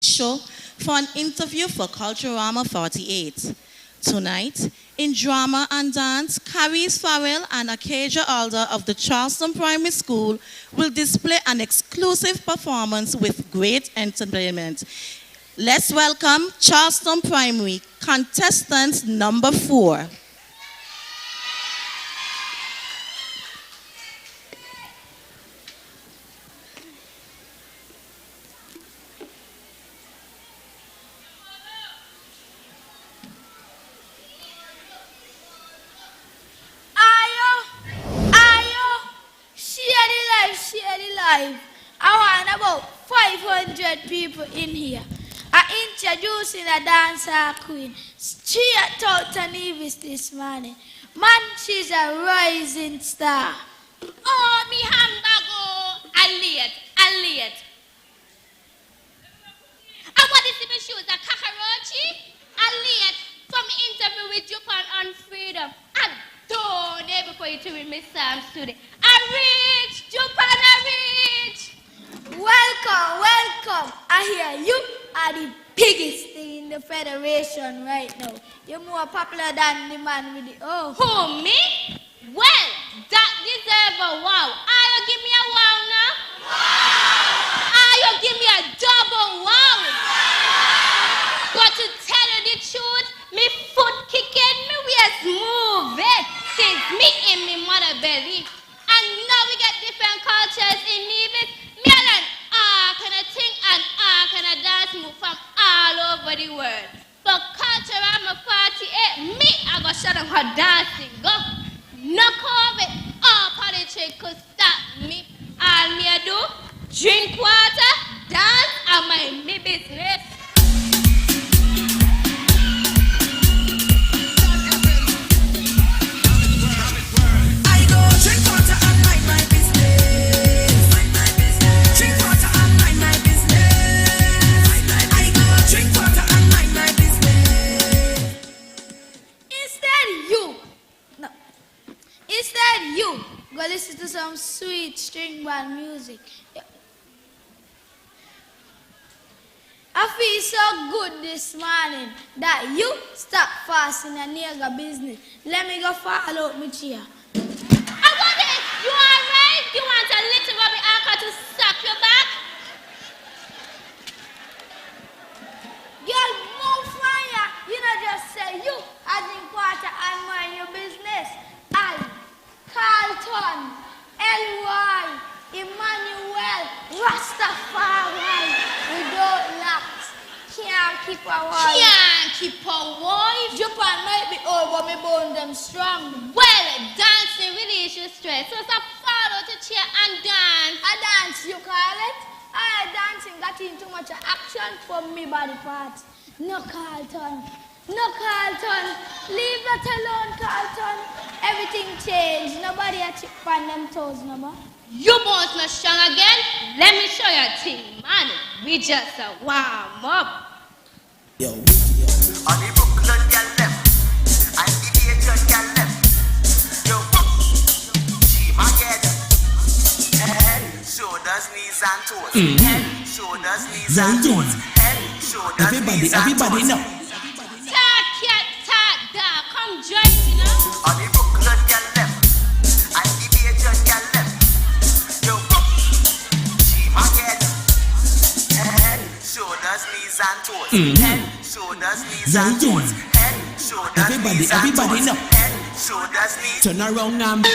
Show for an interview for Culturama 48. Tonight, in drama and dance, Caris Farrell and Acacia Alder of the Charleston Primary School will display an exclusive performance with great entertainment. Let's welcome Charleston Primary contestant number 4. I'll share the live. I want about 500 people in here. I'm introducing a dancer queen straight out of Nevis this morning. Man, she's a rising star. Oh, me hamburger. I late. And what is my shoes? A cockroachy? I late from interview with Japan on freedom. I don't ever before you to read my psalms today. I reach Japan, I reach. Welcome. I hear you are the biggest thing in the federation right now. You're more popular than the man with the Who, me? Well, that deserve a wow. Are you give me a wow now? Wow! Are you give me a double wow? But to tell you the truth, me foot kicking, me waist moving. Since me in me mother belly. And now we get different cultures in Nevis. Me and an kind of thing and kind of dance move from all over the world. For Culturama 48, me I go shut up her dancing. Go. No COVID or politics could stop me. All me I do, drink water, dance, and mind me business. I go drink water and mind my business. Drink water and mind my business. I go drink water and mind my business. Instead you go listen to some sweet string band music. I feel so good this morning that you stop fasting and nigga business. Let me go follow up me chair. I want it. You alright? You want a little Robbie Alka to suck your back? Girl, move fire. You know just say you I drink water and mind your business. I, Carlton, L.Y., Emmanuel, Rastafari, we don't lax. Can't keep a wife. Can't keep a wife. Japan might be old, but me bone them strong. Well, dancing release stress. So it's a follow to cheer and dance. A dance, you call it? Dancing got in too much action for me body parts. No, Carlton. Leave that alone, Carlton. Everything changed. Nobody a chip on them toes no more. You both not strong again? Let me show you a thing, man. We just a warm up. Yo. On the Brooklyn girl left, and the Pageant girl left. Yo, she my head, shoulders, knees and toes. Head, shoulders, knees and toes. Head, shoulders, knees and toes. Everybody know. Talk, come join me now. On the Brooklyn girl left, and the Pageant girl left. Yo, she my head, shoulders, knees and toes. Head, shoulders, knees and toes. Head, shoulders, knees and toes. Everybody know. Head, shoulders, knees. Turn around and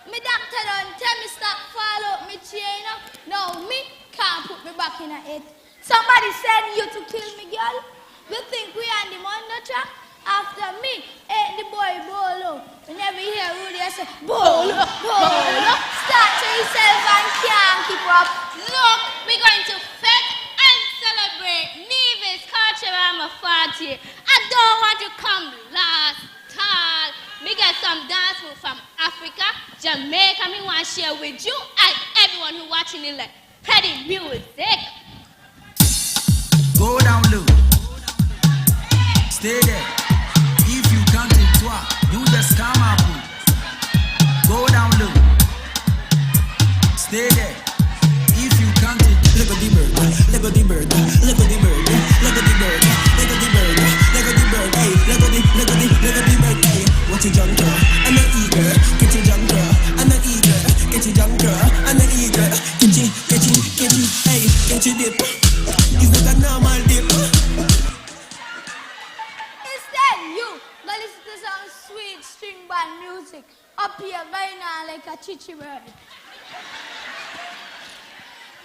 Me doctor don't tell me stop follow up me chair, you know. No, me can't put me back in it. Somebody send you to kill me, girl. You think we on the Monday track? After me, ain't the boy Bolo. Whenever you hear Rudy, I say, Bolo. Start to yourself and can't keep up. Look, we're going to fete and celebrate Nevis Culturama 40. I don't want to come last tall. Me get some dance move from Africa, Jamaica. Me want to share with you and everyone who watching it like pretty music. go down low. Stay there. If you can't do it, you just come up. Go down low. Stay there. If you can't look at the bird, look at the bird, look at the bird, look at the bird, look at the bird, look at the bird, hey, look at the bird, hey. What you junk girl, I'm an eager, get your junk girl, I'm an eager, get your junk girl, I'm an eager, get you, hey, get your dip. It's not a normal dip. Instead, you go listen to some sweet string band music up here right now like a chichi bird.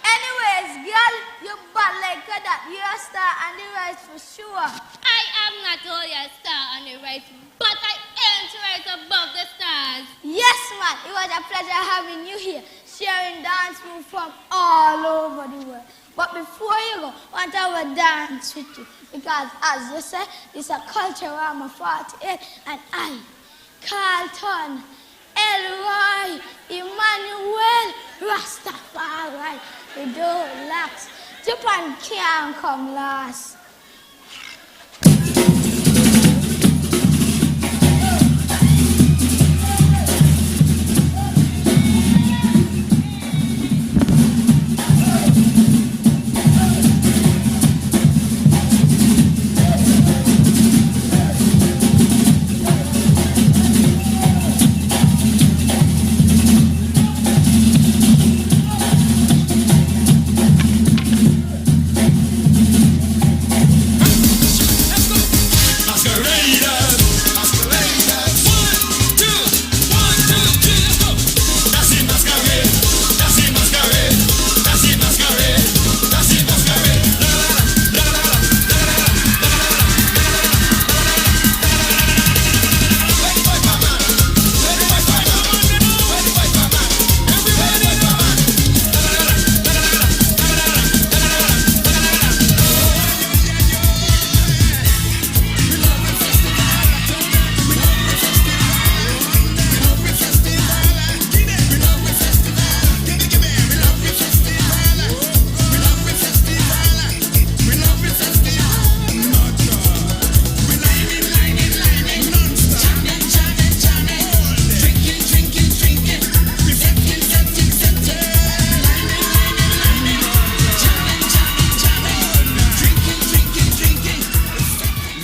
Anyways, girl, you right for sure. I am not only a star on the right, but I aim to rise above the stars. Yes, man. It was a pleasure having you here, sharing dance moves from all over the world. But before you go, I want to have a dance with you. Because, as you said, it's a Culturama 48, and I, Carlton, Elroy, Emmanuel, Rastafari, we don't lax. Japan can't come last.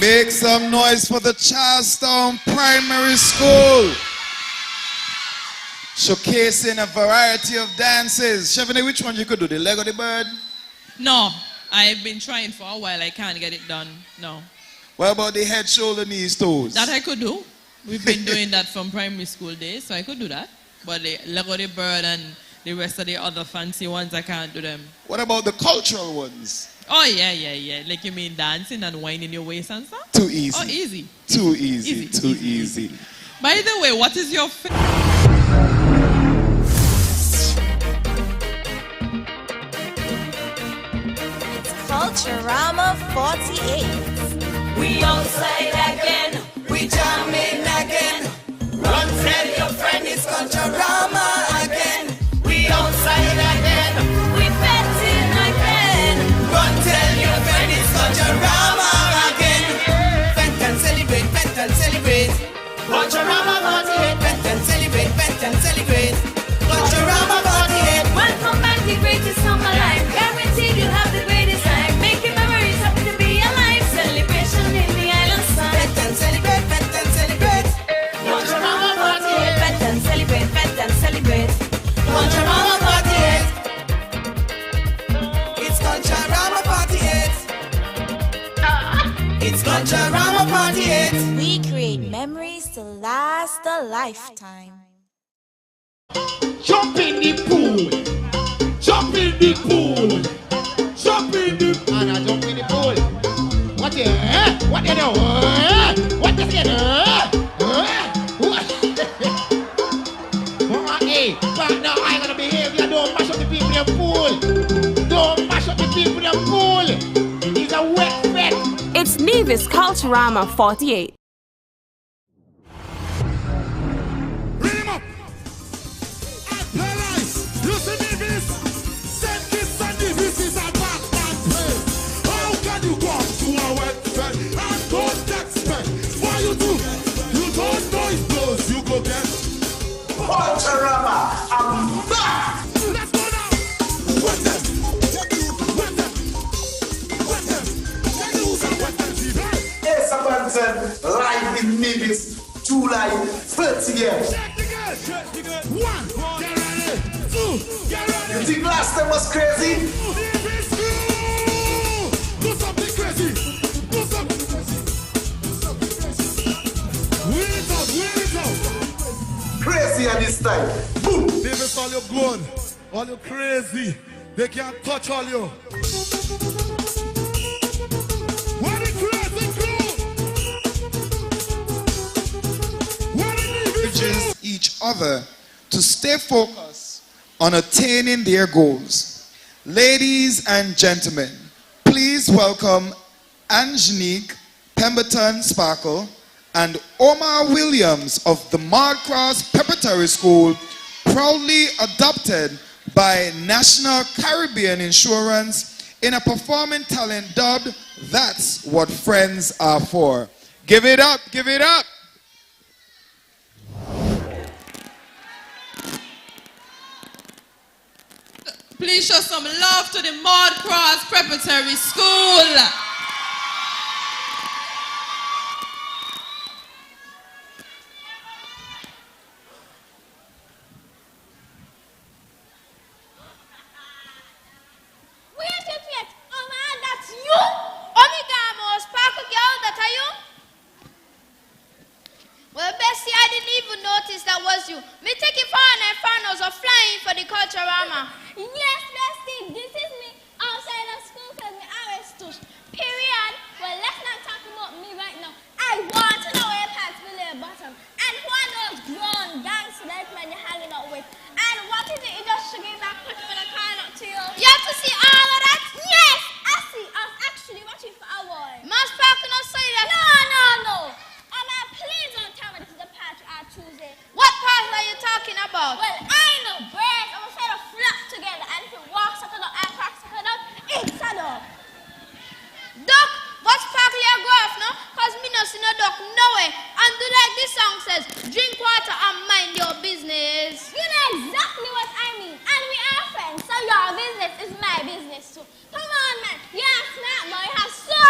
Make some noise for the Charlestown Primary School. Showcasing a variety of dances. Chevrolet, which one you could do? The leg of the bird? No, I've been trying for a while. I can't get it done. No. What about the head, shoulder, knees, toes? That I could do. We've been doing that from primary school days, so I could do that. But the leg of the bird and the rest of the other fancy ones, I can't do them. What about the cultural ones? Oh, yeah. Like you mean dancing and winding your waist and stuff? Too easy. Oh, easy. Too easy. Too easy. By the way, what is your It's Culturama 48. We outside again, we jamming again. Run tell your friend it's Culturama again. We outside again, we betting again. Run tell your friend it's Culturama again. Vent and celebrate, vent and celebrate. Culturama 48, vent and celebrate, vent and celebrate. Culturama 48. Welcome back, the greatest summer life. Guaranteed you'll have the greatest time. Making memories, happy to be alive. Celebration in the island side. Vent and celebrate, vent and celebrate. Culturama 48, Vent and celebrate, vent and celebrate. Culturama 48. It's Culturama 48. It's Culturama 48. We create memories to last a lifetime. Jump in the pool. Jump in the pool. Jump in the pool. And I jump in the pool. What the What the What the What? Hey, but now I gonna behave. You don't mash up the people in the pool. Don't mash up the people in the pool. It's a wet fete. It's Nevis Culturama 48. Culturama, I'm back! Let's go now! Wet them! Hey, Sabanton, live in Nevis, July 30th. One, get ready! Two, get ready! You think last time was crazy? Do something crazy! Do something crazy! Wheel it out! Crazy at this time. Boom! Nevis, all you good, all you crazy, they can't touch all you. other to stay focused on attaining their goals. Ladies and gentlemen, please welcome Angenique Pemberton Sparkle and Omar Williams of the Mardcross Preparatory School, proudly adopted by National Caribbean Insurance in a performing talent dubbed That's What Friends Are For. Give it up, give it up. Please show some love to the Mardcross Preparatory School. Wait. Oh man, that's you? Omigamo, Sparkle Girl, that are you? Well, Bessie, I didn't even notice that was you. Me taking fun and farnos are flying for the Culturama. Yes, Bestie, this is me outside of school because me always touch. Period. Well, let's not talk about me right now. I want to know where pants below bottom. And who are those grown gangster men you're hanging out with? And what is it you just gave that quick when I call up to you? You have to see all of that? Yes, I see. I was actually watching for a boy. Man, Sparkle not say that. No. Please don't tell me this is the part you are choosing. What part are you talking about? Well, I know birds. I'm going to flock together. And if it walks up and cracks up, it's a dog. Duck? What's Sparkle your go off, no? Because me no see no duck, no way. And do like this song says, drink water and mind your business. You know exactly what I mean. And we are friends, so your business is my business too. Come on, man. You're smart, boy. You have so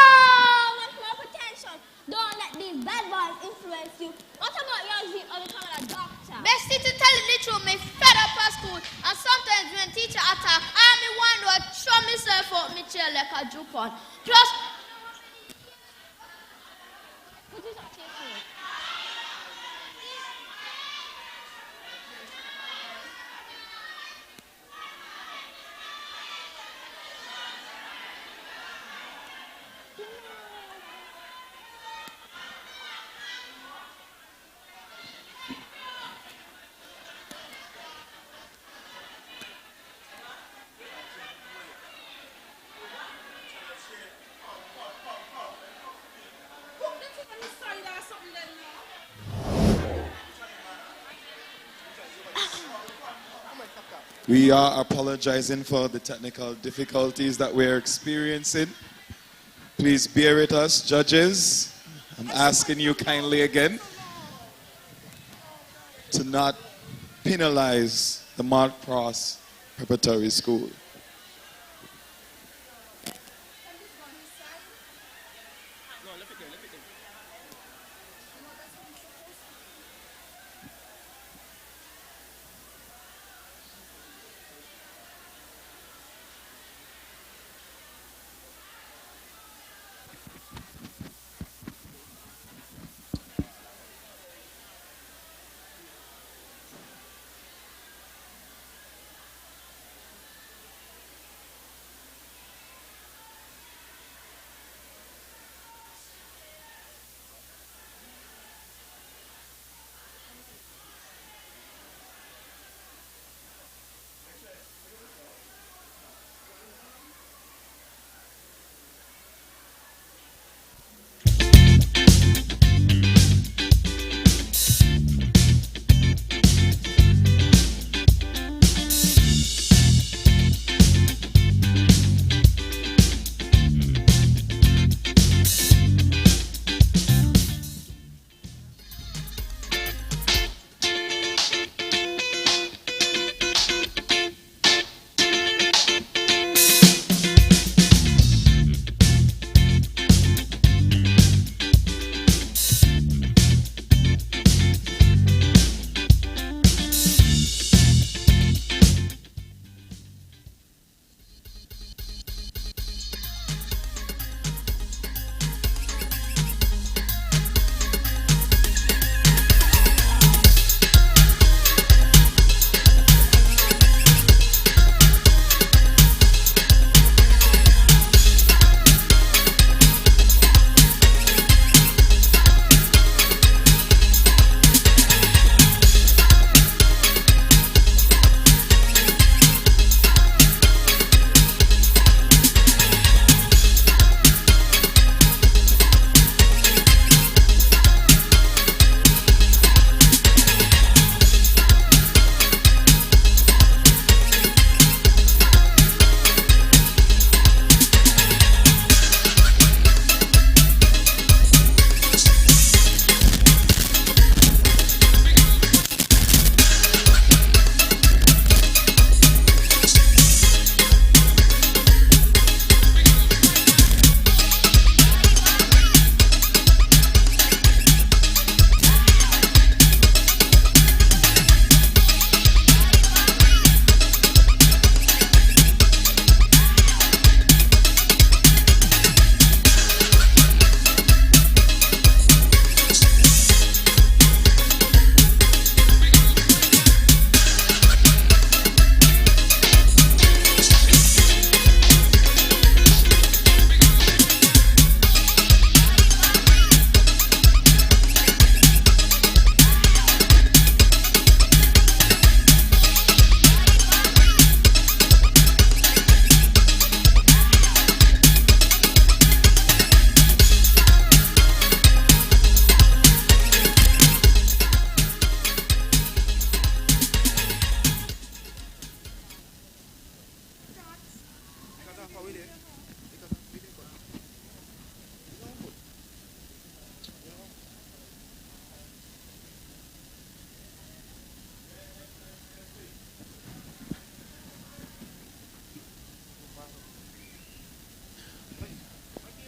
much more potential. Don't let these bad boys influence you. What about your dream of becoming a doctor? Bestie, to tell you the truth, me fed up at school. And sometimes when teacher attack, I me wonder throw myself out my chair like a juke on. Plus, What is that here for? We are apologizing for the technical difficulties that we're experiencing. Please bear with us, judges. I'm asking you kindly again to not penalize the Mardcross Preparatory School.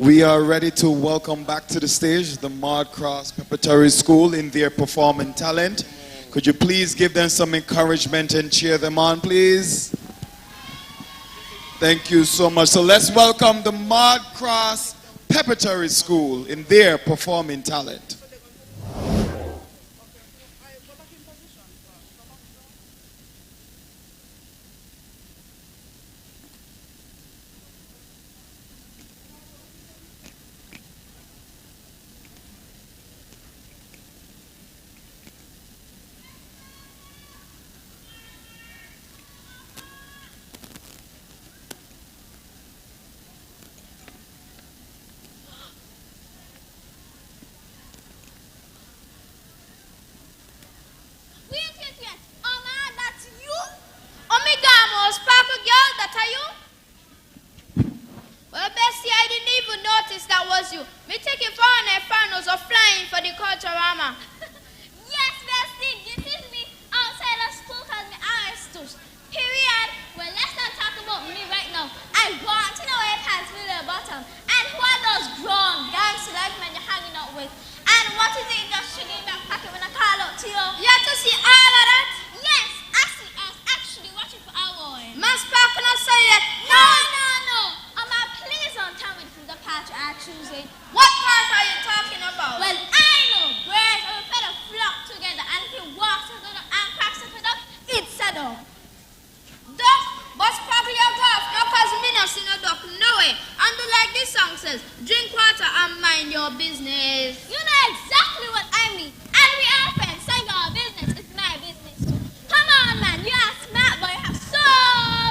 We are ready to welcome back to the stage the Maud Cross Preparatory School in their performing talent. Could you please give them some encouragement and cheer them on, please? Thank you so much. So let's welcome the Maud Cross Preparatory School in their performing talent. That was you. Me taking fun and finals of flying for the Culturama. Yes, bestie, this is me outside of school because my eyes touch. Period. Well, let's not talk about me right now. I want to know where pants with the bottom. And who are those grown gangster like men you're hanging out with? And what is it just sugar in back pocket when I call out to you? You have to see all of that? Yes, I see us actually watching for our boy. Man, Spark cannot say that. No. Please don't tell me this is the patch I choosing. What part are you talking about? Well, I know birds of a feather flock together, and if you walk together and cracks it up, it's a duck. Duck? But Spark, you're off. No, cause me not see no duck. No way. And do like this song says, drink water and mind your business. You know exactly what I mean. And we are friends, so your business is my business too. Come on, man. You are smart, but you have so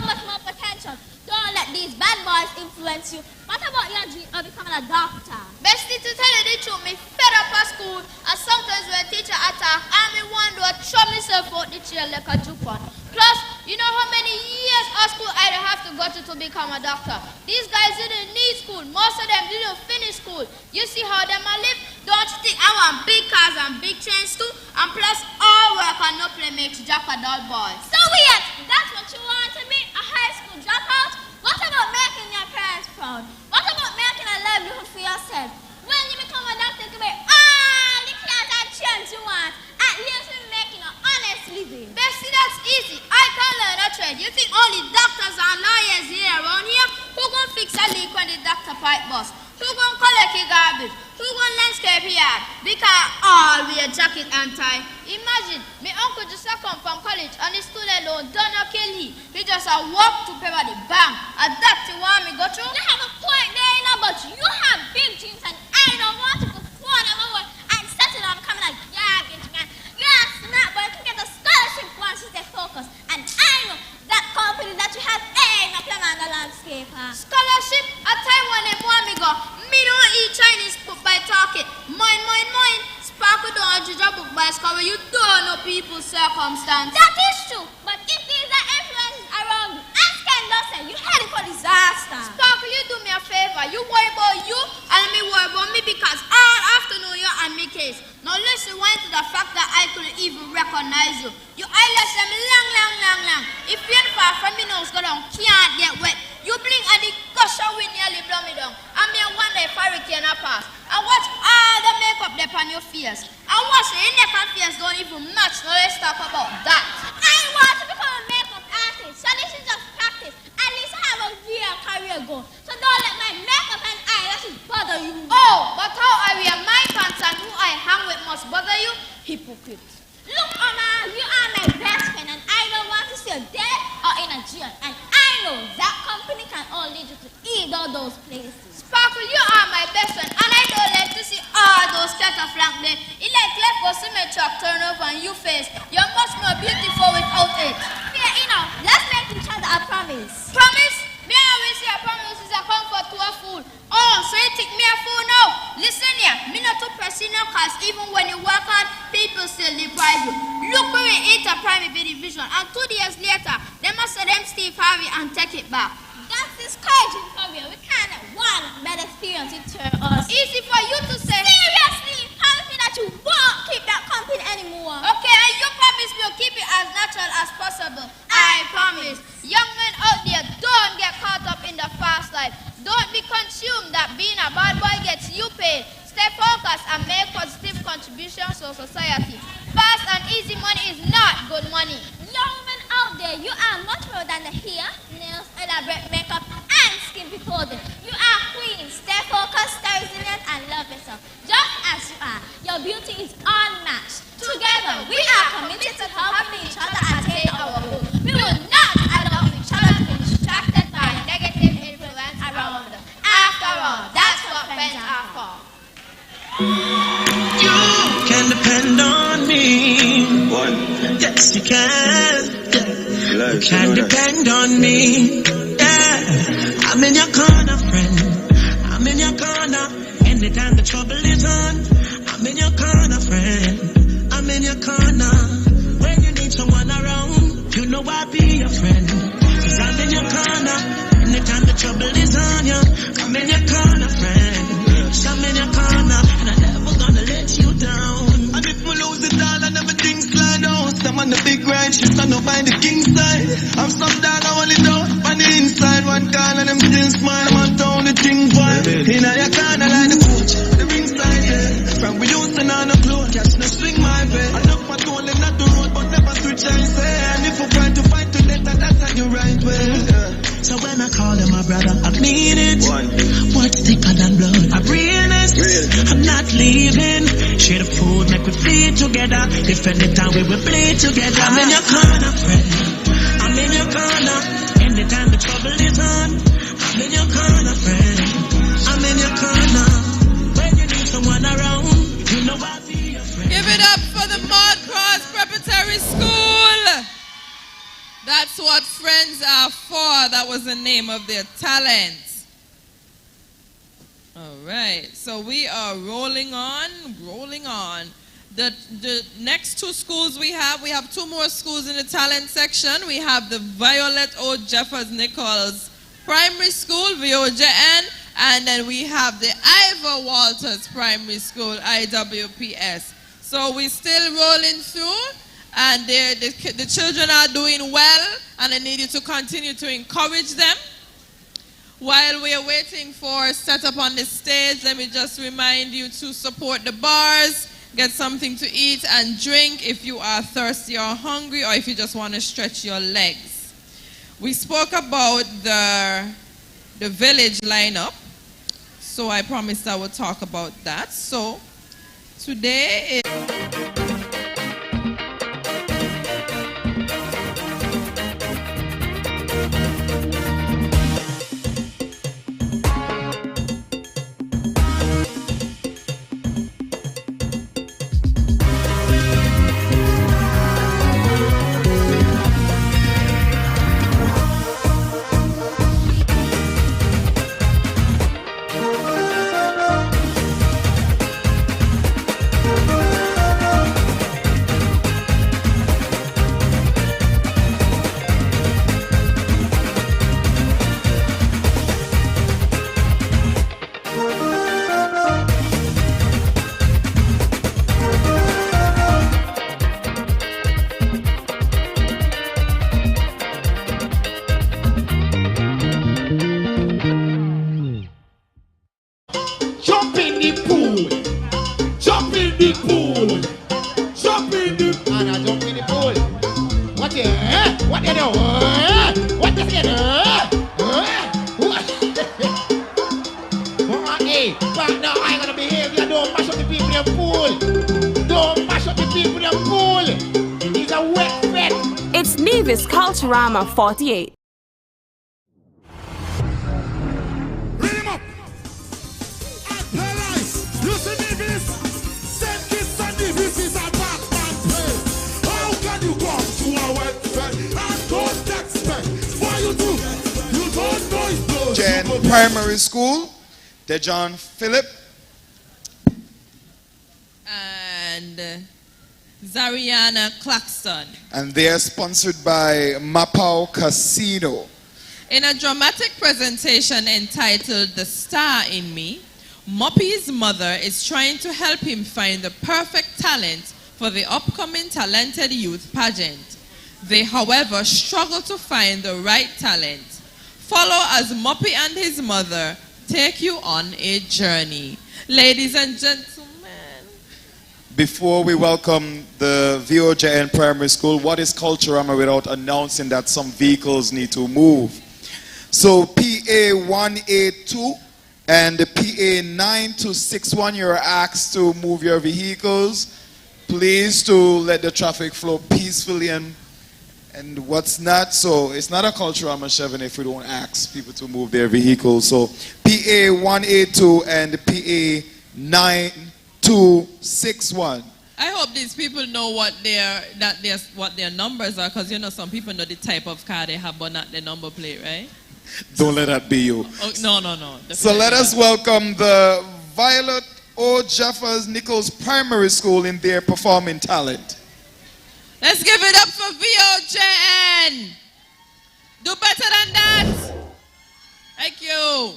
much more potential. Don't let these bad boys influence you. What about your dream of becoming a doctor? Bestie, to tell you the truth, me fed up at school, and sometimes when a teacher attack, and me want to throw myself out the chair like a jupon. Plus, you know how many years of school I'd have to go to become a doctor? These guys didn't need school. Most of them didn't finish school. You see how them I live? Don't you think I want big cars and big chains too? And plus, all work and no play makes Jack a dull boy. So weird. That's what you want to be? A high school dropout? What about making your parents proud? What about making a livelihood for yourself? When you become a doctor, you can make all the cars and chains you want. At least you're making an honest living. Bessie, that's easy. I can learn a trade. You think only doctors and lawyers here around here? Who gonna fix a leak when the doctor pipe bust? Who gonna collect your garbage? Who gonna landscape yard? Because all wear jacket and tie. Imagine, my uncle just come from college and the student loan done not kill he. He just walk to pay by the bank. And that's the one me go through. You have a point there, you know, but you have big dreams and I don't want to go forward and over and settle on coming like garbage, man. You're smart, but you can get a scholarship once you stay focused. And I know that company that you have ain't a plan on the landscape. Scholarship? A time when they want me go, me don't eat Chinese food by talking. Mine. Sparkle don't judge a book by scholar. You don't know people's circumstance. That is true. But if these are influences around you, ask Candace, you headed for disaster. Sparkle, you do me a favor. You worry about you and me worry about me because all afternoon you're on me case. Now listen one to the fact that I couldn't even recognize you. You eyelash them long. If you're far from me nose go down, can't get wet. You blink and the gush wind nearly blow me down. And me wonder if hurricane a pass. And watch all the makeup there on your face. And watch your neck and face don't even match. Now let's talk about that. I want to become a makeup artist. So this is just practice. At least I have a real career goal. So don't let my makeup and eyelashes bother you. Oh, but how I wear my pants and who I hang with must bother you? Hypocrite. Look, Anna, you are my best friend and I don't want to see you dead or in a jail. And I know that company can only lead you to either of those places. Sparkle, you are my best friend and I don't like to see all those flank there. It like left for symmetry turn over on your face. You're much more beautiful without it. Yeah, you know, let's make each other a promise. Promise? Me always say a promise is a comfort to a fool. Oh, so you think me a fool now? Listen here, me not to press in cause even when you work hard, people still deprive you. Look where we ate a private division and 2 years later, they must say them Steve Harvey and take it back. That's discouraging for me. We can't have one bad experience it turn us. Easy for you to say. Seriously, promise me that you won't keep that company anymore. Okay, and you promise me you'll keep it as natural as possible. I promise. Young men out there, don't get caught up in the fast life. Don't be be consumed that being a bad boy gets you paid. Stay focused and make positive contributions to society. Fast and easy money is not good money. Young women out there, you are much more than the hair, nails, elaborate makeup, and skimpy clothing. You are queens. Stay focused, stay resilient, and love yourself. Just as you are, your beauty is unmatched. Together, we are committed to helping each other attain our goals. We will not allow each other to be distracted by negative influence around us. After all, that's what friends are for. You can depend on me. What? Yes, you can. Yeah. You can depend on me. Yeah. I'm in your corner, friend. I'm in your corner. Anytime the trouble is on, I'm in your corner, friend. I'm in your corner. When you need someone around, you know I'll be your friend. 'Cause I'm in your corner. Anytime the trouble is on you, I'm in your corner, friend. I'm in your corner, and I'm never gonna let you down. And if we lose it all and everything slide down, some on the big ranch, you stand up by the king side. I'm some dog, I want it down on the inside. One call and them still smile, I'm on town, the thing vibe. In your corner like the coach, the ringside, yeah. From we used to know no clue, catch no swing my way. I look my tool and not the road, but never switch I say. And if we try to fight to let that's not the right way. Yeah. So when I call him my brother, I mean it. What's thicker than blood? I'm realness. I'm not leaving. Share the food, make we feed together. If anytime we will play together. I'm in your corner, friend. I'm in your corner. Anytime the trouble is on, I'm in your corner, friend. I'm in your corner. When you need someone around, you know I'll be your friend. Give it up for the Mud Cross Preparatory School. That's what friends are for. That was the name of their talent. All right, so we are rolling on. The next two schools we have two more schools in the talent section. We have the Violet O. Jeffers Nichols Primary School, VOJN, and then we have the Ivor Walters Primary School, IWPS. So we're still rolling through. And the children are doing well, and I need you to continue to encourage them. While we are waiting for setup on the stage, let me just remind you to support the bars, get something to eat and drink if you are thirsty or hungry, or if you just want to stretch your legs. We spoke about the village lineup, so I promised I would talk about that. So today is... It's Nevis Culturama 48. Primary School, Dejon Philip, and Zariana Claxton. And they are sponsored by Mapao Casino. In a dramatic presentation entitled The Star in Me, Moppy's mother is trying to help him find the perfect talent for the upcoming Talented Youth Pageant. They, however, struggle to find the right talent. Follow as Moppy and his mother take you on a journey. Ladies and gentlemen. Before we welcome the VOJN Primary School, what is Culturama without announcing that some vehicles need to move? So PA 182 and the PA 9261, you're asked to move your vehicles. Please to let the traffic flow peacefully and what's not. So it's not a Culturama 7 if we don't ask people to move their vehicles. So PA 182 and PA 9261. I hope these people know what their numbers are, because you know some people know the type of car they have but not the number plate, right? Don't let that be you. Oh, no. So let us welcome the Violet O. Jeffers Nichols Primary School in their performing talent. Let's give it up for VOJN. Do better than that. Thank you.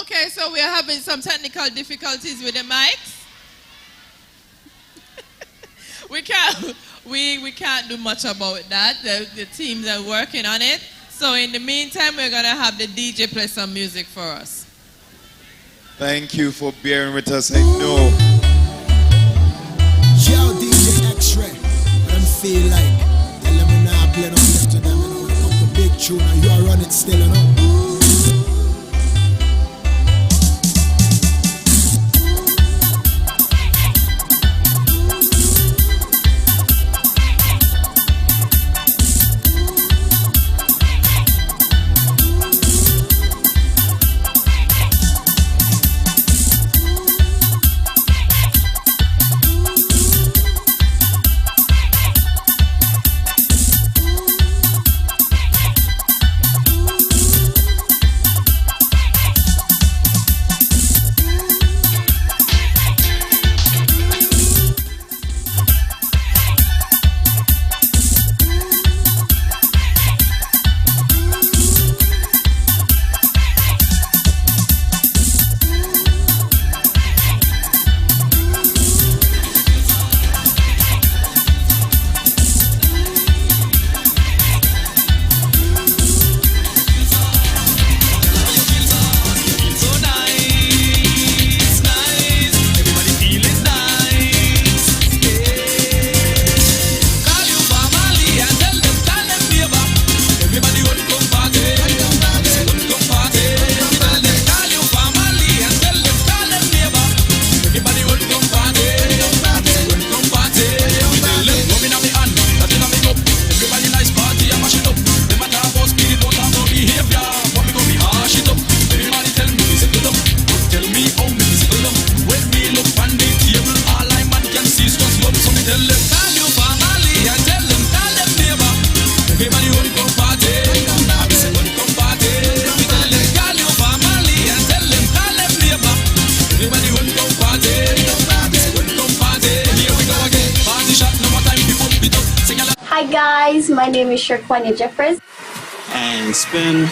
Okay, so we are having some technical difficulties with the mics. we can't do much about that. The teams are working on it. So in the meantime, we're gonna have the DJ play some music for us. Thank you for bearing with us. I know. Yo, DJ X-Ray, I don't feel like. Tell them now, play no step to them. When it comes to big tune, and you are running still, you know. Hi guys, my name is Shirkwanya Jeffers. And spin.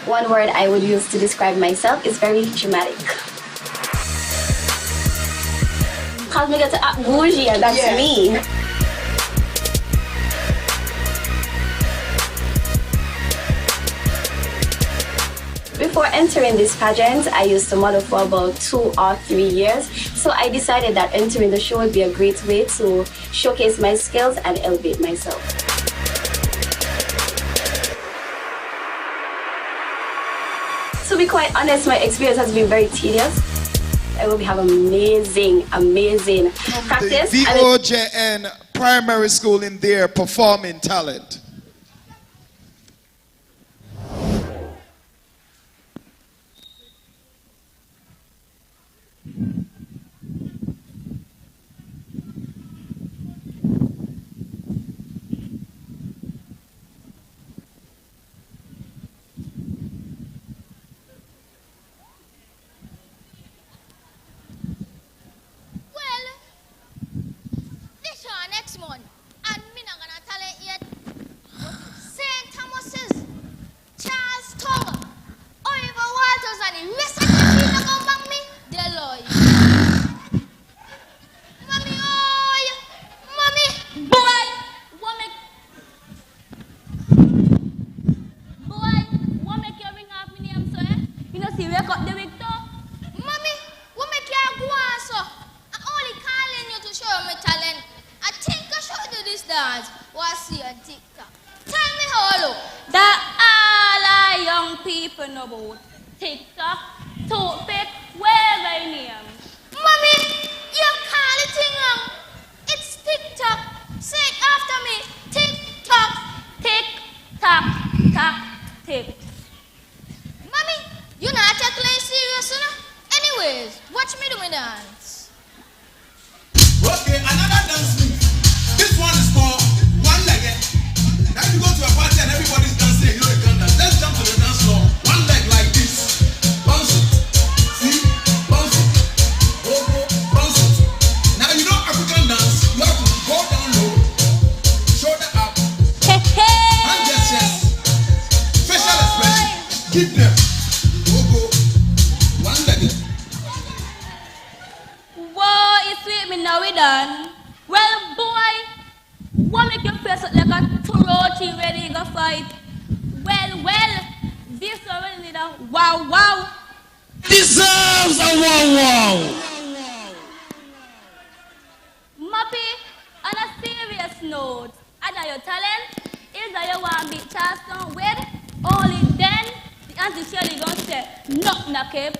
One word I would use to describe myself is very dramatic. Cause me get to act bougie and that's me. Before entering this pageant, I used to model for about 2 or 3 years. So I decided that entering the show would be a great way to showcase my skills and elevate myself. To be quite honest, my experience has been very tedious. I will have amazing practice. The VOJN Primary School in their performing talent. This one next month, and me not gonna tell it yet. people know about TikTok, toothpick, wherever you name. Mommy, you call it thing wrong. It's TikTok. Say it after me. TikTok, tick, tock, tock, tick. Mommy, you not tackling serious, you know? Anyways, watch me do my dance. Okay, another dance move. This one is for one legged. Now you go to a party and everybody's dancing, you know you can dance. Let's jump to the dance floor. One leg like this. Bounce it. See? Bounce it. Go, bounce it. Now you know African dance, you have to go down low, shoulder up, hand gestures, facial expression. Keep them. Go. One legged. Whoa, it's sweet me now we done. Well, boy, what make your face look like a throaty ready to fight? Well, this already need a wow. Deserves a wow. Moppy, on a serious note, either your talent is that you want to beat Charleston with, only then the auntie Shirley gonna say, no, cape.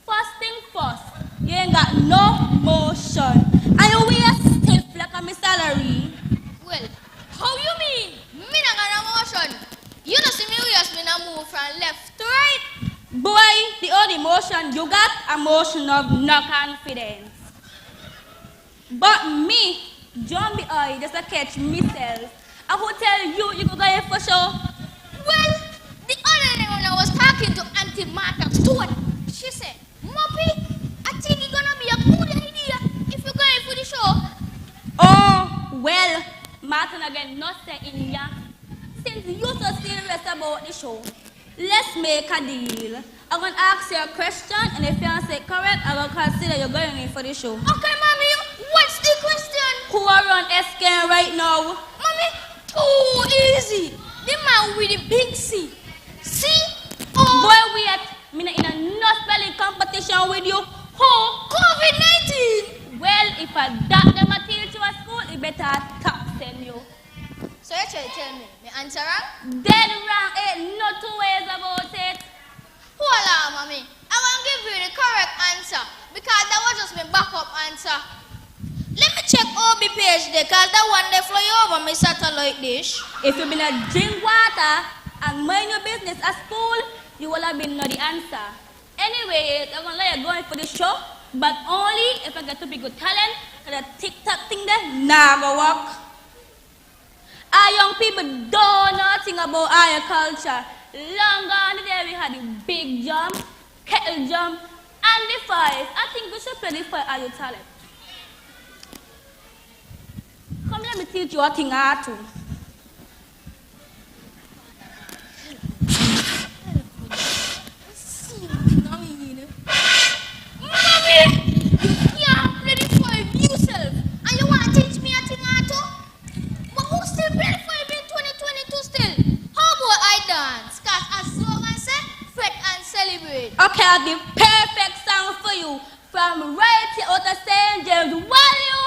First thing first, you ain't got no motion. And you wear stiff like a salary. Well, how you mean? Me not got no motion. You don't see me wear me not move from left to right. Boy, the only motion you got a motion of no confidence. But me, John be I just a catch myself. I will tell you go get for sure. Well, the other day when I was talking to Auntie Martha Stewart, she said, Moppy, I think it's gonna be a good idea if you're going for the show. Oh, well, Martin again not saying ya. Since you're so serious about the show, let's make a deal. I'm gonna ask you a question, and if you answer it correct, I'm gonna consider you're going in for the show. Okay, mommy, what's the question? Who are on SK right now? Mommy, too easy. The man with the big C. See? Oh. Boy, we at me in a no spelling competition with you. Oh, COVID-19. Well, if I doubt them at teach you at school, it better top send you. So you tell me, the answer wrong? Dead wrong, ain't no two ways about it. Hold on, mommy. I want to give you the correct answer because that was just my backup answer. Let me check OB page there, because that one they fly over my satellite dish. If you been a drink water and mind your business at school, you will have been know the answer. Anyway, I'm going to let you go in for the show, but only if I get to be good talent, and that TikTok thing there, nah, go work. Our young people don't know nothing about our culture. Long gone the day we had the big jump, kettle jump, and the five. I think we should play the five our talent. Come let me teach you a thing or two. Mommy, you can't play the five yourself, and you want to teach me a thing or two? But who still play the five in 2022 still? How about I dance? Cause as long as I fret and celebrate. Okay, I'll be perfect song for you from right here out of St. James. Volume.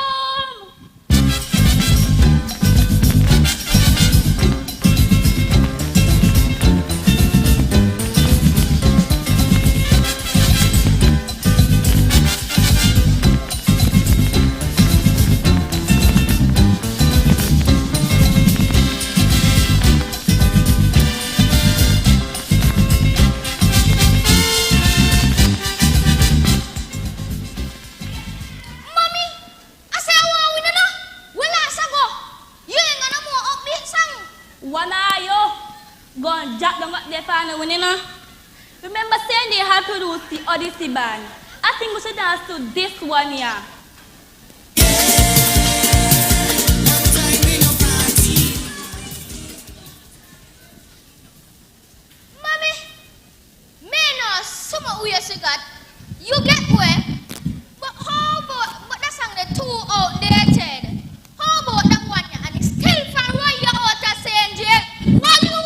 Gone jack them up there for winning. Remember saying they had to do the Odyssey band. I think we should dance to this one here. Mommy, me know some weird you got. You get where? But how about that song the too outdated? How about that one here? And it's still from right here out of St. James. Volume!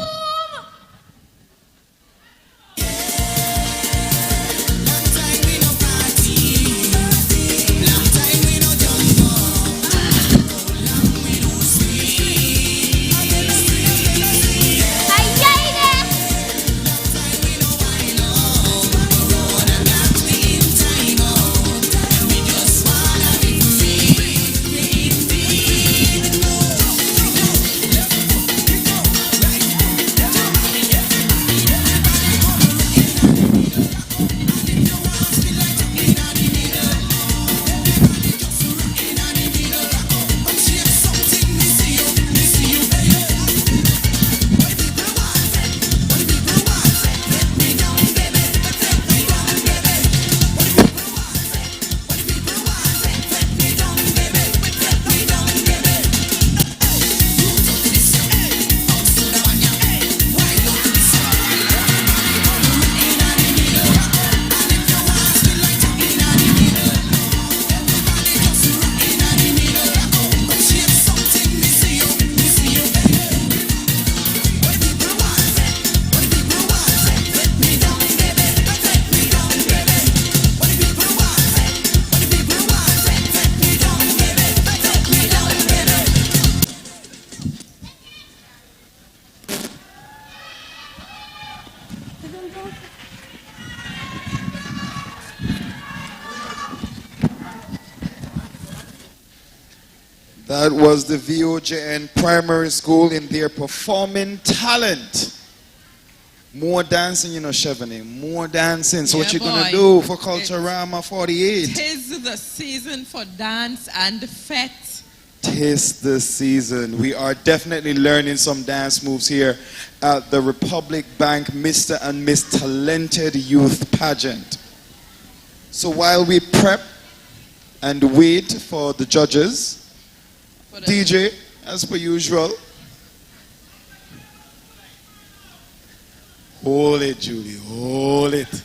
That was the VOJN Primary School in their performing talent. More dancing, you know, Chevrolet. More dancing. So what you gonna do for Culturama 48? Tis the season for dance and fete. Tis the season. We are definitely learning some dance moves here at the Republic Bank Mr. and Miss Talented Youth Pageant. So while we prep and wait for the judges, DJ, as per usual. Hold it, Julie, hold it.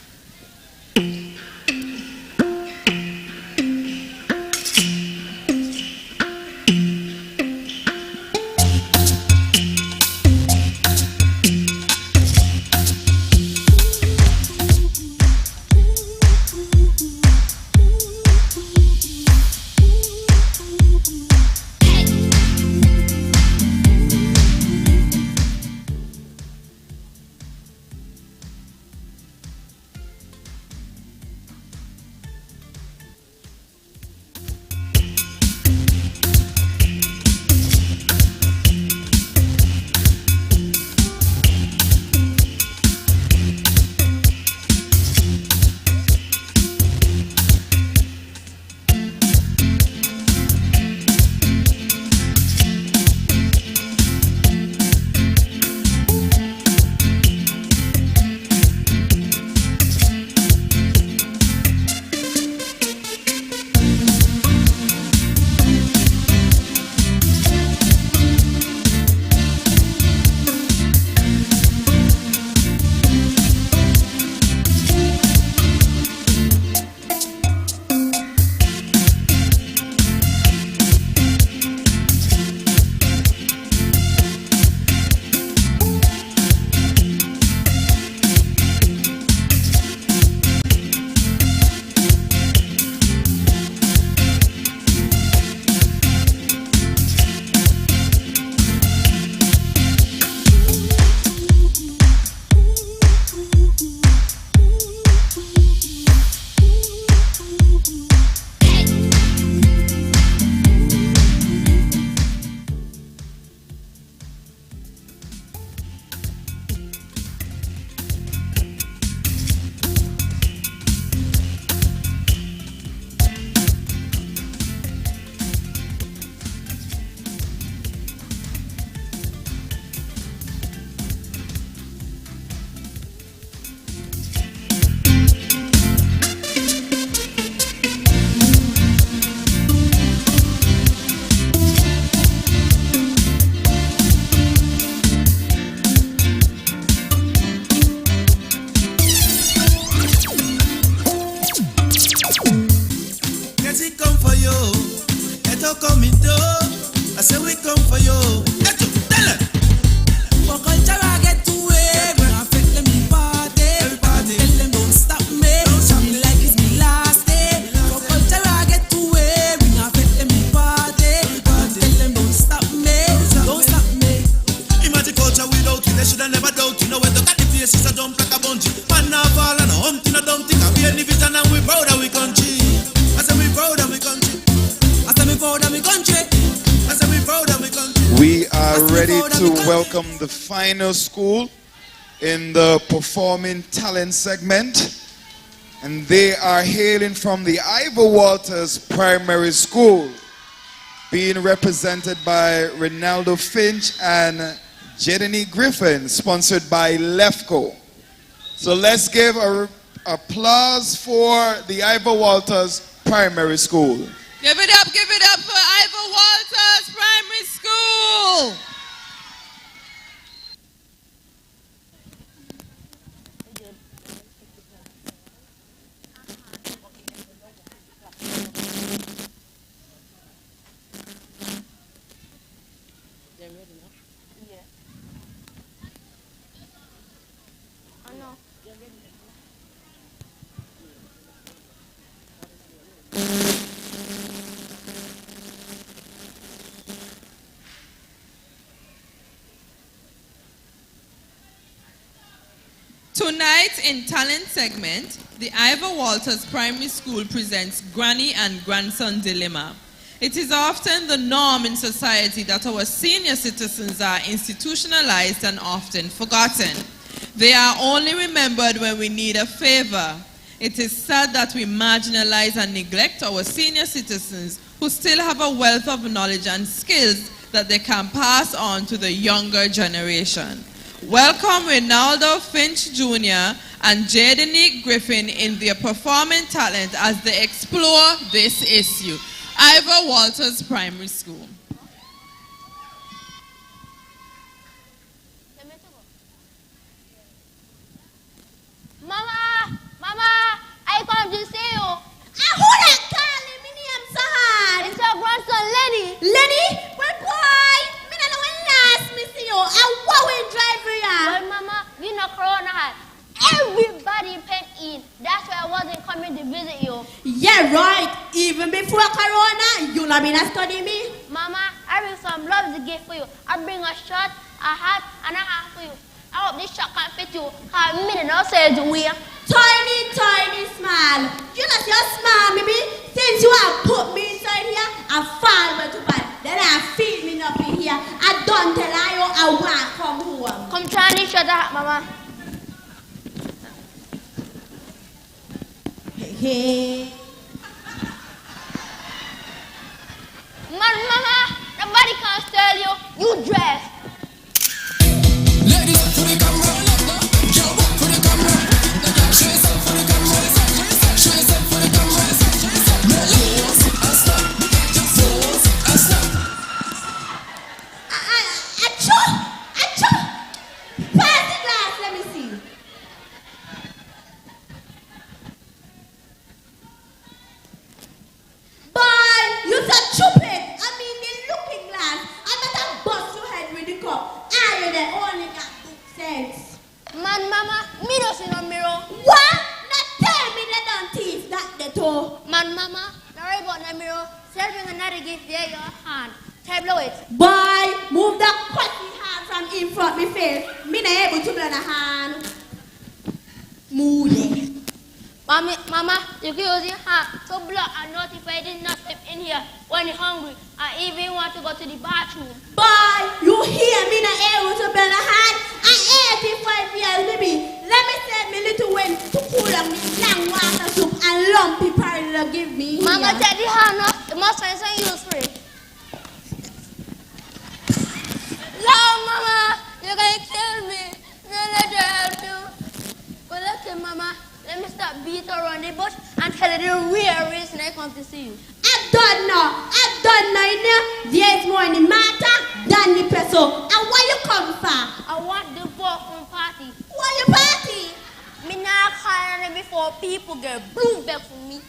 We are ready to welcome the final school in the performing talent segment, and they are hailing from the Ivor Walters Primary School, being represented by Ronaldo Finch and Jedany Griffin, sponsored by Lefco. So let's give an applause for the Ivor Walters Primary School. Give it up for Ivor Walters Primary School. Tonight in talent segment, the Ivor Walters Primary School presents Granny and Grandson Dilemma. It is often the norm in society that our senior citizens are institutionalized and often forgotten. They are only remembered when we need a favor. It is sad that we marginalize and neglect our senior citizens who still have a wealth of knowledge and skills that they can pass on to the younger generation. Welcome Ronaldo Finch Jr. and Jadenique Griffin in their performing talent as they explore this issue. Ivor Walters Primary School. Mama, I come to see you. Who that calling me name so hard? It's your grandson Lenny. Lenny? Well, boy, me don't know when last me see you. And what will drive for ya? Well, Mama, we know Corona had. Everybody paid in. That's why I wasn't coming to visit you. Yeah, right. Even before Corona, you not been a study me. Mama, I bring some love to give for you. I bring a shirt, a hat, and a hat for you. I hope this shirt can fit you. How many now says we? Tiny, tiny, small. You know, you're small, maybe. Since you have put me inside here, I fall but too bad. Then I feed me up in here. I don't tell you I want to come home. Come try this shirt, Mama. Hey. Mama, nobody can tell you. You dress. Ladies, for the camera, yo, for the camera. Show yourself for the camera. Show yourself for the camera. Pause and stop. Pause and stop. Achoo! Pass the glass, let me see. Boy, you're so stupid. I mean, the looking glass. I'm not a bust your head with the cup. I the only got good sense. Man, Mama, me don't see no mirror. What? Not tell me they don't thief that they too. Man, Mama, don't worry about the mirror. Serving another gift there, your hand. Type blow it. Boy, move that quacky hand from in front of my face. Me not able to blow the hand. Move it. Mama, you can use your hand to block and notify this not step in here when you're hungry and even want to go to the bathroom. Boy, you hear me not able to blow the hand? I 85 years, baby. Let me send me little when to cool on me long water soup and lumpy party to give me. Mama, here. take the hand off. You must find some use for it. No, Mama, you're going to kill me. You're going to help you. Well, okay, Mama. Let me stop beating around the bush and tell you the real reason I come to see you. I don't know, you know. There's more in the matter than the person. And where you come from? I want the welcome party. Why you party? Me not calling before people get blue back for me.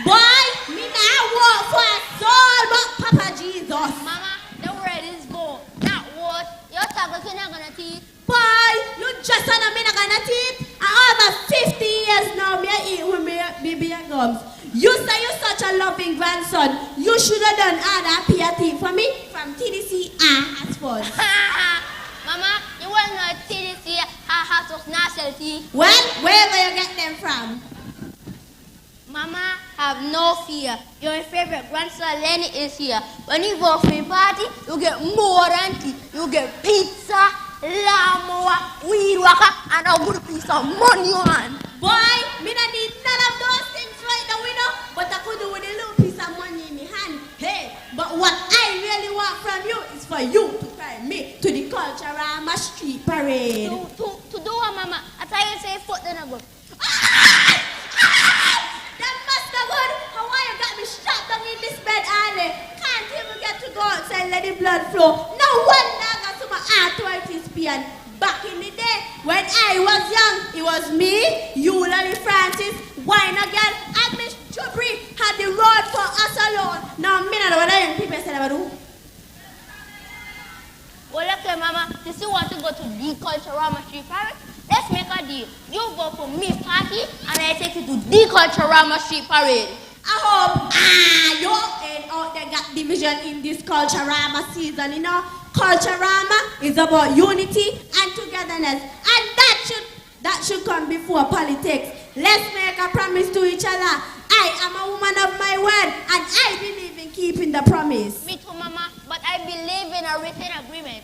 Boy, me not work for a soul but Papa Jesus. Mama, the word is go. That word, your tackle not gonna teach. Boy, you just on a minute gonna teeth. And over 50 years now, me I eat with me baby and gums. You say you're such a loving grandson. You should have done all that PRT for me from TDC and Asphalt. Mama, you want to know TDC house of nationality? Well, where will you get them from? Mama, have no fear. Your favorite grandson Lenny is here. When you go for a party, you get more than tea. You get pizza, lamoa, weed waka, and a good piece of money on. Boy, me not need none of those things right now, we know. But I could do with a little piece of money in my hand. Hey, but what I really want from you is for you to carry me to the Culturama street parade. To do what, Mama? I tell you, say foot, then I go. That must have good. How are you got me strapped down in this bed, Ali? Can't even get to go outside and let the blood flow. No wonder I got some arthritis pain. Back in the day, when I was young, it was me, you, Lily Francis, Wine Girl, and Miss Chubri had the road for us alone. Now, me not what I people say about do. Well, okay, Mama, since you want to go to the Culturama Street Parade, let's make a deal. You go for me party, and I take you to the Culturama Street Parade. I hope, you ain't out there got division in this Culturama season, you know. Culturama is about unity and togetherness, and that should come before politics. Let's make a promise to each other. I am a woman of my word, and I believe in keeping the promise. Me too, Mama, but I believe in a written agreement.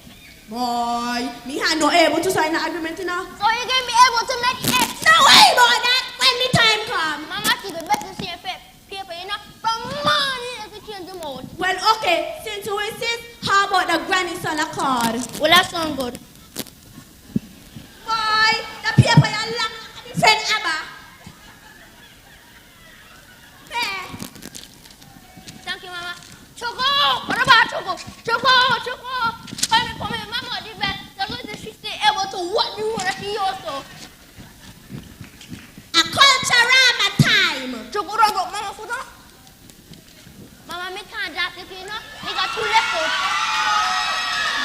Boy, me had no able to sign the agreement, you know. So you can be able to make it. No way about that when the time comes. Mama, keep it better see your paper, you know. From morning to change the mode. Well, okay, since you insist, how about the granny son a card? Well, that sounds good. Boy, the paper you long like my friend Abba. There. Thank you, Mama. Choco! What about Choco? Choco! Come here, Mama, the best. So that she stay able to what you want to see also. A Culturama time. Choco, don't go, Mama, foot on. Mama, me can't just take you know. Me got 2 left foot.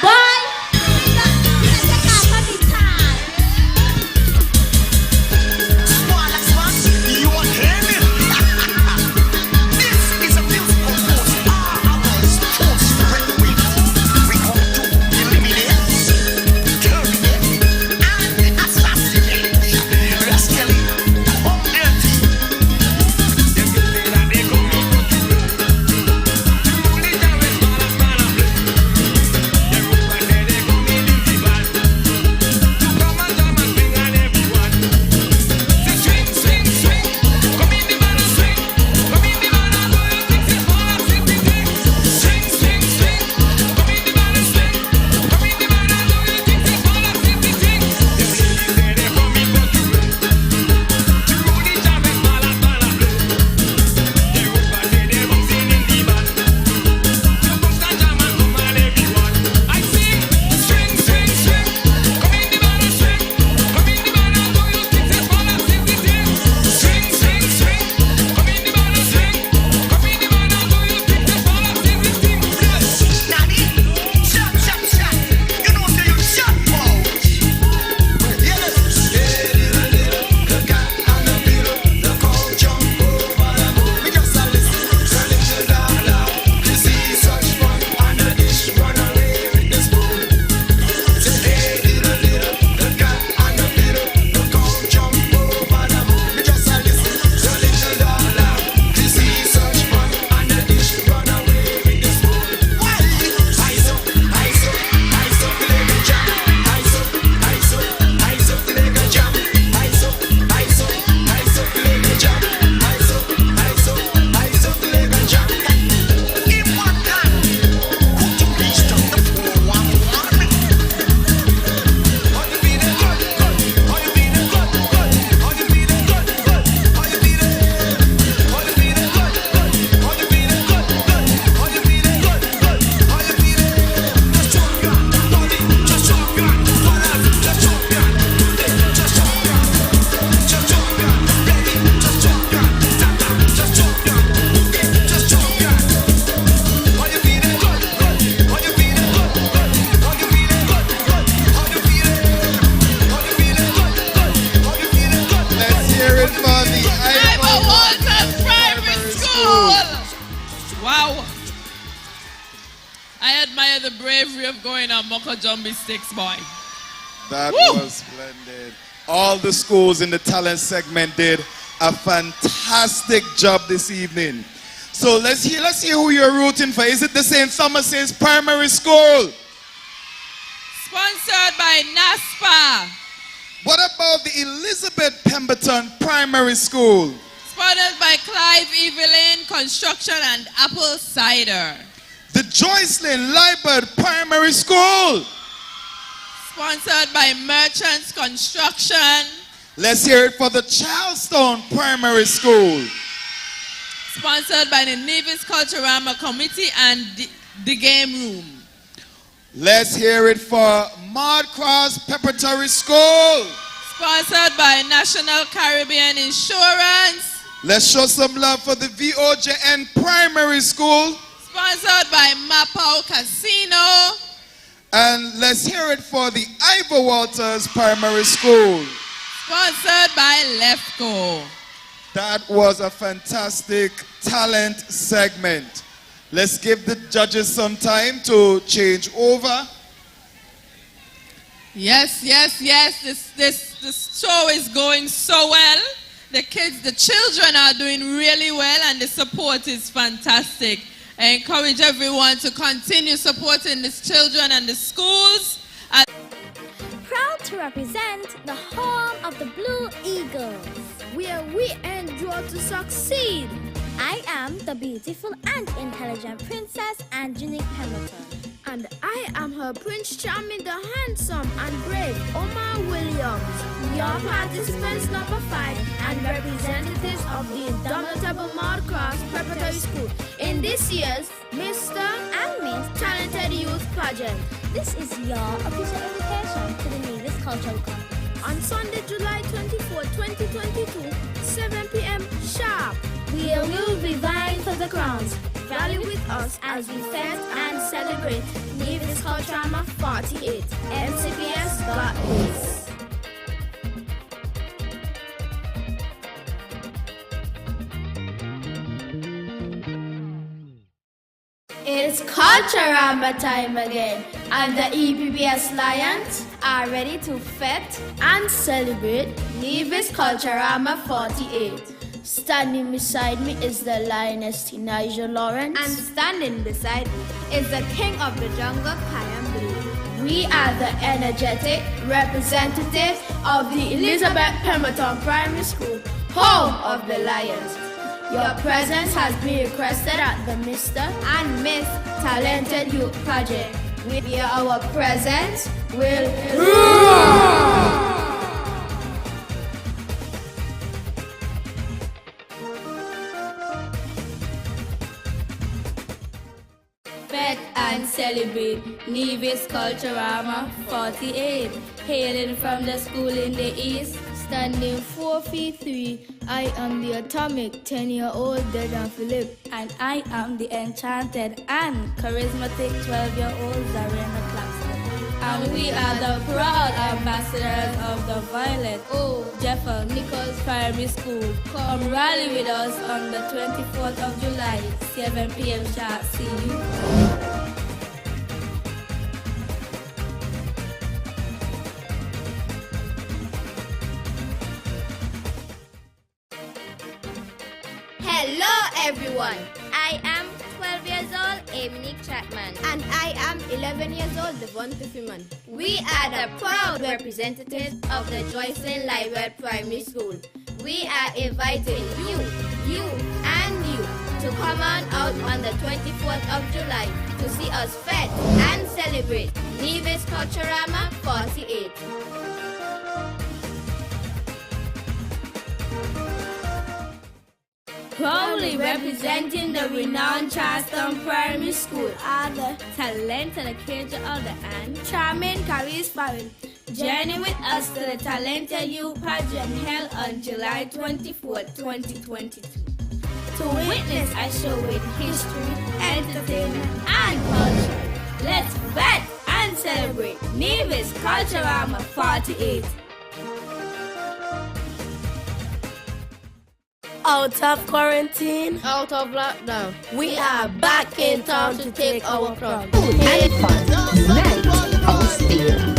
Boy, you take off of the time. You want him? This is a musical force. Ours force with. We come to eliminate, terminate, and assassinate. Rascally, dirty. Them get paid and they come to Jumbie sticks, boy. That was splendid. All the schools in the talent segment did a fantastic job this evening. So let's hear who you're rooting for. Is it the St. Thomas's Primary School? Sponsored by NASPA. What about the Elizabeth Pemberton Primary School? Sponsored by Clive Evelyn Construction and Apple Cider. The Joycelyn Liebert Primary School. Sponsored by Merchants Construction. Let's hear it for the Charlestown Primary School. Sponsored by the Nevis Culturama Committee and the Game Room. Let's hear it for Maud Cross Preparatory School. Sponsored by National Caribbean Insurance. Let's show some love for the VOJN Primary School. Sponsored by Mapao Casino. And let's hear it for the Ivor Walters Primary School. Sponsored by Lefco. That was a fantastic talent segment. Let's give the judges some time to change over. Yes. This show is going so well. The children are doing really well, and the support is fantastic. I encourage everyone to continue supporting these children and the schools. Proud to represent the home of the Blue Eagles, where we endure to succeed. I am the beautiful and intelligent Princess Angelique Hamilton. And I am her Prince Charming, the handsome and brave Omar Williams. Your participants number 5 and representatives of the indomitable Mudcross Preparatory School in this year's Mr. and Miss Talented Youth Pageant. This is your official invitation to the Nevis Cultural Conference. On Sunday, July 24, 2022, 7 p.m. sharp. We will be vying for the crowns. Rally with us as we fest and celebrate Nevis Culturama 48. MCPS got this. It's Culturama time again, and the EPBS Lions are ready to fete and celebrate Nevis Culturama 48. Standing beside me is the lioness Tinaja Lawrence. And standing beside me is the king of the jungle, Kyan Blue. We are the energetic representatives of the Elizabeth Pemberton Primary School, home of the Lions. Your presence has been requested at the Mr. and Miss Talented Youth Project, where our presence will rule. Fete and celebrate Nevis Culturama 48, hailing from the school in the east. Standing 4 feet 3, I am the atomic 10-year-old Dedan Philip. And I am the enchanted and charismatic 12-year-old Zarena Claxton. And we are the proud ambassadors of the Violet Jeffel Nichols Primary School. Come rally with us on the 24th of July, 7 p.m. sharp. See you. Hello everyone, I am 12 years old, Aminique Chapman. And I am 11 years old, Devon Tiffyman. We are the proud representatives of the Joycelyn Lywell Primary School. We are inviting you and you to come on out on the 24th of July to see us fete and celebrate Nevis Culturama 48. Proudly representing the renowned Charleston Primary School are the talented Acacia Alder and charming Caris Farrell. Journey with us to the Talented Youth Pageant held on July 24, 2022. To witness a show with history, entertainment, and culture. Let's fete and celebrate Nevis Culturama 48. Out of quarantine, out of lockdown, we are back in town to take our crown. And fun, night of steel.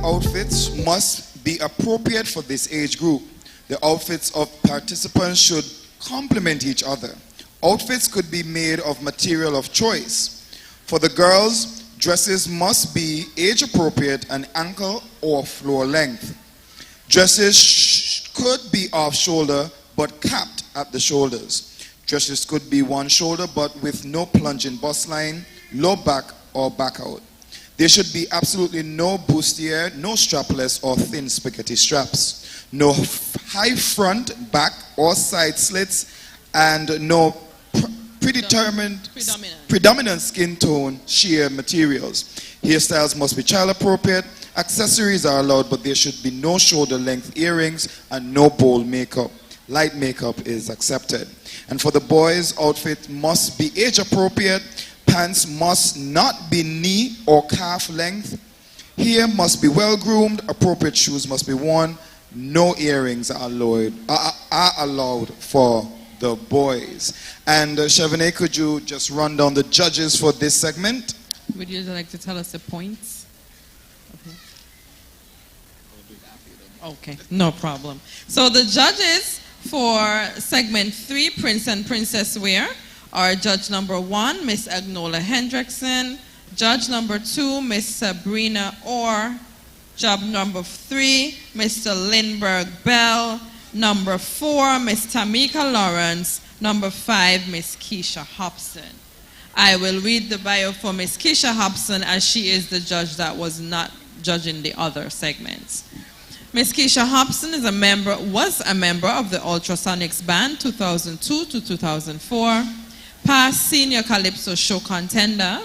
Outfits must be appropriate for this age group. The outfits of participants should complement each other. Outfits could be made of material of choice. For the girls, dresses must be age appropriate and ankle or floor length. Dresses could be off shoulder but capped at the shoulders. Dresses could be one shoulder but with no plunging bust line, low back or back out. There should be absolutely no bustier, no strapless or thin spaghetti straps, no high front, back or side slits, and no predominant skin tone sheer materials. Hairstyles must be child appropriate. Accessories are allowed, but there should be no shoulder length earrings and no bold makeup. Light makeup is accepted. And for the boys, outfit must be age appropriate. Pants must not be knee or calf length. Hair must be well groomed. Appropriate shoes must be worn. No earrings are allowed for the boys. And Chevrolet, could you just run down the judges for this segment? Would you like to tell us the points? Okay, no problem. So the judges for segment 3, Prince and Princess Wear, are judge number 1, Miss Agnola Hendrickson, judge number 2, Miss Sabrina Orr, judge number 3, Mr. Lindbergh Bell, number 4, Miss Tamika Lawrence, number 5, Miss Keisha Hobson. I will read the bio for Miss Keisha Hobson, as she is the judge that was not judging the other segments. Miss Keisha Hobson was a member of the Ultrasonics Band 2002 to 2004, past senior Calypso show contender,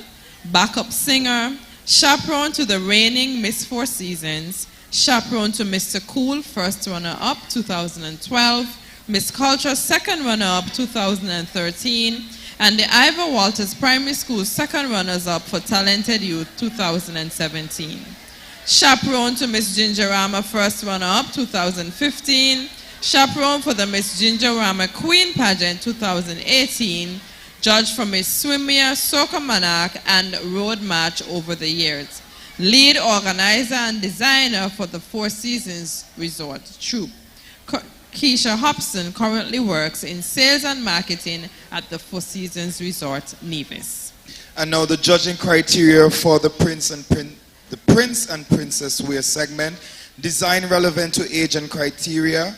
backup singer, chaperone to the reigning Miss Four Seasons, chaperone to Mr. Cool, first runner-up 2012, Miss Culture, second runner-up 2013, and the Ivor Walters Primary School second runners-up for Talented Youth 2017. Chaperone to Miss Gingerama, first runner-up 2015, chaperone for the Miss Gingerama Queen Pageant 2018, judge for Miss Swimwear, Soca Monarch, and Road March over the years. Lead organizer and designer for the Four Seasons Resort Troupe. Keisha Hobson currently works in sales and marketing at the Four Seasons Resort, Nevis. And now the judging criteria for the Prince and Princess Wear segment. Design relevant to age and criteria,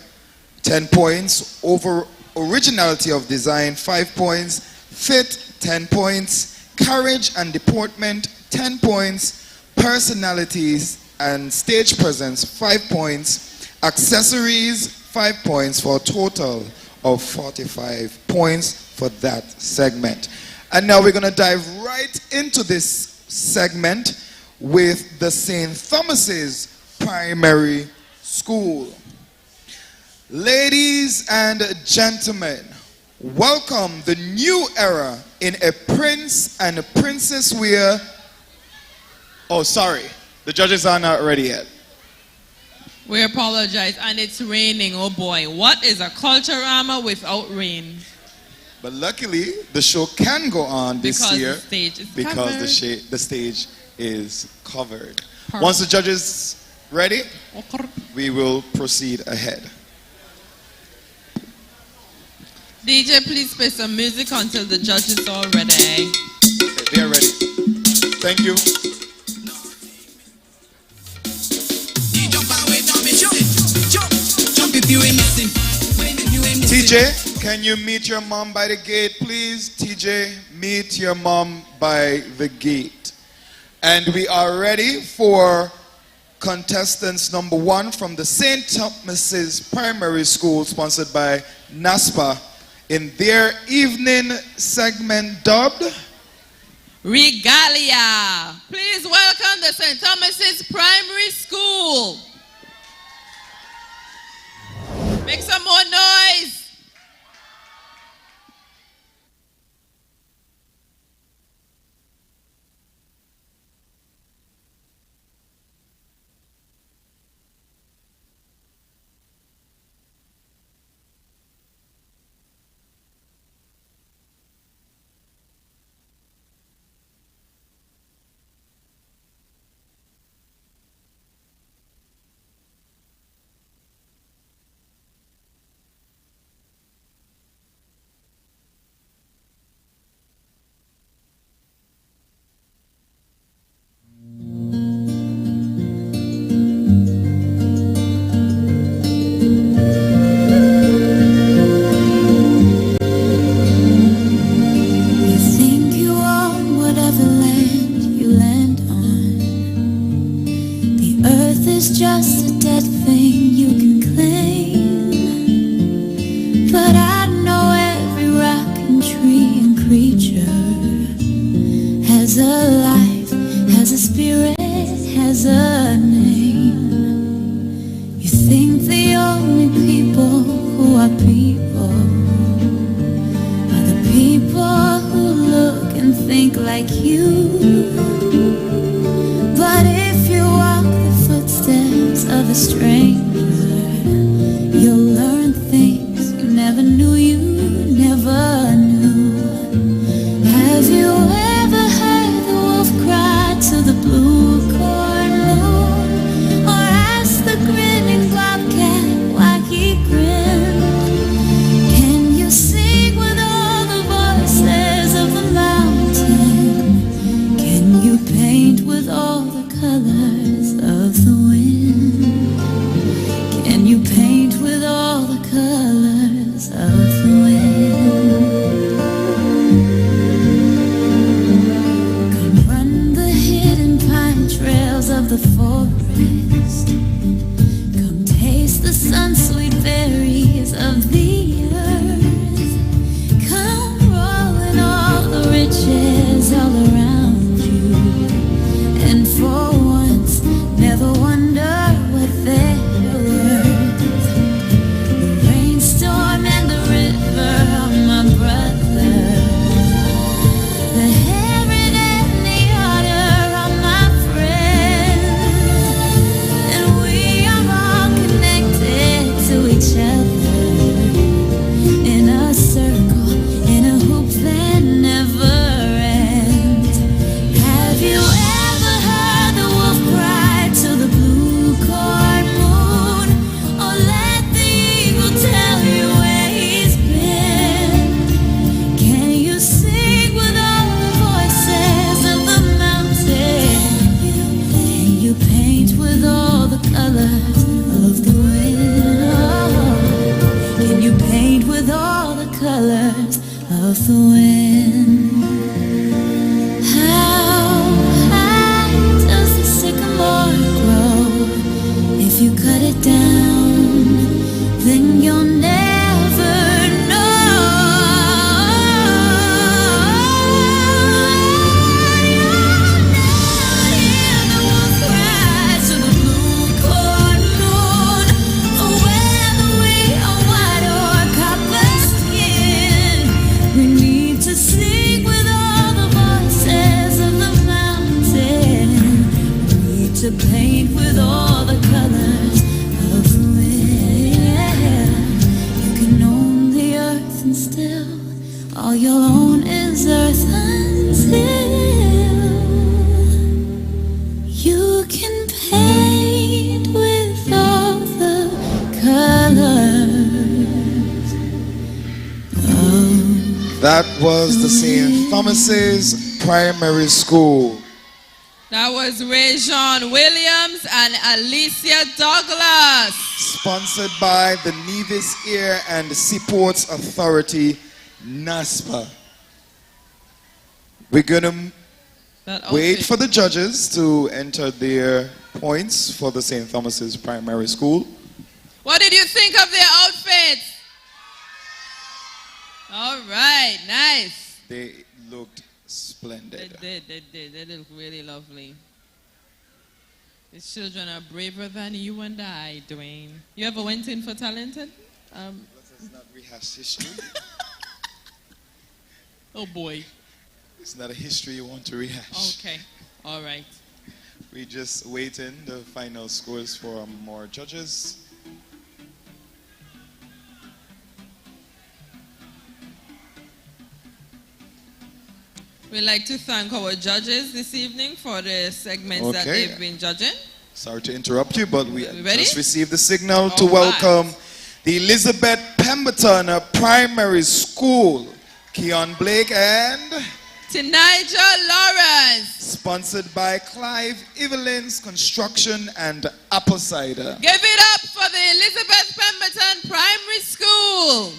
10 points. Over originality of design, 5 points. Fit, 10 points. Courage and deportment, 10 points. Personalities and stage presence, 5 points. Accessories, 5 points, for a total of 45 points for that segment. And now we're going to dive right into this segment with the St. Thomas's Primary School. Ladies and gentlemen, welcome the new era in a Prince and a Princess Wear. Oh, sorry, the judges are not ready yet. We apologize, and it's raining. Oh boy, what is a Culturama without rain? But luckily, the show can go on this year the stage is because covered. the stage is covered. Perfect. Once the judges ready, we will proceed ahead. DJ, please play some music until the judges are ready. Okay, they are ready. Thank you. TJ, can you meet your mom by the gate, please? TJ, meet your mom by the gate. And we are ready for contestants number 1 from the St. Thomas's Primary School, sponsored by NASPA, in their evening segment dubbed Regalia. Please welcome the St. Thomas's Primary School. Make some more noise. To paint with all the colors of the That was the St. Thomas's Primary School. That was Rajon Williams and Alicia Douglas. Sponsored by the Nevis Air and Seaports Authority, NASPA. We're going to wait for the judges to enter their points for the St. Thomas's Primary School. What did you think of their outfits? All right, nice. They looked splendid. They did. They look really lovely. These children are braver than you and I, Dwayne. You ever went in for talented? Let's not rehash history. Oh boy. It's not a history you want to rehash. Okay, all right. We're just waiting the final scores for more judges. We'd like to thank our judges this evening for the segments that they've been judging. Sorry to interrupt you, but we ready? just received the signal to welcome the Elizabeth Pemberton Primary School. Keon Blake and Tinija Lawrence. Sponsored by Clive Evelyn's Construction and Apple Cider. Give it up for the Elizabeth Pemberton Primary School.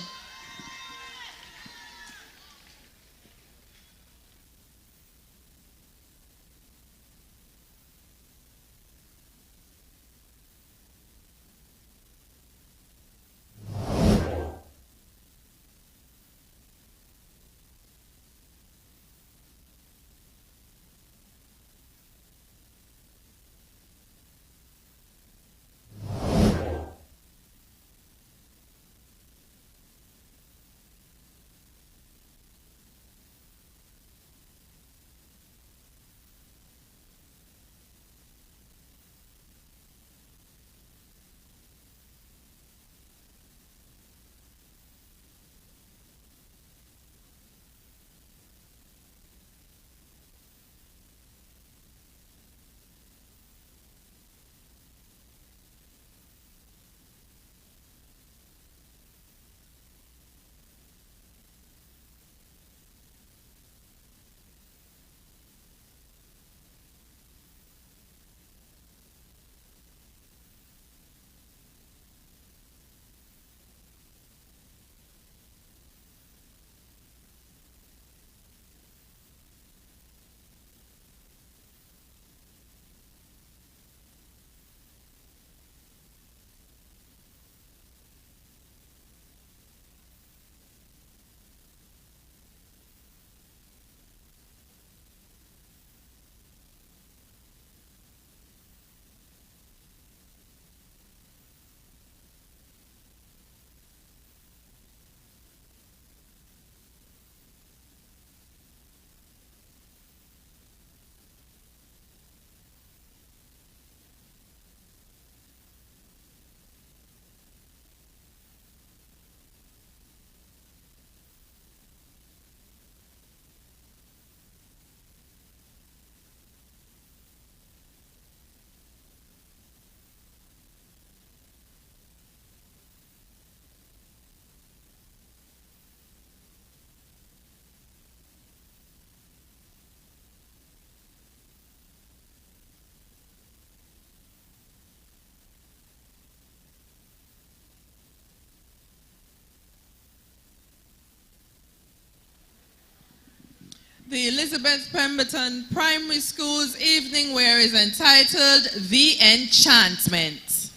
The Elizabeth Pemberton Primary School's evening wear is entitled The Enchantment.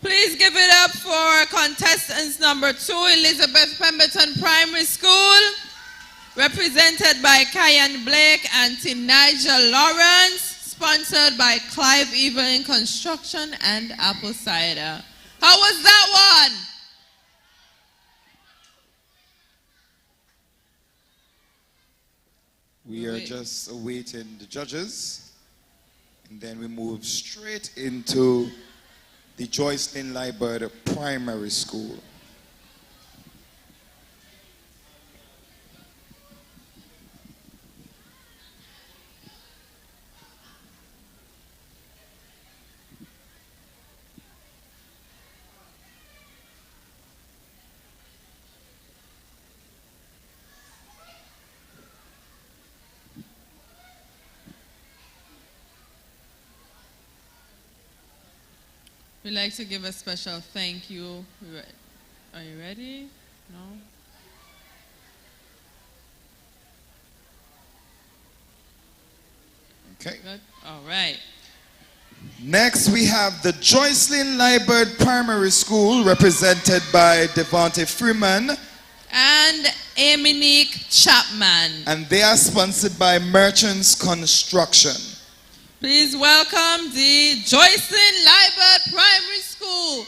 Please give it up for contestants number 2, Elizabeth Pemberton Primary School, represented by Kyan Blake and Tim Nigel Lawrence, sponsored by Clive Evelyn Construction and Apple Cider. How was that one? We are just awaiting the judges, and then we move straight into the Joycelyn Liebert Primary School. We'd like to give a special thank you. Are you ready? No? Okay. Good. All right. Next, we have the Joycelyn Liebert Primary School, represented by Devontae Freeman and Aminique Chapman. And they are sponsored by Merchants Construction. Please welcome the Joycelyn Liebert Primary School.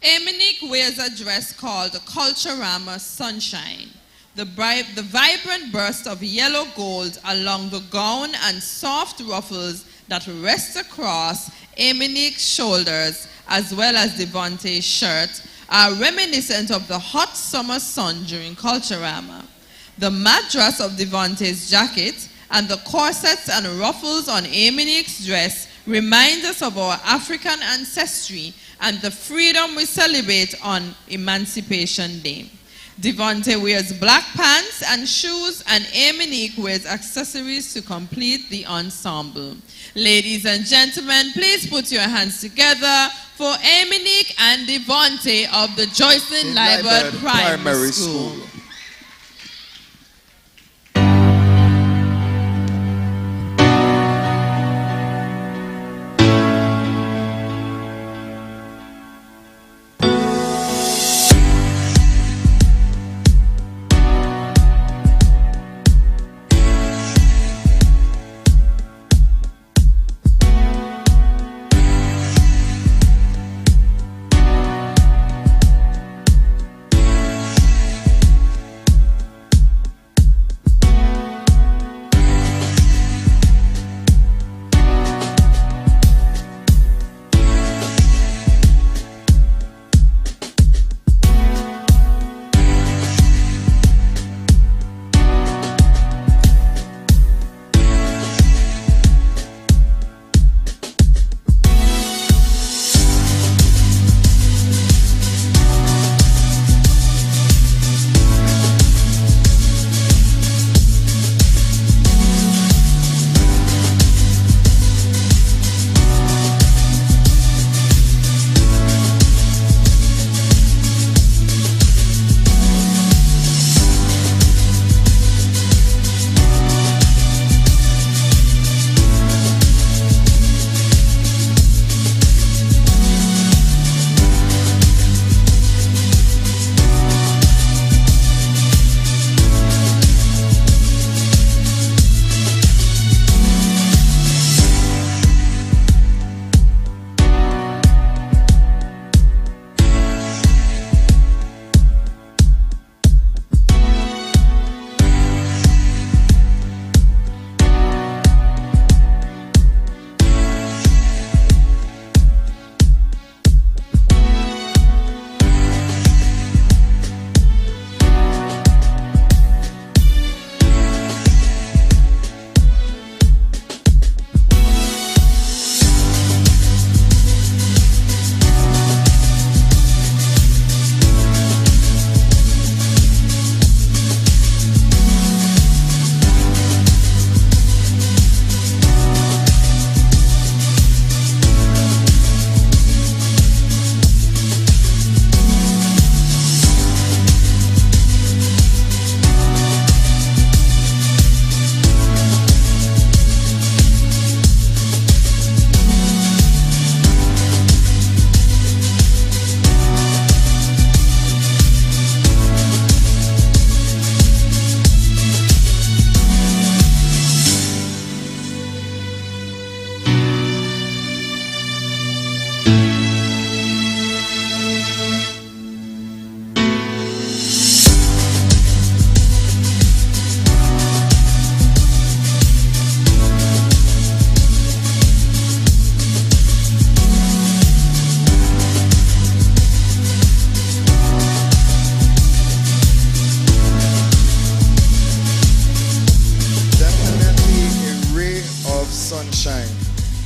Aminique wears a dress called Culturama Sunshine. The vibrant burst of yellow gold along the gown and soft ruffles that rest across Aminique's shoulders, as well as Devontae's shirt, are reminiscent of the hot summer sun during Culturama. The madras of Devontae's jacket and the corsets and ruffles on Aminique's dress remind us of our African ancestry and the freedom we celebrate on Emancipation Day. Devontae wears black pants and shoes, and Aminique wears accessories to complete the ensemble. Ladies and gentlemen, please put your hands together for Aminique and Devontae of the Joycelyn Liebert Primary School.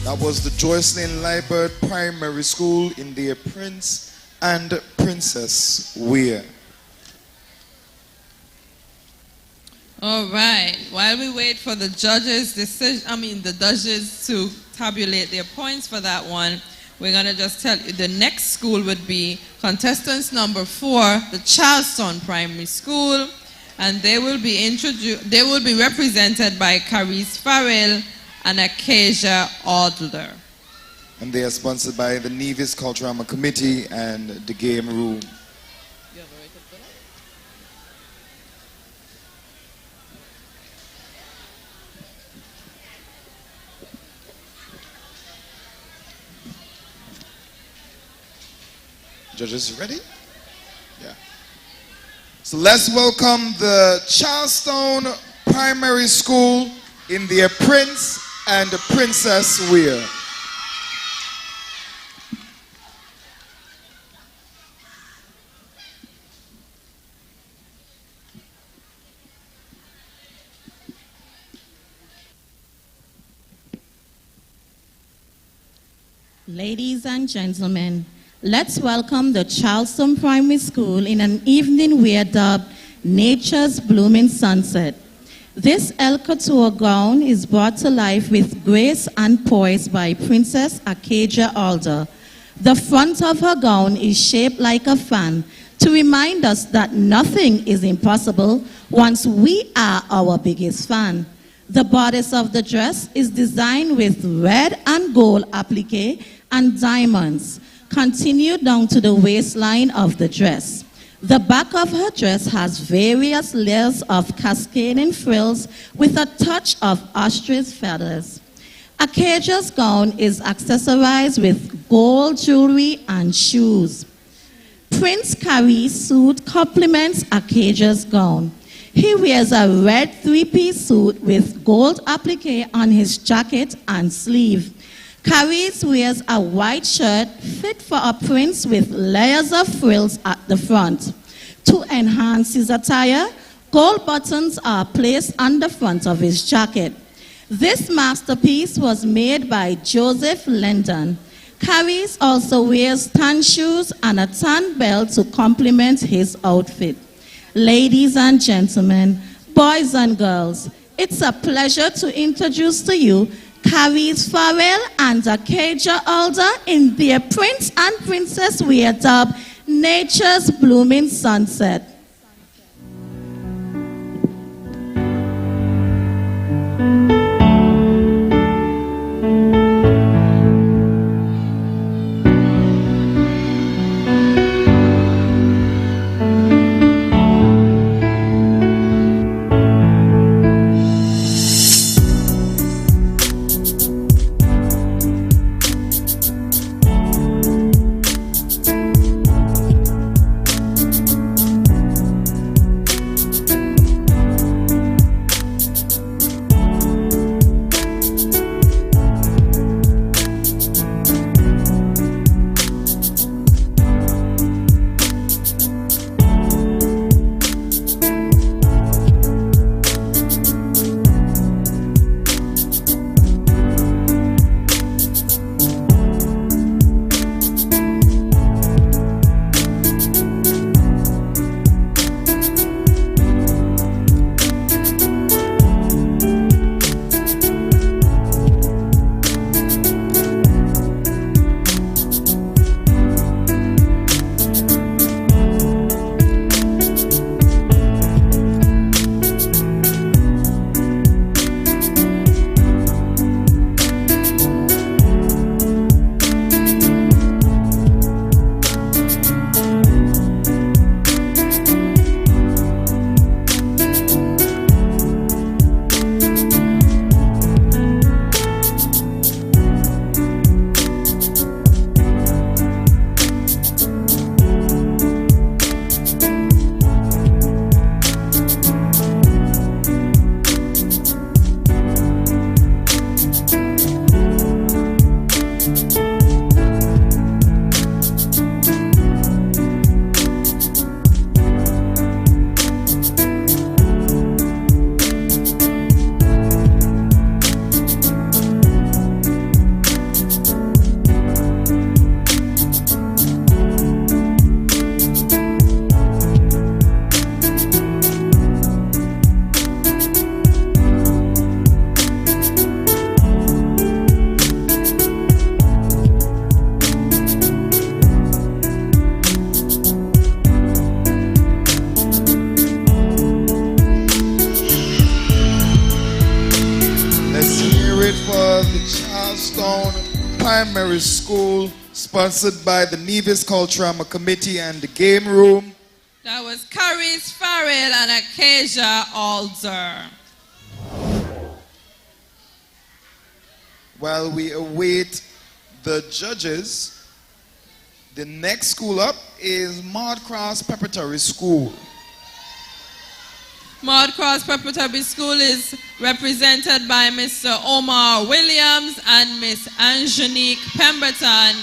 That was the Joycelyn Liebert Primary School in their Prince and Princess wear. All right. While we wait for the judges' to tabulate their points for that one, we're gonna just tell you the next school would be contestants number 4, the Charleston Primary School, and they will be represented by Carice Farrell and Acacia Adler. And they are sponsored by the Nevis Culturama Committee and the Game Room. Judges ready? Yeah. So let's welcome the Charleston Primary School in their Prince and Princess wear. Ladies and gentlemen, let's welcome the Charleston Primary School in an evening wear dubbed Nature's Blooming Sunset. This El Couture gown is brought to life with grace and poise by Princess Acacia Alder. The front of her gown is shaped like a fan to remind us that nothing is impossible once we are our biggest fan. The bodice of the dress is designed with red and gold applique and diamonds, continued down to the waistline of the dress. The back of her dress has various layers of cascading frills with a touch of ostrich feathers. Acacia's gown is accessorized with gold jewelry and shoes. Prince Cari's suit complements Acacia's gown. He wears a red 3-piece suit with gold applique on his jacket and sleeve. Carice wears a white shirt fit for a prince with layers of frills at the front. To enhance his attire, gold buttons are placed on the front of his jacket. This masterpiece was made by Joseph Lendon. Carice also wears tan shoes and a tan belt to complement his outfit. Ladies and gentlemen, boys and girls, it's a pleasure to introduce to you Carice Farrell and Acacia Alder in their Prince and Princess wear dubbed Nature's Blooming Sunset. for the Charlestown Primary School, sponsored by the Nevis Culturama Committee and the Game Room. That was Caris Farrell and Acacia Alder. While we await the judges, the next school up is Maud Cross Preparatory School. Maud Cross Preparatory School is represented by Mr. Omar Williams and Miss Angenique Pemberton,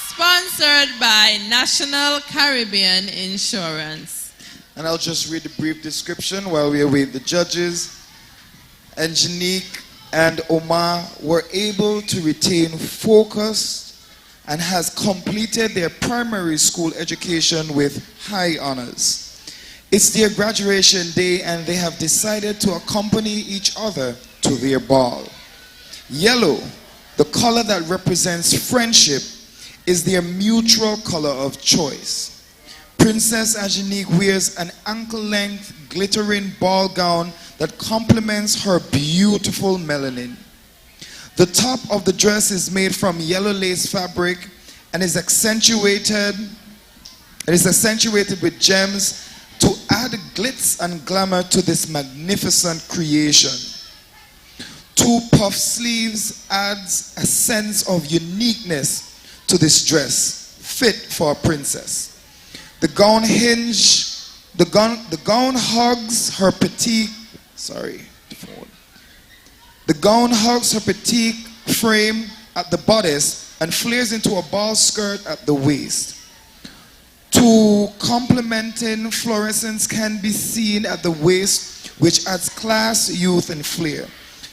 sponsored by National Caribbean Insurance. And I'll just read the brief description while we await the judges. Angenique and Omar were able to retain focus and has completed their primary school education with high honors. It's their graduation day and they have decided to accompany each other to their ball. Yellow, the color that represents friendship, is their mutual color of choice. Princess Angenique wears an ankle-length glittering ball gown that complements her beautiful melanin. The top of the dress is made from yellow lace fabric and is accentuated with gems to add glitz and glamour to this magnificent creation. 2 puff sleeves adds a sense of uniqueness to this dress, fit for a princess. The gown hugs her petite frame at the bodice and flares into a ball skirt at the waist. 2 complementing fluorescents can be seen at the waist, which adds class, youth, and flair.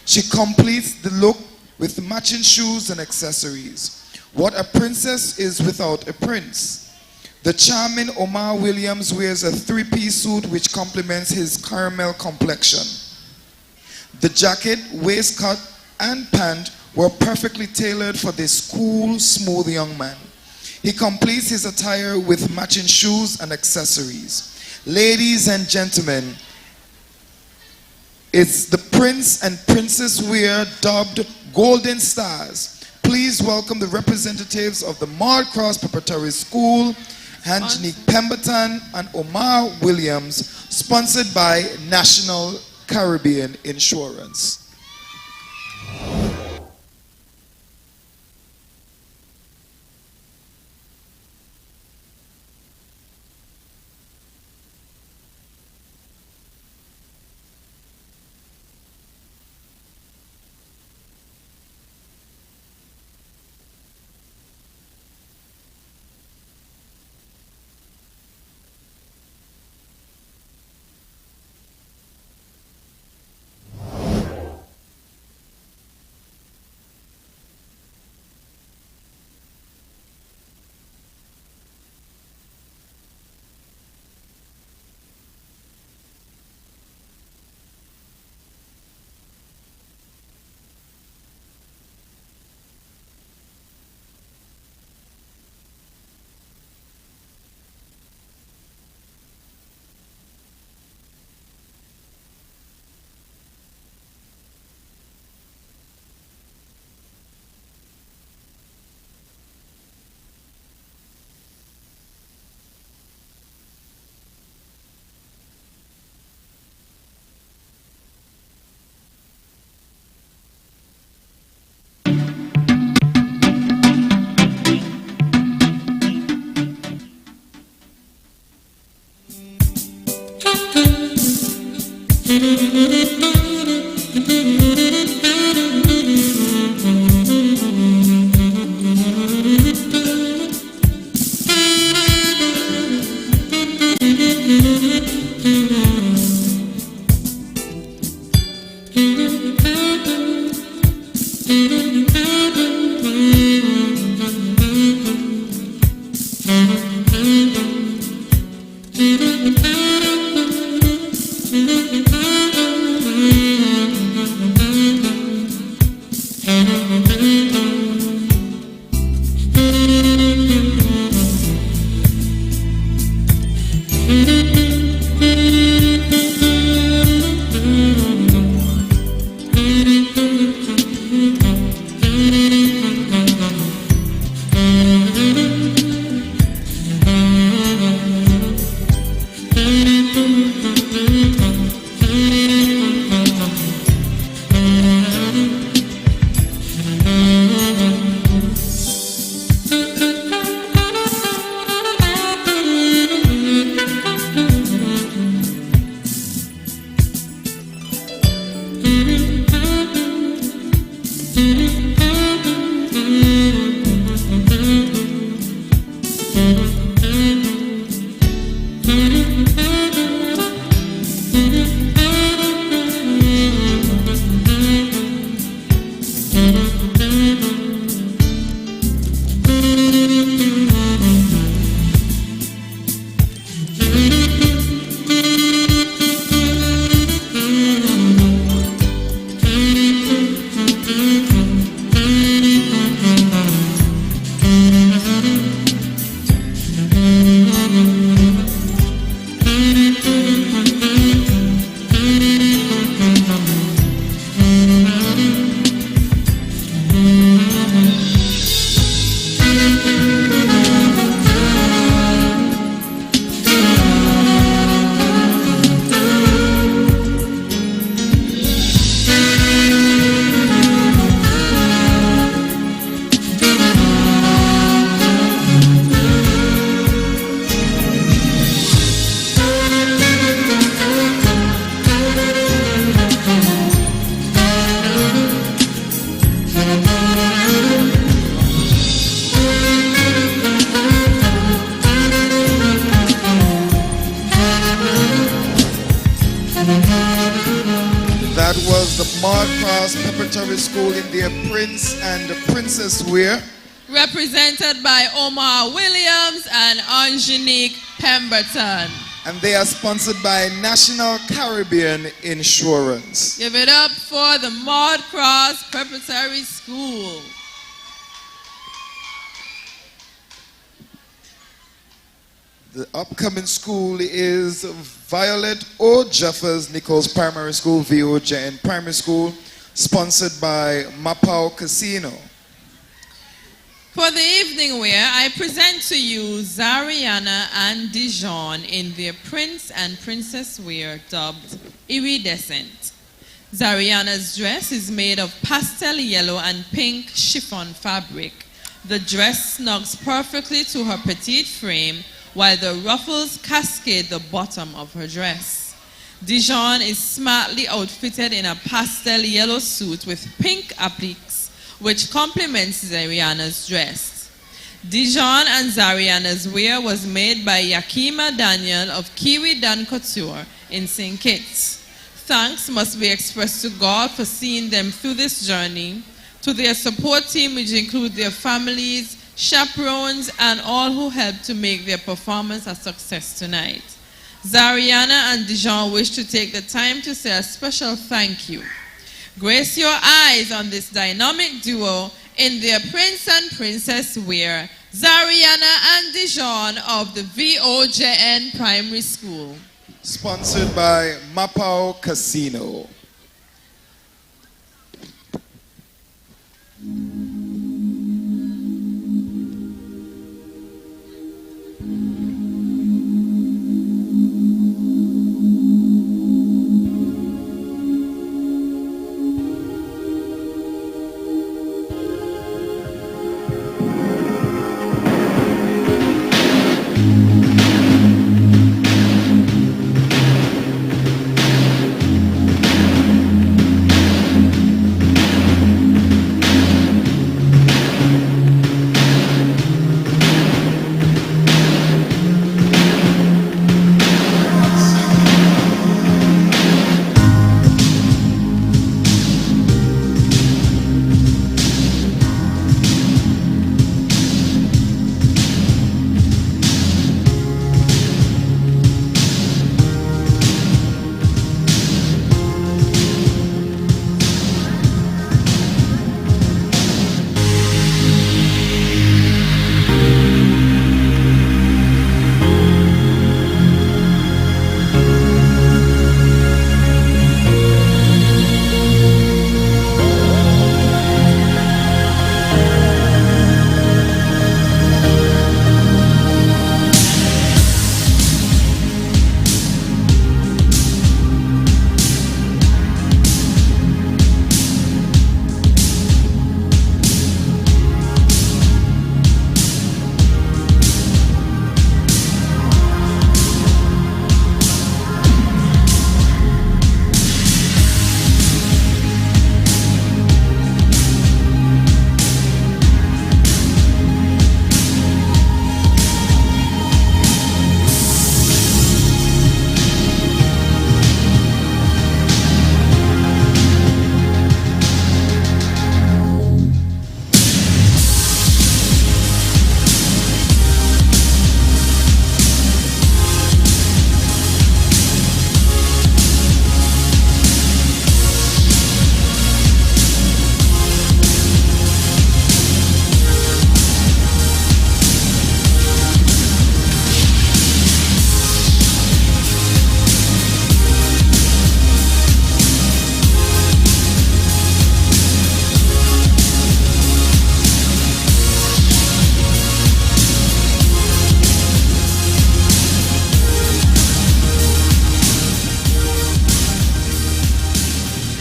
She completes the look with matching shoes and accessories. What a princess is without a prince. The charming Omar Williams wears a 3-piece suit which complements his caramel complexion. The jacket, waistcoat, and pant were perfectly tailored for this cool, smooth young man. He completes his attire with matching shoes and accessories. Ladies and gentlemen, it's the prince and princess wear dubbed Golden Stars. Please welcome the representatives of the Maud Cross Preparatory School, Angenique Pemberton and Omar Williams, sponsored by National Caribbean Insurance. was the Maud Cross Preparatory School in their Prince and Princess wear, represented by Omar Williams and Angenique Pemberton. and they are sponsored by National Caribbean Insurance. Give it up for the Maud Cross Preparatory School. The upcoming school is Violet O. Jeffers Nichols Primary School, VOJN Primary School, sponsored by Mapao Casino. For the evening wear, I present to you Zariana and Dijon in their Prince and Princess wear dubbed Iridescent. Zariana's dress is made of pastel yellow and pink chiffon fabric. The dress snugs perfectly to her petite frame, while the ruffles cascade the bottom of her dress. Dijon is smartly outfitted in a pastel yellow suit with pink appliques, which complements Zariana's dress. Dijon and Zariana's wear was made by Yakima Daniel of Kiwi Dan Couture in St. Kitts. Thanks must be expressed to God for seeing them through this journey, to their support team, which include their families, chaperones, and all who helped to make their performance a success tonight. Zariana and Dijon wish to take the time to say a special thank you. Grace your eyes on this dynamic duo in their Prince and Princess wear, Zariana and Dijon of the VOJN Primary School. Sponsored by Mapao Casino.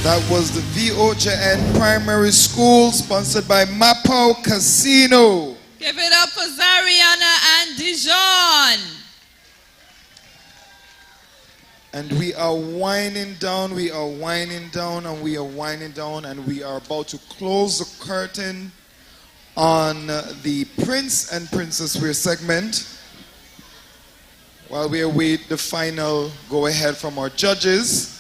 That was the VOJN Primary School, sponsored by Mapao Casino. Give it up for Zariana and Dijon. And we are winding down, we are winding down, and we are winding down, and we are about to close the curtain on the Prince and Princess Wear segment, while we await the final go-ahead from our judges.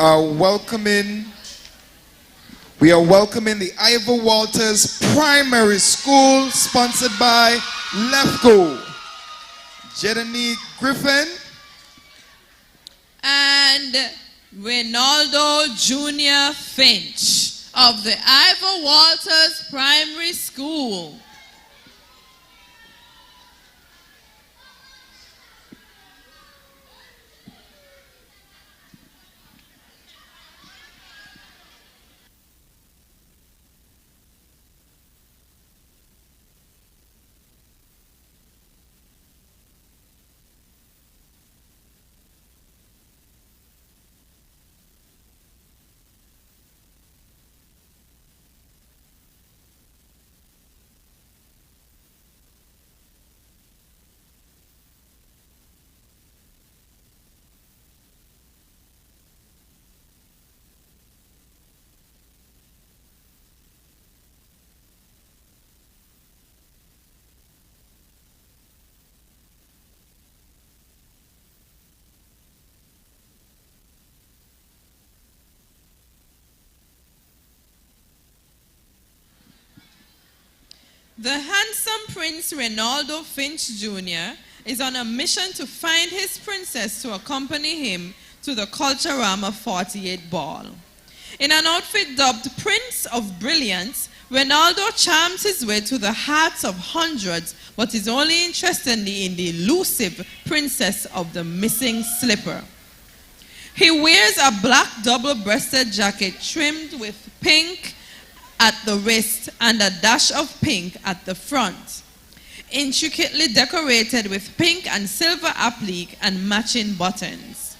are welcoming the Ivor Walters Primary School, sponsored by LEFCO. Jedanique Griffin and Reynaldo Jr. Finch of the Ivor Walters Primary School. The handsome Prince Reynaldo Finch Jr. is on a mission to find his princess to accompany him to the Culturama 48 ball. In an outfit dubbed Prince of Brilliance, Reynaldo charms his way to the hearts of hundreds, but is only interested in the elusive princess of the missing slipper. He wears a black double-breasted jacket trimmed with pink at the wrist and a dash of pink at the front, intricately decorated with pink and silver applique and matching buttons.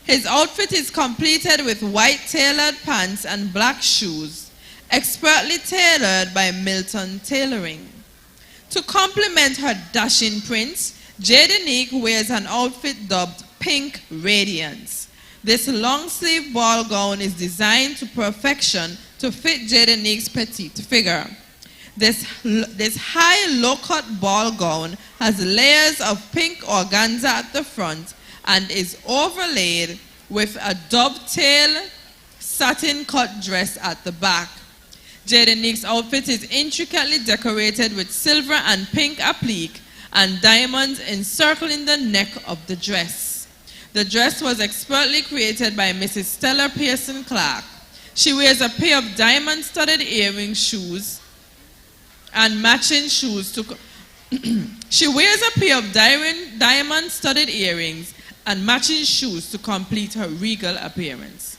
His outfit is completed with white tailored pants and black shoes, expertly tailored by Milton Tailoring. To complement her dashing prince, Jedanique wears an outfit dubbed Pink Radiance. This long-sleeve ball gown is designed to perfection to fit Jedanique's petite figure. This high low-cut ball gown has layers of pink organza at the front and is overlaid with a dovetail satin-cut dress at the back. Jedanique's outfit is intricately decorated with silver and pink applique and diamonds encircling the neck of the dress. The dress was expertly created by Mrs. Stella Pearson Clark. She wears a pair of diamond-studded earring shoes and matching shoes to She wears a pair of diamond-studded earrings and matching shoes to complete her regal appearance.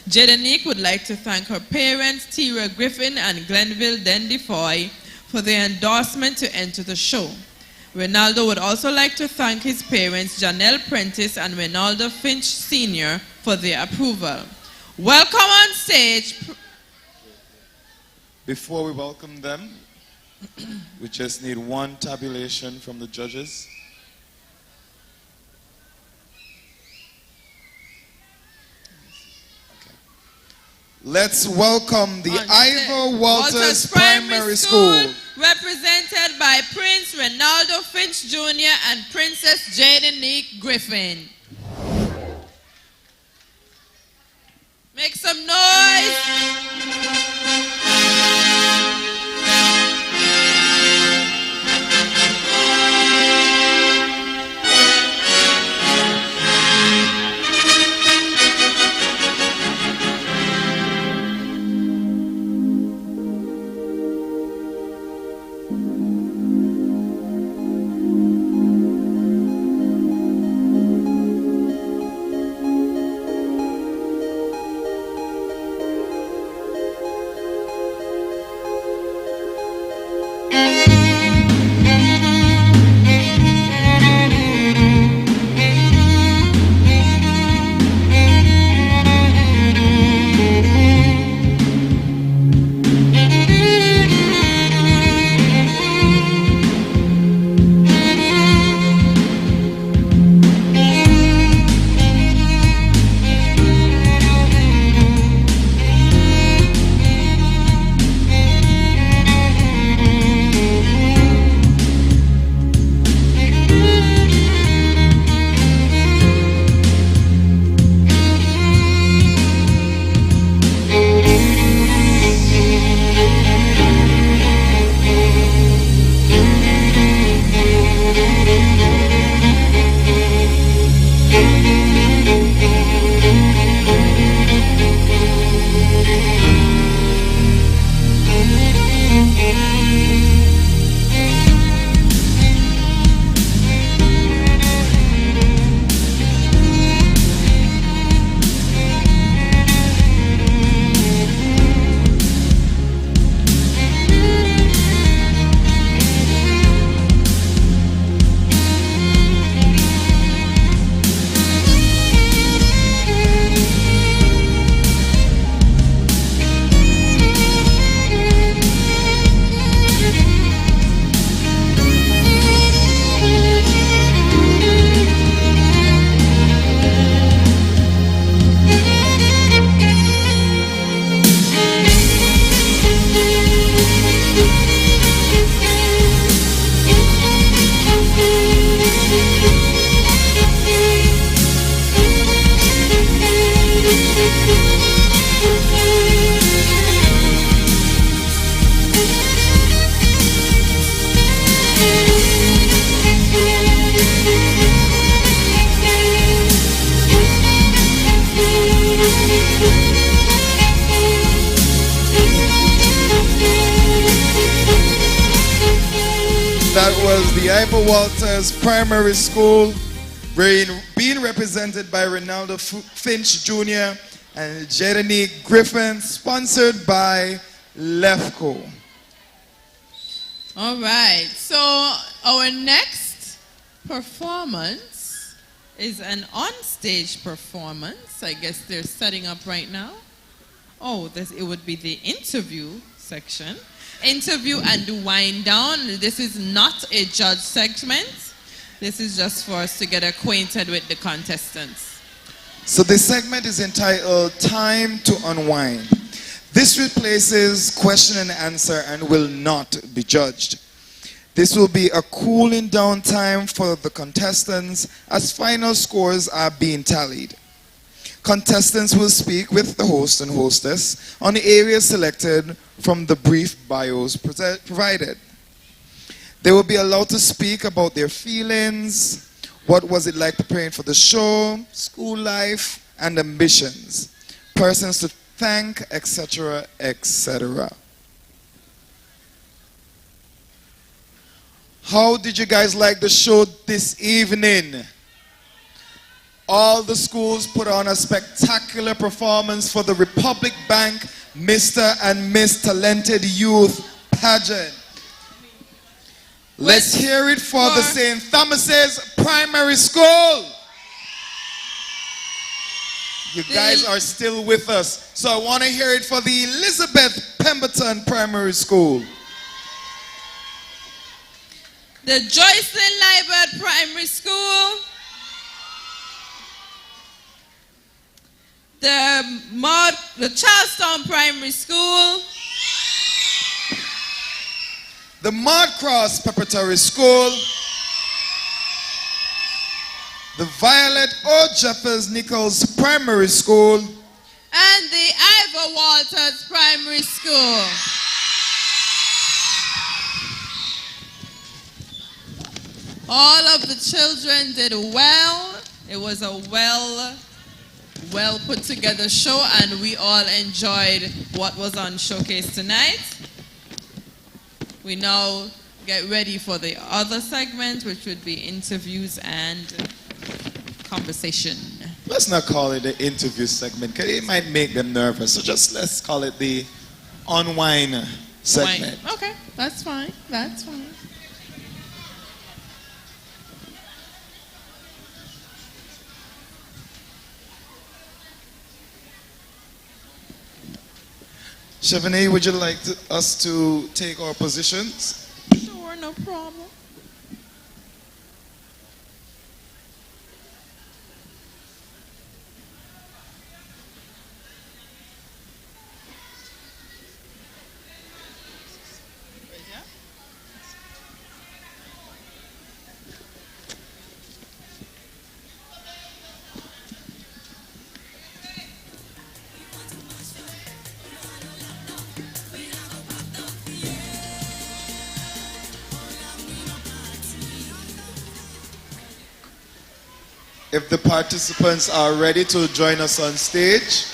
Jedanique would like to thank her parents, Tira Griffin and Glenville Dendifoy, for their endorsement to enter the show. Reynaldo would also like to thank his parents, Janelle Prentice and Reynaldo Finch Sr., for their approval. Welcome on stage. Before we welcome them, we just need one tabulation from the judges. Okay. Let's welcome the Ivor Walters Primary School, represented by Prince Reynaldo Finch Jr. and Princess Jedanique Griffin. Make some noise. was the Ivor Walters Primary School, being represented by Ronaldo Finch Jr. and Jeremy Griffin, sponsored by Lefco. All right, so our next performance is an on-stage performance. I guess they're setting up right now. Oh, it would be the interview section. Interview and wind down. This is not a judge segment. This is just for us to get acquainted with the contestants. So this segment is entitled Time to Unwind. This replaces question and answer and will not be judged. This will be a cooling down time for the contestants as final scores are being tallied. Contestants will speak with the host and hostess on the areas selected from the brief bios provided. They will be allowed to speak about their feelings, what was it like preparing for the show, school life, and ambitions, persons to thank, etc., etc. How did you guys like the show this evening? All the schools put on a spectacular performance for the Republic Bank Mr. and Miss Talented Youth Pageant. Let's hear it for the St. Thomas's Primary School. You guys are still with us. So I want to hear it for the Elizabeth Pemberton Primary School. The Joycelyn Liebert Primary School. The Charlestown Primary School. The Mudcross Preparatory School. The Violet O. Jeffers Nichols Primary School. And the Ivor Walters Primary School. All of the children did well. It was a well put together show, and we all enjoyed what was on Showcase tonight. We now get ready for the other segment, which would be interviews and conversation. Let's not call it the interview segment because it might make them nervous. So let's call it the Unwind segment. Okay, that's fine. That's fine. Chevrolet, would you like us to take our positions? Sure, no problem. If the participants are ready to join us on stage.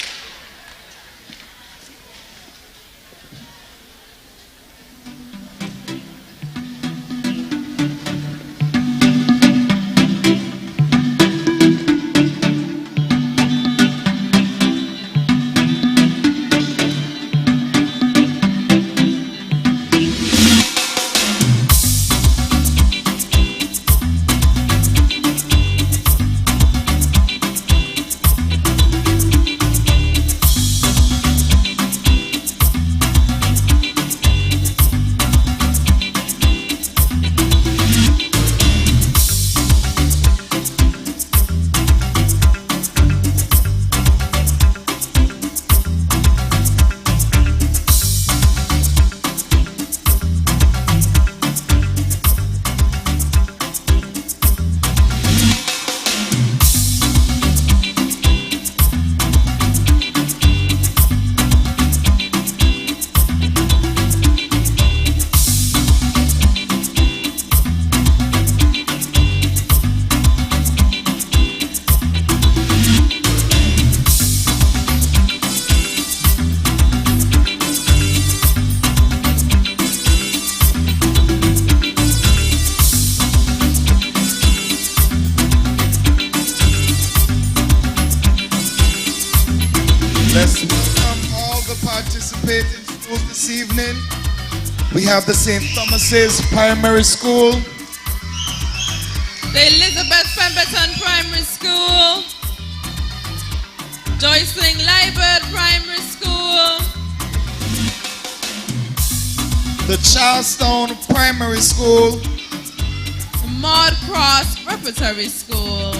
schools this evening. We have the St. Thomas's Primary School, the Elizabeth Pemberton Primary School, Joyceling Liebert Primary School, the Charlestown Primary School, Maud Cross Preparatory School,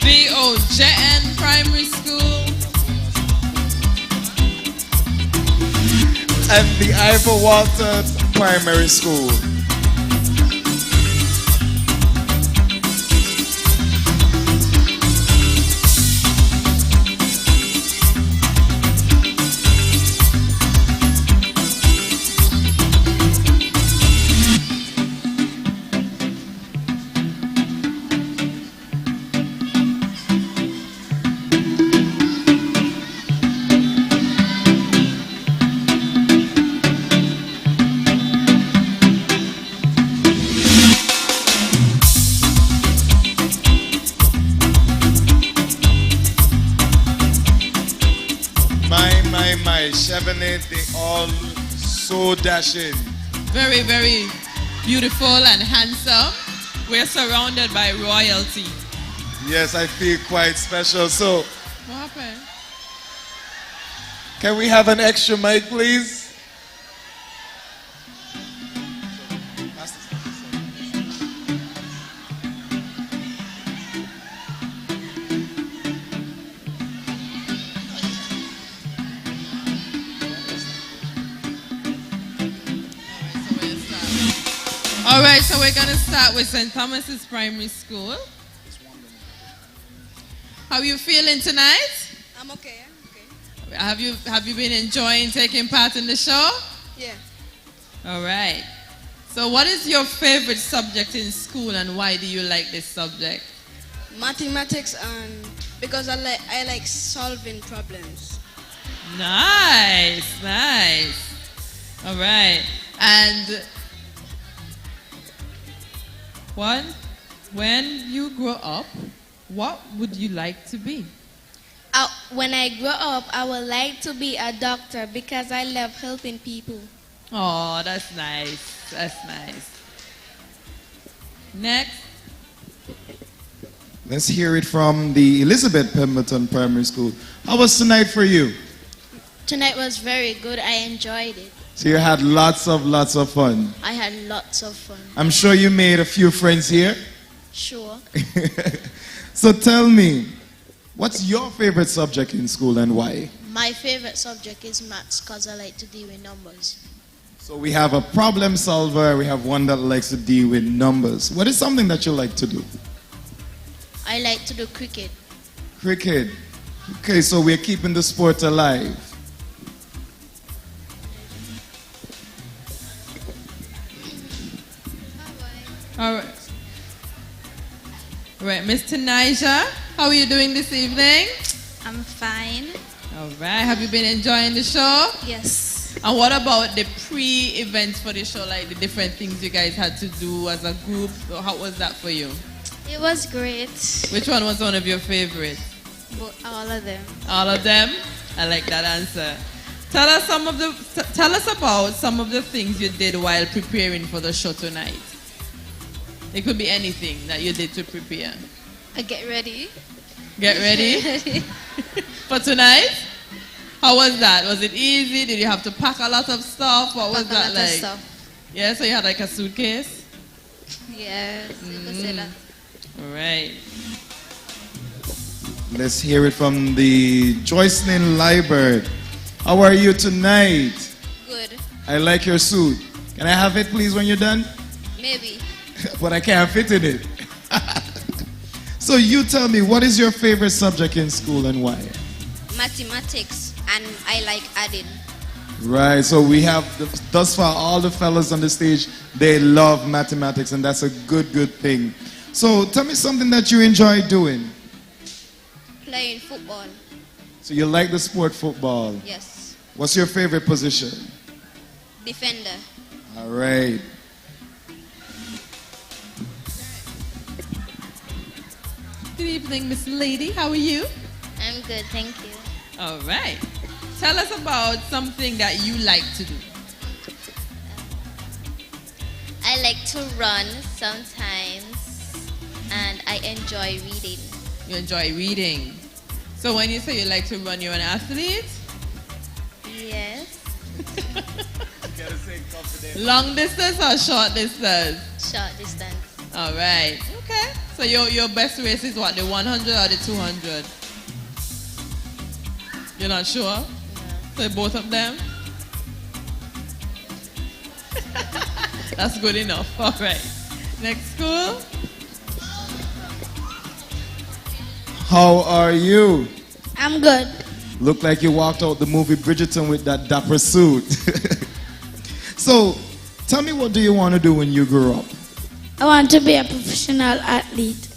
BOJN Primary School, and the Ivor Walter Primary School. Chevrolet, they all look so dashing. Very, very beautiful and handsome. We're surrounded by royalty. Yes, I feel quite special. So, what happened? Can we have an extra mic, please? All right, so we're going to start with St. Thomas's Primary School. How are you feeling tonight? I'm okay. Have you been enjoying taking part in the show? Yeah. All right. So what is your favorite subject in school and why do you like this subject? Mathematics, and because I like solving problems. Nice, nice. All right. And when you grow up, what would you like to be? When I grow up, I would like to be a doctor because I love helping people. Oh, that's nice. That's nice. Next. Let's hear it from the Elizabeth Pemberton Primary School. How was tonight for you? Tonight was very good. I enjoyed it. So you had lots of fun. I had lots of fun. I'm sure you made a few friends here. Sure. So tell me, what's your favorite subject in school and why? My favorite subject is maths because I like to deal with numbers. So we have a problem solver, we have one that likes to deal with numbers. What is something that you like to do? I like to do cricket. Cricket. Okay, so we're keeping the sport alive. All right. All right, Mr. Nija, how are you doing this evening? I'm fine. All right, have you been enjoying the show? Yes. And what about the pre-events for the show, like the different things you guys had to do as a group? So how was that for you? It was great. Which one was one of your favorites? All of them. All of them? I like that answer. Tell us about some of the things you did while preparing for the show tonight. It could be anything that you did to prepare. Get ready. Get ready? For tonight? How was that? Was it easy? Did you have to pack a lot of stuff? What was that like? Yeah, so you had like a suitcase? Yes, you could say that. All right. Let's hear it from the Joyceling Liebert. How are you tonight? Good. I like your suit. Can I have it please when you're done? Maybe. But I can't fit in it. So you tell me, what is your favorite subject in school and why? Mathematics, and I like adding. Right, so we have, thus far, all the fellas on the stage, they love mathematics, and that's a good thing. So tell me something that you enjoy doing. Playing football. So you like the sport football? Yes. What's your favorite position? Defender. All right. Good evening, Miss Lady. How are you? I'm good, thank you. All right. Tell us about something that you like to do. I like to run sometimes, and I enjoy reading. You enjoy reading. So when you say you like to run, you're an athlete? Yes. Long distance or short distance? Short distance. All right. Okay. So your best race is what, the 100 or the 200? You're not sure? No. So both of them? That's good enough. All right. Next school. How are you? I'm good. Look like you walked out the movie Bridgerton with that dapper suit. So, tell me, what do you want to do when you grow up? I want to be a professional athlete.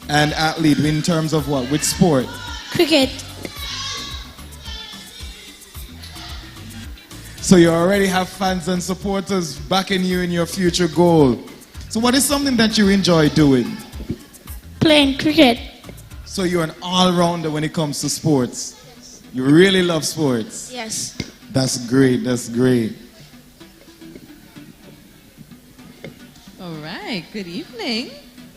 An athlete in terms of what? Which sport? Cricket. So you already have fans and supporters backing you in your future goal. So what is something that you enjoy doing? Playing cricket. So you're an all-rounder when it comes to sports. You really love sports. Yes. That's great, that's great. All right. Good evening.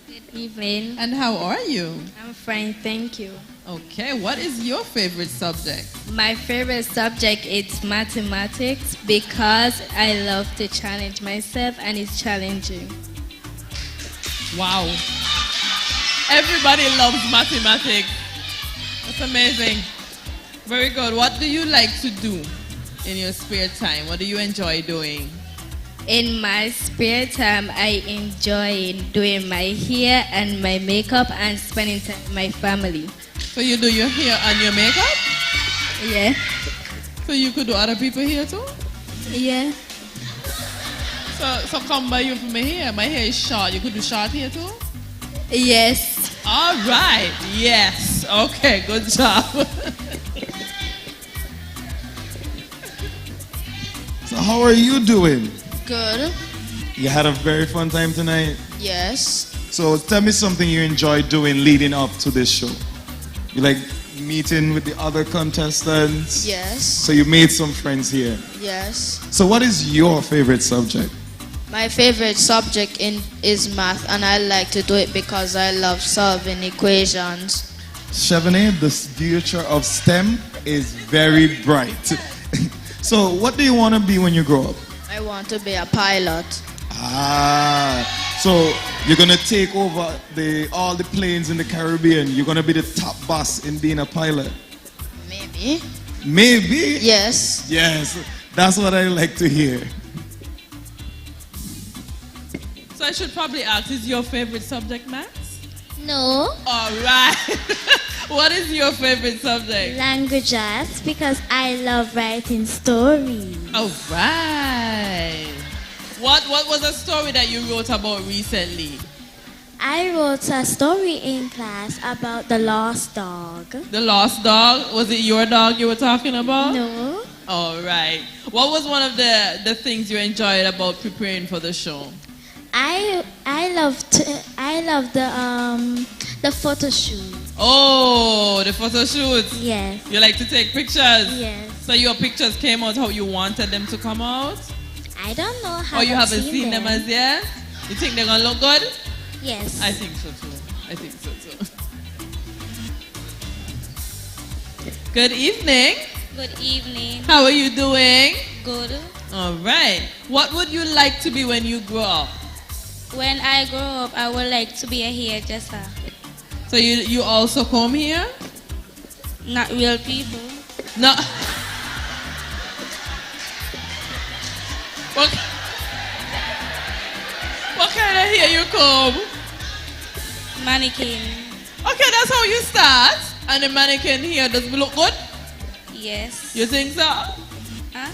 Good evening. And how are you? I'm fine, thank you. Okay. What is your favorite subject? My favorite subject is mathematics because I love to challenge myself and it's challenging. Wow. Everybody loves mathematics. That's amazing. Very good. What do you like to do in your spare time? What do you enjoy doing? In my spare time, I enjoy doing my hair and my makeup and spending time with my family. So you do your hair and your makeup? Yeah. So you could do other people's hair too? Yeah. So come by you for my hair. My hair is short. You could do short hair too? Yes. All right. Yes. Okay. Good job. So how are you doing? Good. You had a very fun time tonight? Yes. So tell me something you enjoy doing leading up to this show. You like meeting with the other contestants? Yes. So you made some friends here? Yes. So what is your favorite subject? My favorite subject is math, and I like to do it because I love solving equations. Chevrolet, the future of STEM is very bright. So what do you want to be when you grow up? I want to be a pilot. So you're going to take over all the planes in the Caribbean. You're going to be the top boss in being a pilot. Maybe. Maybe? Yes. Yes. That's what I like to hear. So I should probably ask, is your favorite subject maths? No. All right. What is your favorite subject? Languages, because I love writing stories. All right. What was a story that you wrote about recently? I wrote a story in class about the lost dog. The lost dog? Was it your dog you were talking about? No. All right. What was one of the things you enjoyed about preparing for the show? I love the photo shoot. Oh, the photo shoot. Yes. You like to take pictures? Yes. So your pictures came out how you wanted them to come out? I don't know how. Or you haven't seen them as yet? You think they're gonna look good? Yes. I think so too. Good evening. Good evening. How are you doing? Good. All right. What would you like to be when you grow up? When I grow up, I would like to be a hairdresser. So you also come here? Not real people. No. What kind of hair you comb? Mannequin. Okay, that's how you start. And the mannequin here, does it look good? Yes. You think so? Huh?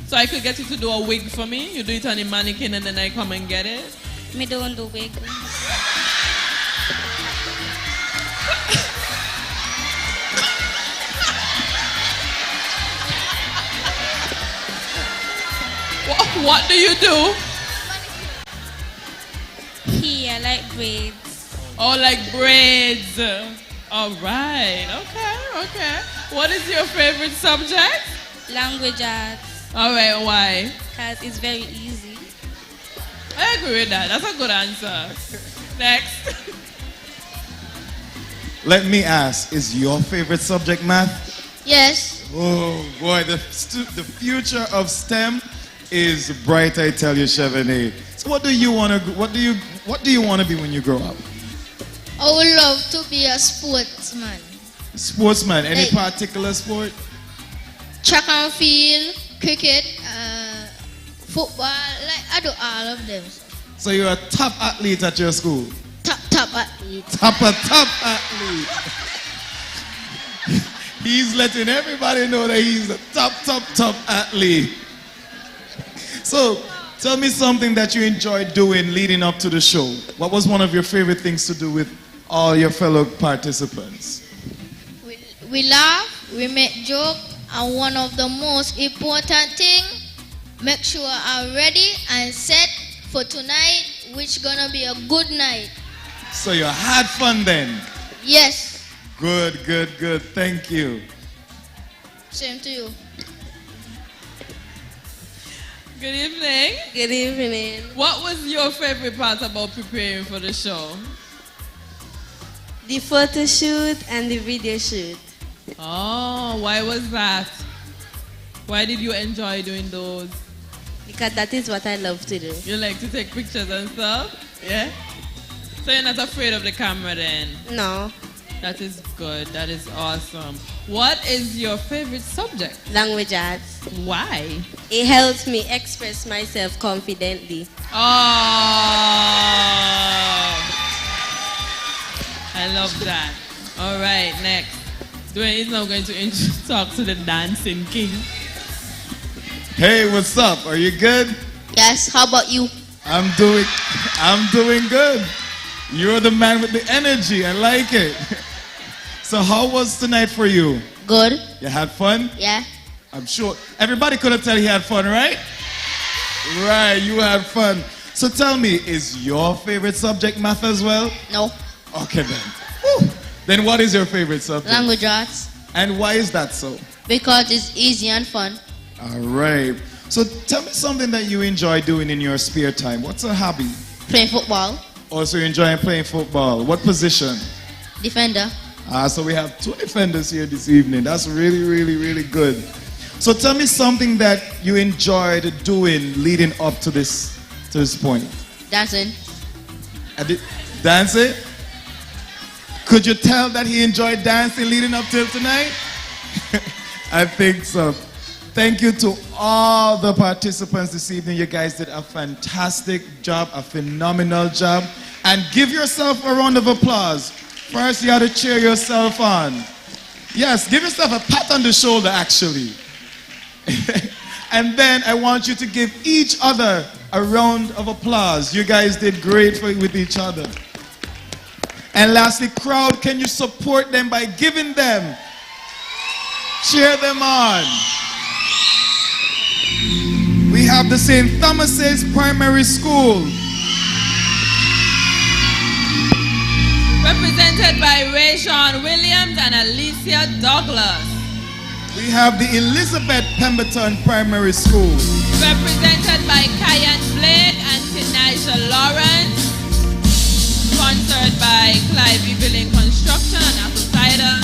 So I could get you to do a wig for me? You do it on the mannequin and then I come and get it? Me don't do wig. What do you do? Hair, like braids. Oh, like braids. All right. Okay. What is your favorite subject? Language arts. All right, why? Because it's very easy. I agree with that. That's a good answer. Next. Let me ask, is your favorite subject math? Yes. Oh boy, the future of STEM is bright, I tell you, Chevrolet. So what do you want to be when you grow up? I would love to be a sportsman. Sportsman, any Like- particular sport? Track and field, cricket, football, like I do all of them. So you're a top athlete at your school? Top athlete. Top athlete. He's letting everybody know that he's a top athlete. So, tell me something that you enjoyed doing leading up to the show. What was one of your favorite things to do with all your fellow participants? We laugh, we make joke, and one of the most important thing, make sure I'm ready and set for tonight, which gonna be a good night. So you had fun then? Yes. Good. Thank you. Same to you. Good evening. Good evening. What was your favorite part about preparing for the show? The photo shoot and the video shoot. Oh, why was that? Why did you enjoy doing those? Because that is what I love to do. You like to take pictures and stuff? Yeah? So you're not afraid of the camera then? No. That is good. That is awesome. What is your favorite subject? Language arts. Why? It helps me express myself confidently. Oh! I love that. All right, next. Dwayne is now going to talk to the dancing king. Hey, what's up? Are you good? Yes, how about you? I'm doing good. You're the man with the energy. I like it. So how was tonight for you? Good. You had fun? Yeah. I'm sure. Everybody could have tell you had fun, right? Right, you had fun. So tell me, is your favorite subject math as well? No. Okay then. Whew. Then what is your favorite subject? Language arts. And why is that so? Because it's easy and fun. All right. So tell me something that you enjoy doing in your spare time. What's a hobby? Playing football. Also, you enjoy playing football. What position? Defender. So we have 2 defenders here this evening. That's really good. So tell me something that you enjoyed doing leading up to this point. Dancing. Dancing? Could you tell that he enjoyed dancing leading up till tonight? I think so. Thank you to all the participants this evening. You guys did a fantastic job, a phenomenal job. And give yourself a round of applause. First, you got to cheer yourself on. Yes, give yourself a pat on the shoulder, actually. And then I want you to give each other a round of applause. You guys did great with each other. And lastly, crowd, can you support them by giving them? Cheer them on. We have the St. Thomas's Primary School. Represented by Rayshawn Williams and Alicia Douglas. We have the Elizabeth Pemberton Primary School. Represented by Kyan Blake and Tanisha Lawrence. Sponsored by Clive Evelyn Construction and Apple Cider.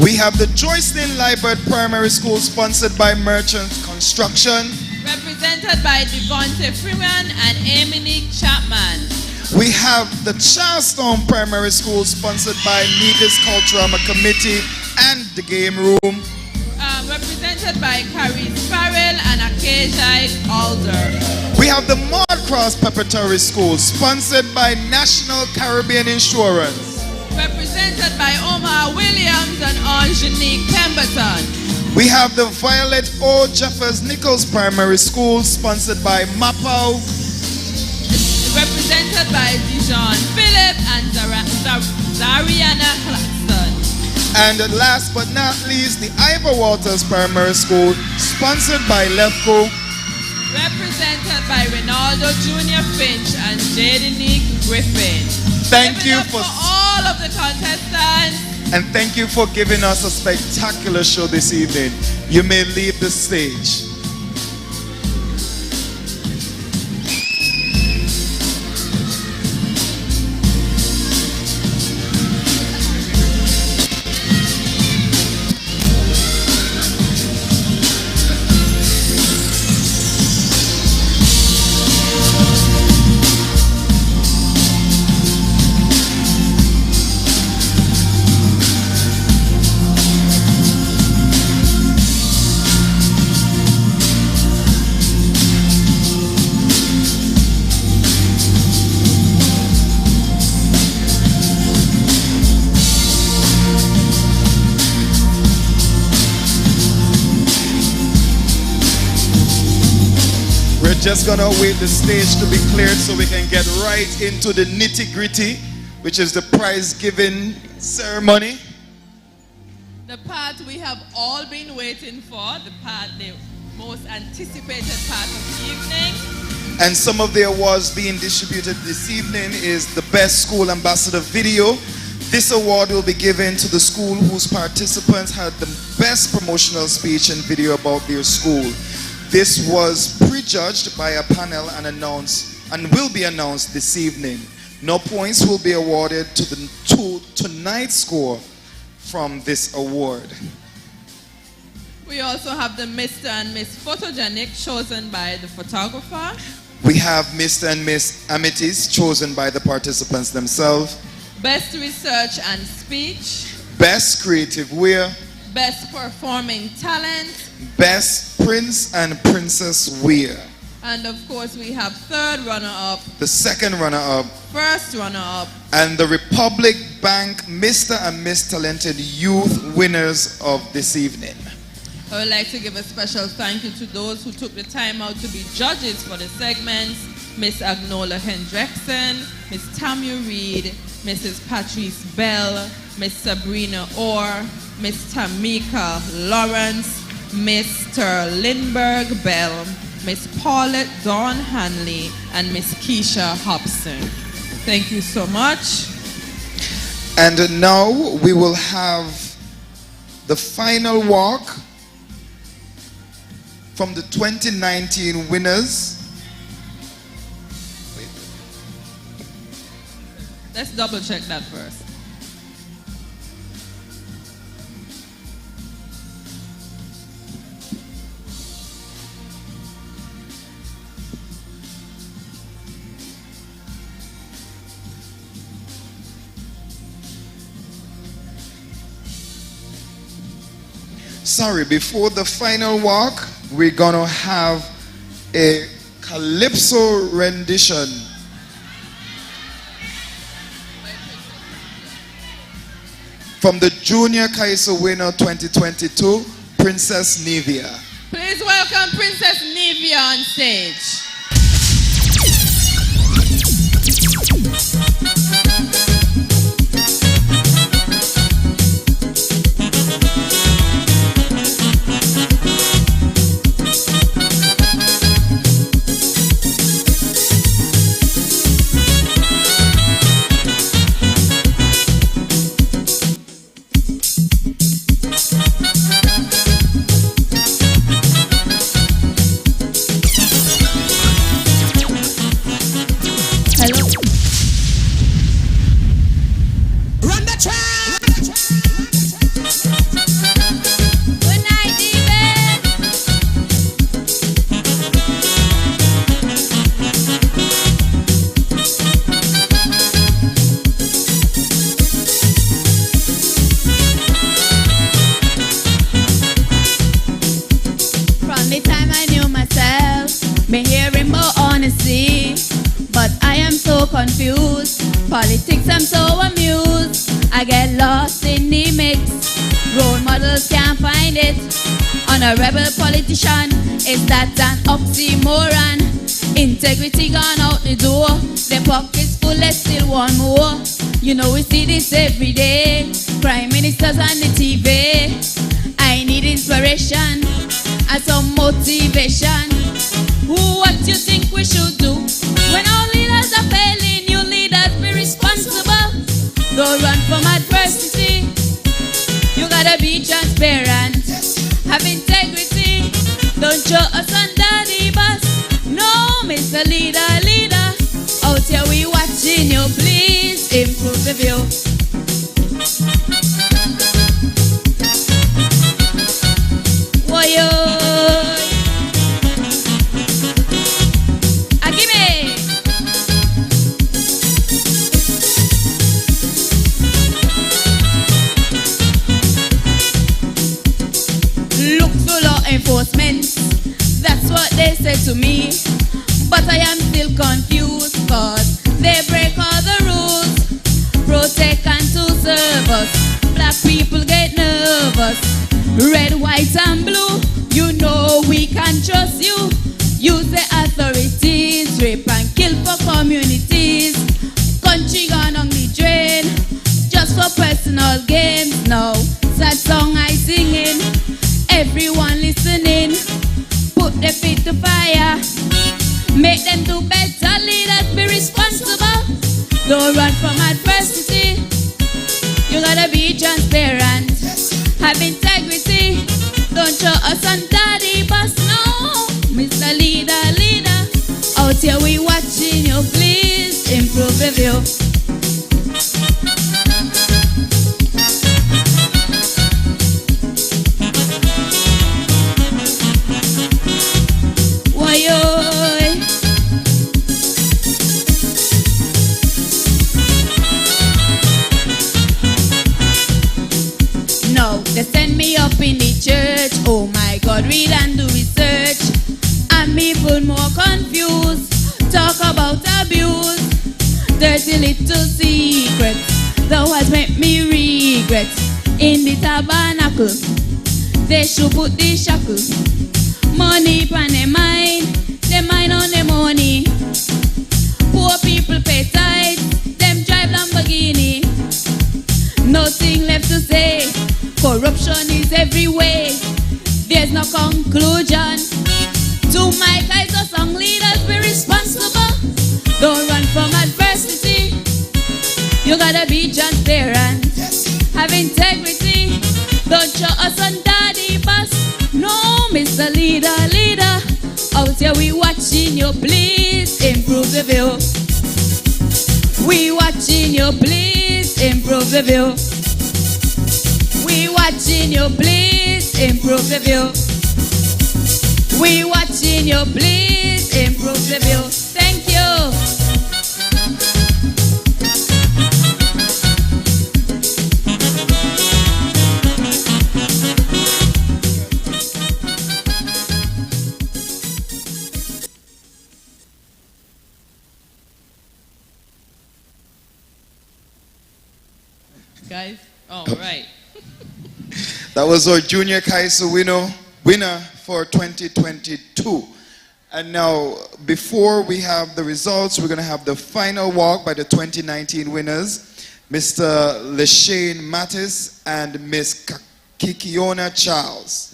We have the Joycelyn Liebert Primary School, sponsored by Merchant Construction. Represented by Devontae Freeman and Aminique Chapman. We have the Charlestown Primary School, sponsored by Nevis Culturama Committee and the Game Room. Represented by Caris Farrell and Acacia Alder. We have the Mardcross Preparatory School, sponsored by National Caribbean Insurance. Represented by Omar Williams and Angenique Pemberton. We have the Violet O. Jeffers Nichols Primary School, sponsored by MAPAO. Represented by Dijon Phillip and Zariana Claxton. And last but not least, the Ivor Walters Primary School, sponsored by LEFCO. Represented by Ronaldo Jr. Finch and Jadenique Griffin. Thank you for all of the contestants. And thank you for giving us a spectacular show this evening. You may leave the stage. Just gonna wait the stage to be cleared so we can get right into the nitty-gritty, which is the prize giving ceremony. The part we have all been waiting for, the most anticipated part of the evening. And some of the awards being distributed this evening is the Best School Ambassador Video. This award will be given to the school whose participants had the best promotional speech and video about their school. This was prejudged by a panel and will be announced this evening. No points will be awarded to tonight's score from this award. We also have the Mr. and Miss Photogenic chosen by the photographer. We have Mr. and Miss Amethyst chosen by the participants themselves. Best Research and Speech. Best Creative Wear. Best Performing Talent. Best Prince and Princess Wear. And of course we have third runner-up. The second runner-up. First runner-up. And the Republic Bank Mr. and Miss Talented Youth winners of this evening. I would like to give a special thank you to those who took the time out to be judges for the segments. Miss Agnola Hendrickson, Miss Tammy Reed, Mrs. Patrice Bell, Miss Sabrina Orr, Miss Tamika Lawrence, Mr. Lindbergh Bell, Miss Paulette Dawn Hanley, and Miss Keisha Hobson. Thank you so much. And now we will have the final walk from the 2019 winners. Let's double check that first. Sorry, before the final walk, we're gonna have a Calypso rendition. From the Junior Kaiser winner 2022, Princess Nevia. Please welcome Princess Nevia on stage. Confused. Politics, I'm so amused. I get lost in the mix. Role models can't find it. On a rebel politician, is that an oxymoron? Integrity gone out the door. Their pockets full, they still want more. You know we see this every day. Prime ministers on the TV. I need inspiration and some motivation. What you think we should do when our leaders are failing? You leaders be responsible. Don't run from adversity. be transparent. Have integrity. Don't show us under the bus. No, Mr. Leader. Out here we watching you. Please improve the view. Woyo. Agime. Look for law enforcement. That's what they said to me. But I am still confused, cause they break all the rules. Protect and to serve us. Black people get nervous. Red, white and blue, you know we can trust you. Use the authorities, rape and kill for communities. Country gone on the drain, just for personal gains now. Sad song I singing, everyone listening. Put their feet to fire, make them do better. Leaders be responsible. Don't run from adversity. You gotta be transparent. Have integrity. Don't show us under the bus. No, Mr. Leader. Out here we watching you. Please improve the view. No, they send me up in the church. Oh my God, read and do research. I'm even more confused. Talk about abuse, dirty little secrets. That was make me regret. In the tabernacle, they should put the shackle. Money pan their mind, they mind on the money. Poor people pay tithes, them drive Lamborghini. Nothing left to say, corruption is everywhere. There's no conclusion. To my guys or song leaders, be responsible. Don't run from adversity. You gotta be transparent. Have integrity. Don't show us under the bus. No, Mr. Leader. Out here we watching you. Please improve the view. We watching you. Please improve the view. We watching you. Please improve the view. We watching you. Please improve the view. Thank you. Guys, all right. That was our Junior Kaiser winner for 2022. And now, before we have the results, we're going to have the final walk by the 2019 winners, Mr. Leshane Mattis and Miss Kikiona Charles.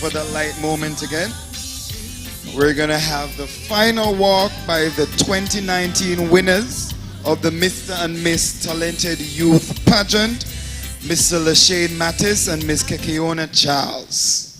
for the light moment again. We're going to have the final walk by the 2019 winners of the Mr. and Miss Talented Youth Pageant, Mr. Lashane Mattis and Miss Kekeona Charles.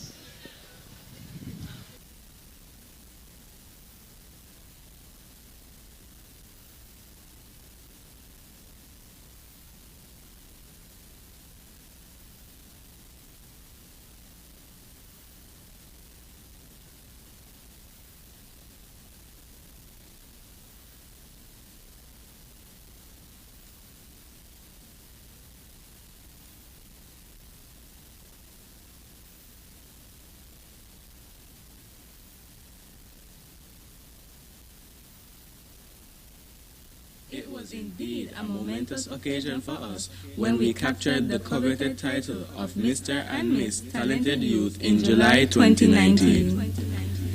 It was indeed a momentous occasion for us when we captured the coveted title of Mr. and Miss Talented Youth in July 2019.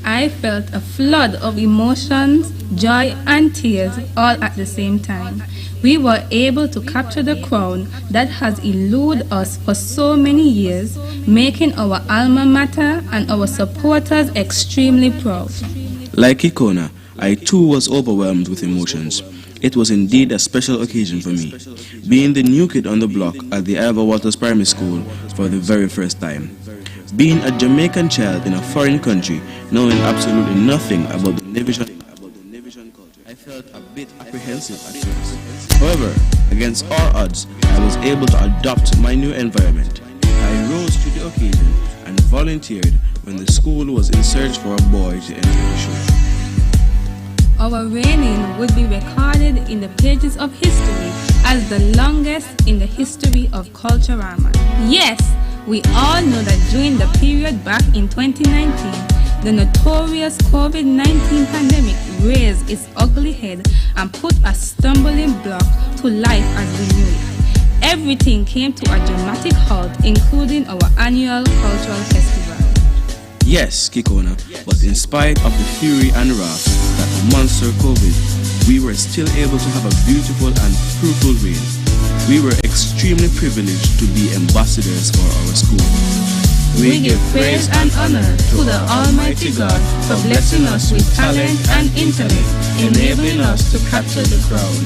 I felt a flood of emotions, joy and tears all at the same time. We were able to capture the crown that has eluded us for so many years, making our alma mater and our supporters extremely proud. Like Ikona, I too was overwhelmed with emotions. It was indeed a special occasion for me, being the new kid on the block at the Ivor Waters Primary School for the very first time. Being a Jamaican child in a foreign country, knowing absolutely nothing about the Navigation culture, I felt a bit apprehensive at first. However, against all odds, I was able to adopt my new environment. I rose to the occasion and volunteered when the school was in search for a boy to enter the show. Our reigning would be recorded in the pages of history as the longest in the history of Culturama. Yes, we all know that during the period back in 2019, the notorious COVID-19 pandemic raised its ugly head and put a stumbling block to life as we knew it. Everything came to a dramatic halt, including our annual cultural festival. Yes, Kikona, but in spite of the fury and wrath that monster COVID, we were still able to have a beautiful and fruitful reign. We were extremely privileged to be ambassadors for our school. We give praise and honor to the Almighty God for blessing us with talent and intellect, enabling us to capture the crown.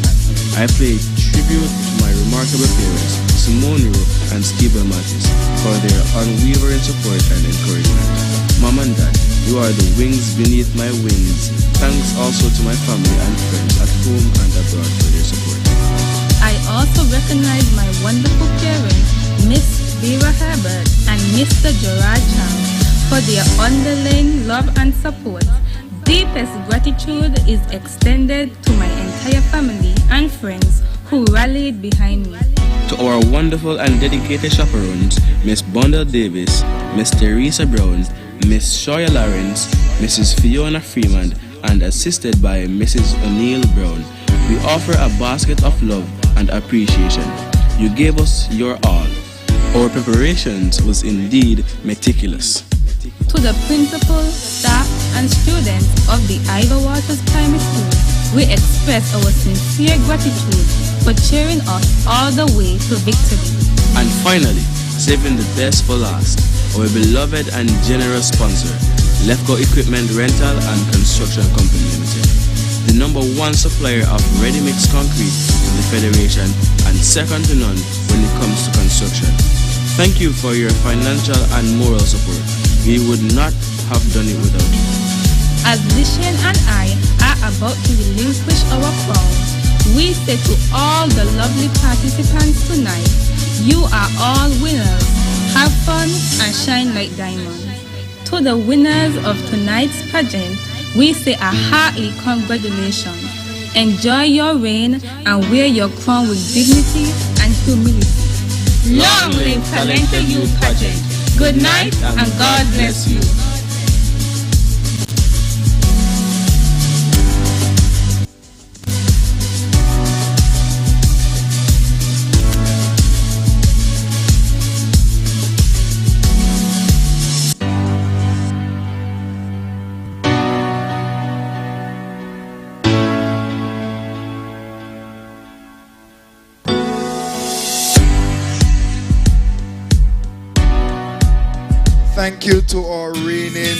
I pay tribute to my remarkable parents, Simone and Stephen Mattis, for their unwavering support and encouragement. Mom and Dad, you are the wings beneath my wings. Thanks also to my family and friends at home and abroad for their support. I also recognize my wonderful parents, Miss Vera Herbert and Mr. Gerard Chang, for their underlying love and support. Deepest gratitude is extended to my entire family and friends who rallied behind me. To our wonderful and dedicated chaperones, Miss Bondel Davis, Miss Teresa Brown, Miss Shoya Lawrence, Mrs. Fiona Freeman, and assisted by Mrs. O'Neill Brown, we offer a basket of love and appreciation. You gave us your all. Our preparations was indeed meticulous. To the principal, staff, and students of the Ivor Waters Primary School, we express our sincere gratitude for cheering us all the way to victory. And finally, saving the best for last, our beloved and generous sponsor, Lefco Equipment Rental and Construction Company Limited, the #1 supplier of ready-mix concrete to the Federation and second to none when it comes to construction. Thank you for your financial and moral support. We would not have done it without you. As Lishane and I are about to relinquish our crown, we say to all the lovely participants tonight, you are all winners. Have fun and shine like diamonds. To the winners of tonight's pageant, we say a hearty congratulations. Enjoy your reign and wear your crown with dignity and humility. Long live Talented Youth Pageant. Good night and God bless you. thank you to our reigning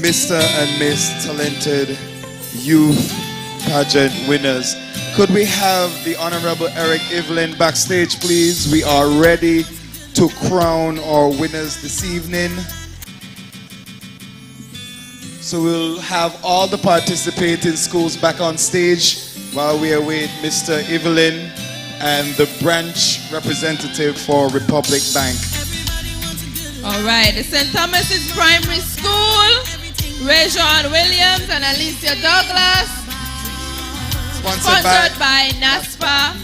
Mr. and Miss Talented Youth Pageant winners. Could we have the Honorable Eric Evelyn backstage, please? We are ready to crown our winners this evening. So we'll have all the participating schools back on stage while we await Mr. Evelyn and the branch representative for Republic Bank. All right, the St. Thomas's Primary School, Rajon Williams and Alicia Douglas, sponsored by NASPA.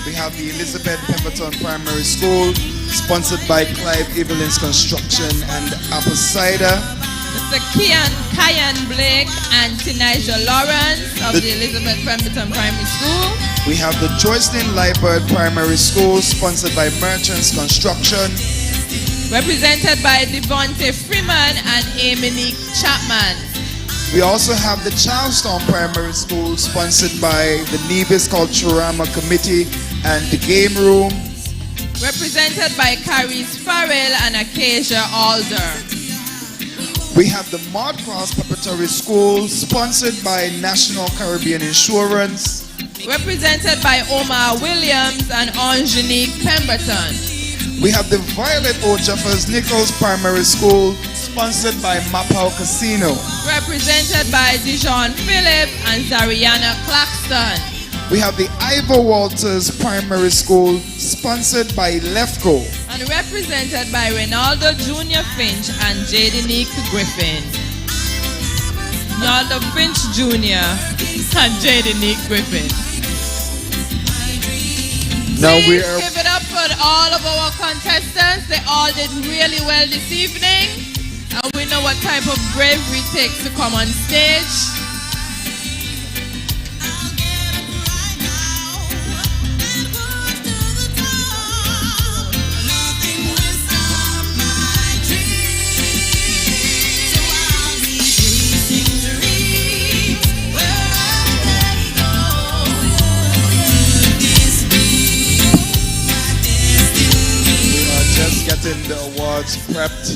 We have the Elizabeth Pemberton Primary School, sponsored by Clive Evelyn's Construction and Apple Cider. Mr. Kyan Blake and Tinijah Lawrence of the Elizabeth Pemberton Primary School. We have the Joycelyn Liebert Primary School, sponsored by Merchants Construction. Represented by Devontae Freeman and Aminique Chapman. We also have the Charlestown Primary School, sponsored by the Nevis Culturama Committee and the Game Room. Represented by Caris Farrell and Acacia Alder. We have the Mardcross Preparatory School, sponsored by National Caribbean Insurance. Represented by Omar Williams and Angenique Pemberton. We have the Violet O. Jeffers Nichols Primary School, sponsored by Mapao Casino. Represented by Dijon Phillip and Zariana Claxton. We have the Ivor Walters Primary School, sponsored by Lefco. And represented by Reynaldo Jr. Finch and Jadenique Griffin. Reynaldo Finch Jr. and Jadenique Griffin. Now Please we are give it up for all of our contestants. They all did really well this evening. And we know what type of bravery it takes to come on stage. Getting the awards prepped,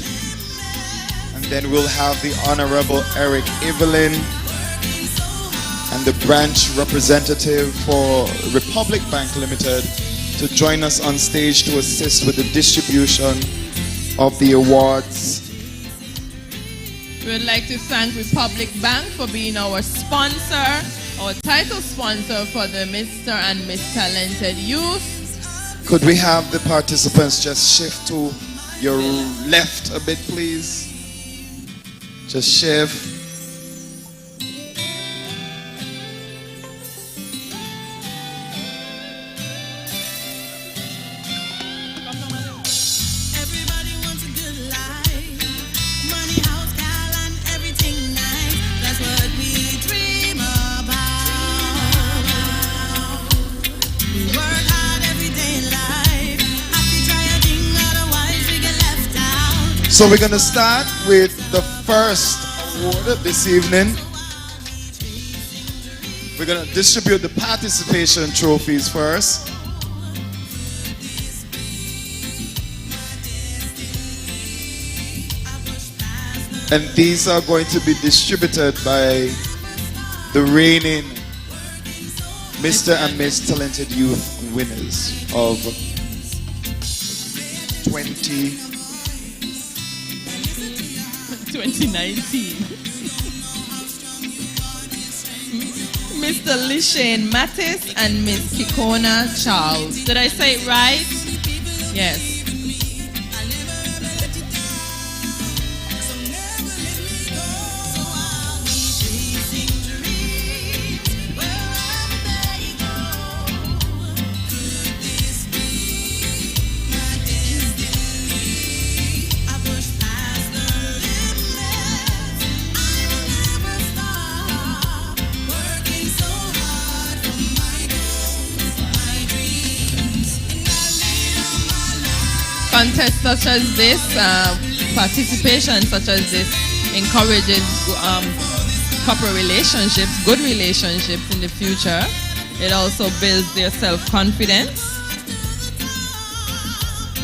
and then we'll have the Honorable Eric Evelyn and the branch representative for Republic Bank Limited to join us on stage to assist with the distribution of the awards. We would like to thank Republic Bank for being our sponsor, our title sponsor for the Mr. and Miss Talented Youth. Could we have the participants just shift to your left a bit, please? Just shift. So we're going to start with the first award this evening. We're going to distribute the participation trophies first. And these are going to be distributed by the reigning Mr. and Miss Talented Youth winners of 2019. Mr. Lishane Mattis and Miss Kikona Charles. Did I say it right? Yes. Contests such as this, participation such as this encourages proper relationships, good relationships in the future. It also builds their self-confidence.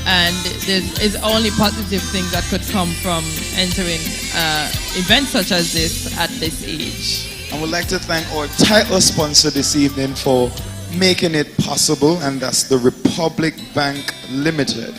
and there is only positive things that could come from entering events such as this at this age. I would like to thank our title sponsor this evening for making it possible, and that's the Republic Bank Limited.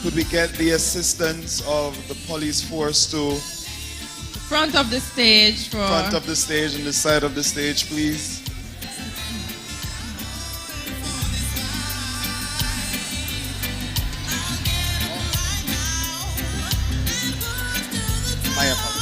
Could we get the assistance of the police force to front of the stage for front of the stage and the side of the stage, please? My apologies.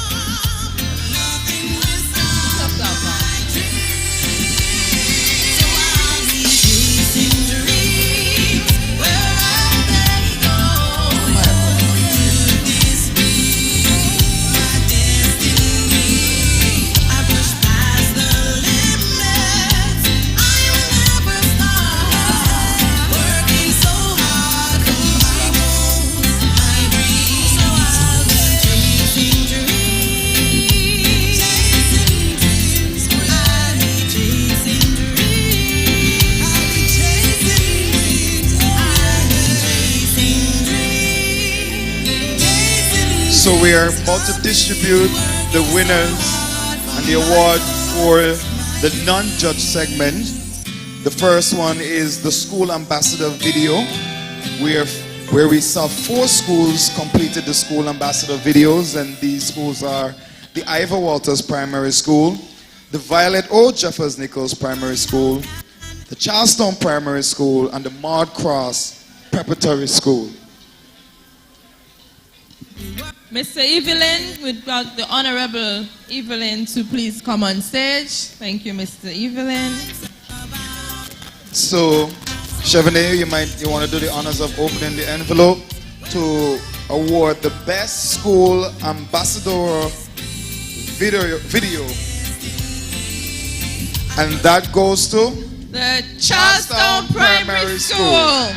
So we are about to distribute the winners and the award for the non-judge segment. The first one is the School Ambassador video, where we saw 4 schools completed the School Ambassador videos, and these schools are the Ivor Walters Primary School, the Violet O. Jeffers Nichols Primary School, the Charlestown Primary School, and the Maud Cross Preparatory School. Mr. Evelyn, we'd like the Honorable Evelyn to please come on stage. Thank you, Mr. Evelyn. So, Chevalier, you want to do the honors of opening the envelope to award the best school ambassador video. And that goes to the Charlestown Primary School.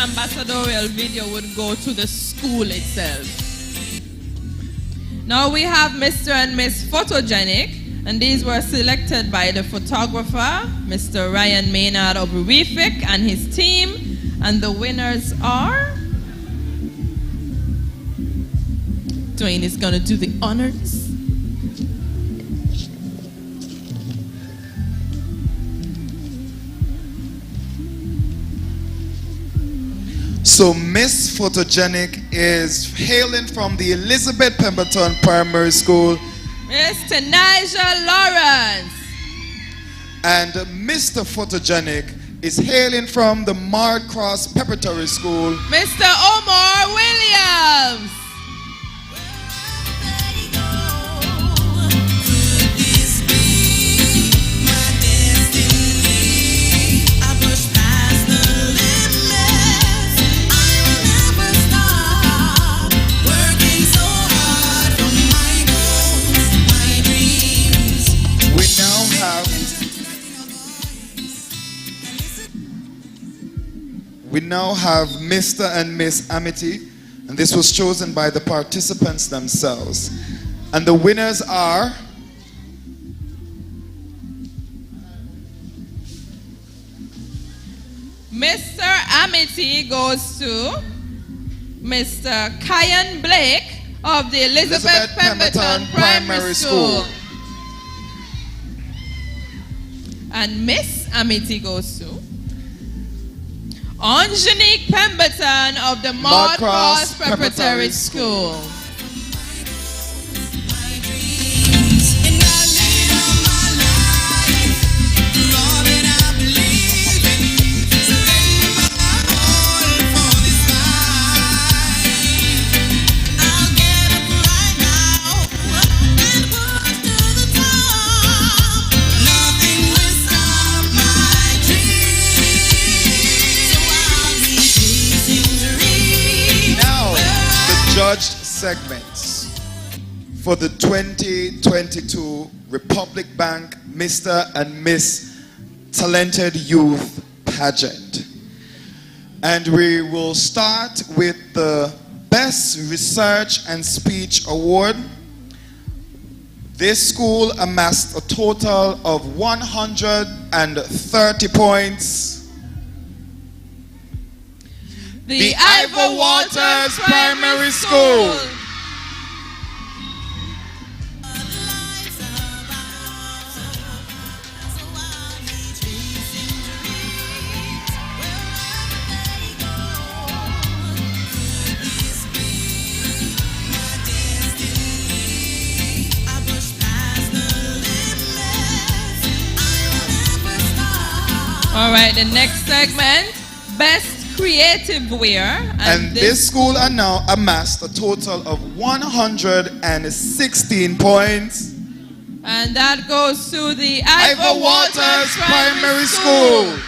Ambassadorial video would go to the school itself. Now we have Mr. and Miss Photogenic, and these were selected by the photographer, Mr. Ryan Maynard of Refik and his team, and the winners are... Dwayne is going to do the honors. So Miss Photogenic is hailing from the Elizabeth Pemberton Primary School. Mr. Nigel Lawrence. And Mr. Photogenic is hailing from the Mard Cross Preparatory School. Mr. Omar Williams. We now have Mr. and Miss Amity, and this was chosen by the participants themselves. And the winners are Mr. Amity goes to Mr. Kyan Blake of the Elizabeth Pemberton Primary School. And Miss Amity goes to Angenique Pemberton of the Mard Cross Preparatory School. Judged segments for the 2022 Republic Bank Mr. and Miss Talented Youth Pageant. And we will start with the Best Research and Speech Award. This school amassed a total of 130 points. The Ivor Waters Primary School. All right, the next segment, Best Creative Wear. And this school are now amassed a total of 116 points. And that goes to the Ivor Waters Primary School.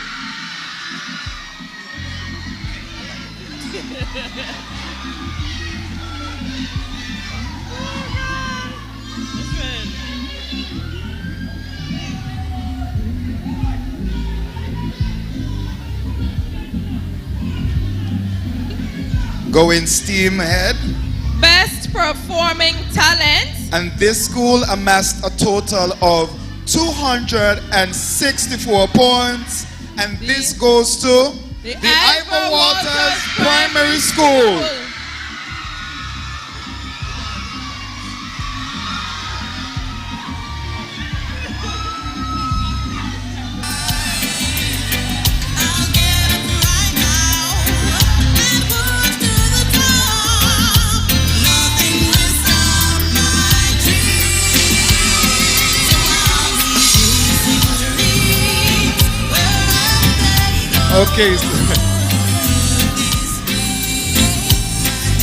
Going steam ahead. Best Performing Talent. And this school amassed a total of 264 points. And this goes to the Ivor Waters Primary School. Okay.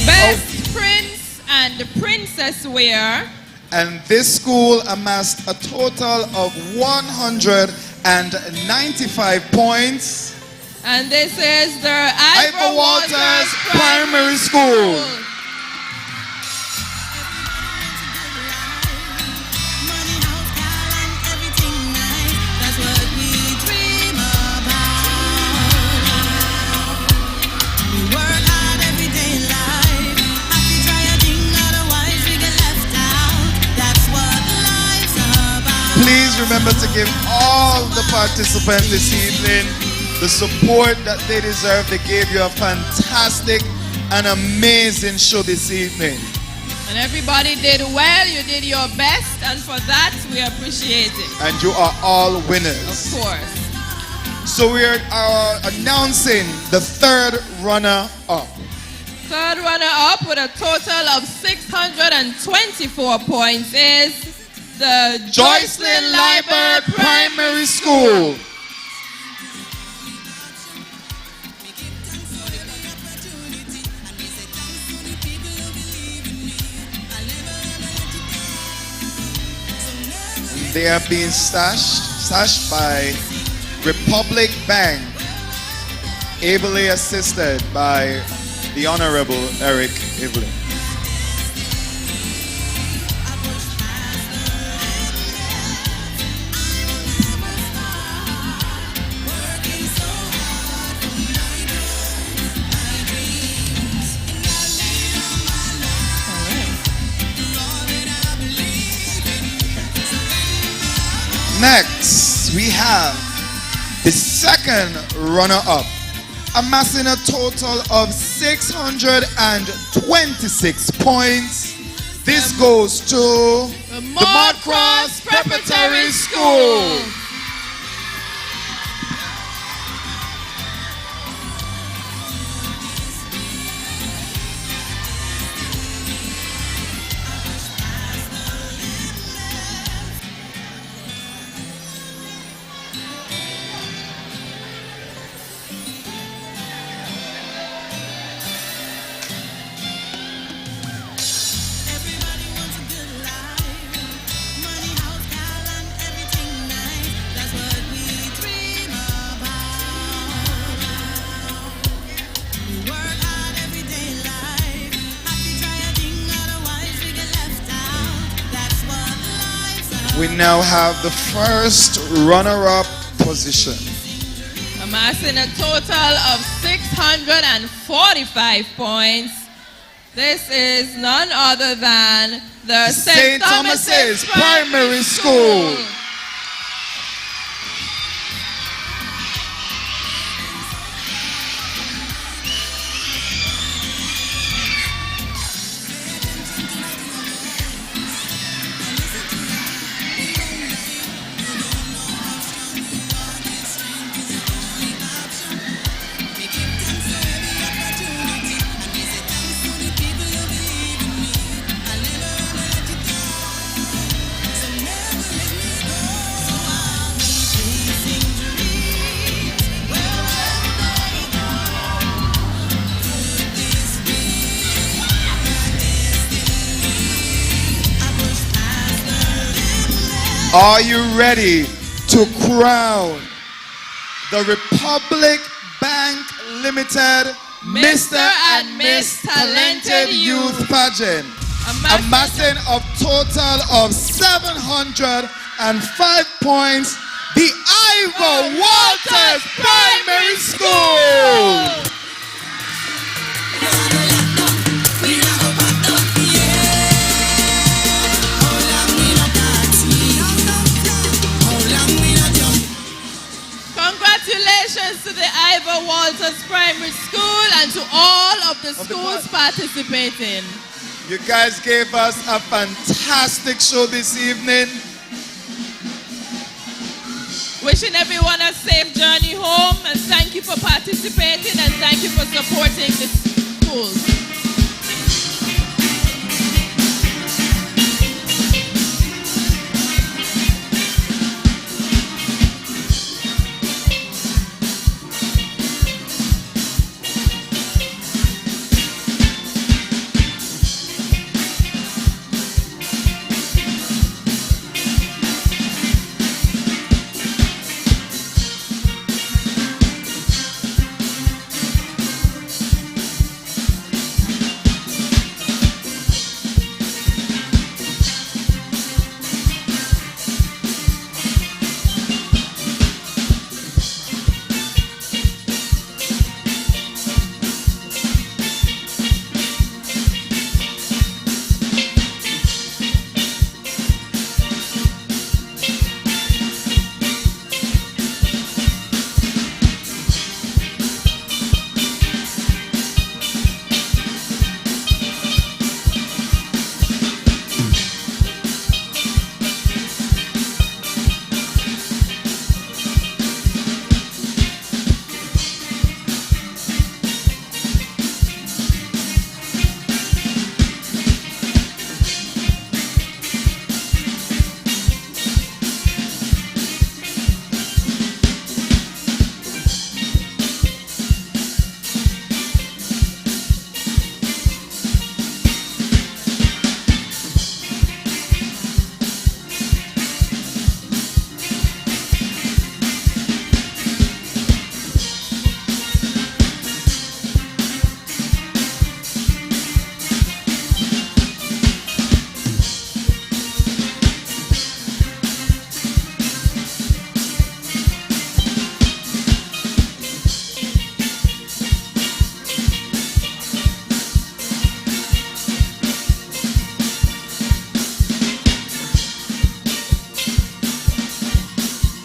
Best Prince and Princess Wear. And this school amassed a total of 195 points. And this is the Ivor Waters Primary School. Please remember to give all the participants this evening the support that they deserve. They gave you a fantastic and amazing show this evening. And everybody did well. You did your best. And for that, we appreciate it. And you are all winners. Of course. So we are announcing the third runner-up. Third runner-up with a total of 624 points is the Joycelyn Liebert Primary School. They are being stashed by Republic Bank, ably assisted by the Honorable Eric Evelyn. Next, we have the second runner-up, amassing a total of 626 points. This goes to the Mudcross Preparatory School. We now have the first runner-up position, amassing a total of 645 points. This is none other than the St. Thomas's Primary School. Are you ready to crown the Republic Bank Limited Mr. and Miss Talented Youth Pageant, amassing a total of 705 points, the Ivor Walters Primary School. Congratulations to the Ivor Walters Primary School and to all of the schools participating. You guys gave us a fantastic show this evening. Wishing everyone a safe journey home, and thank you for participating and thank you for supporting the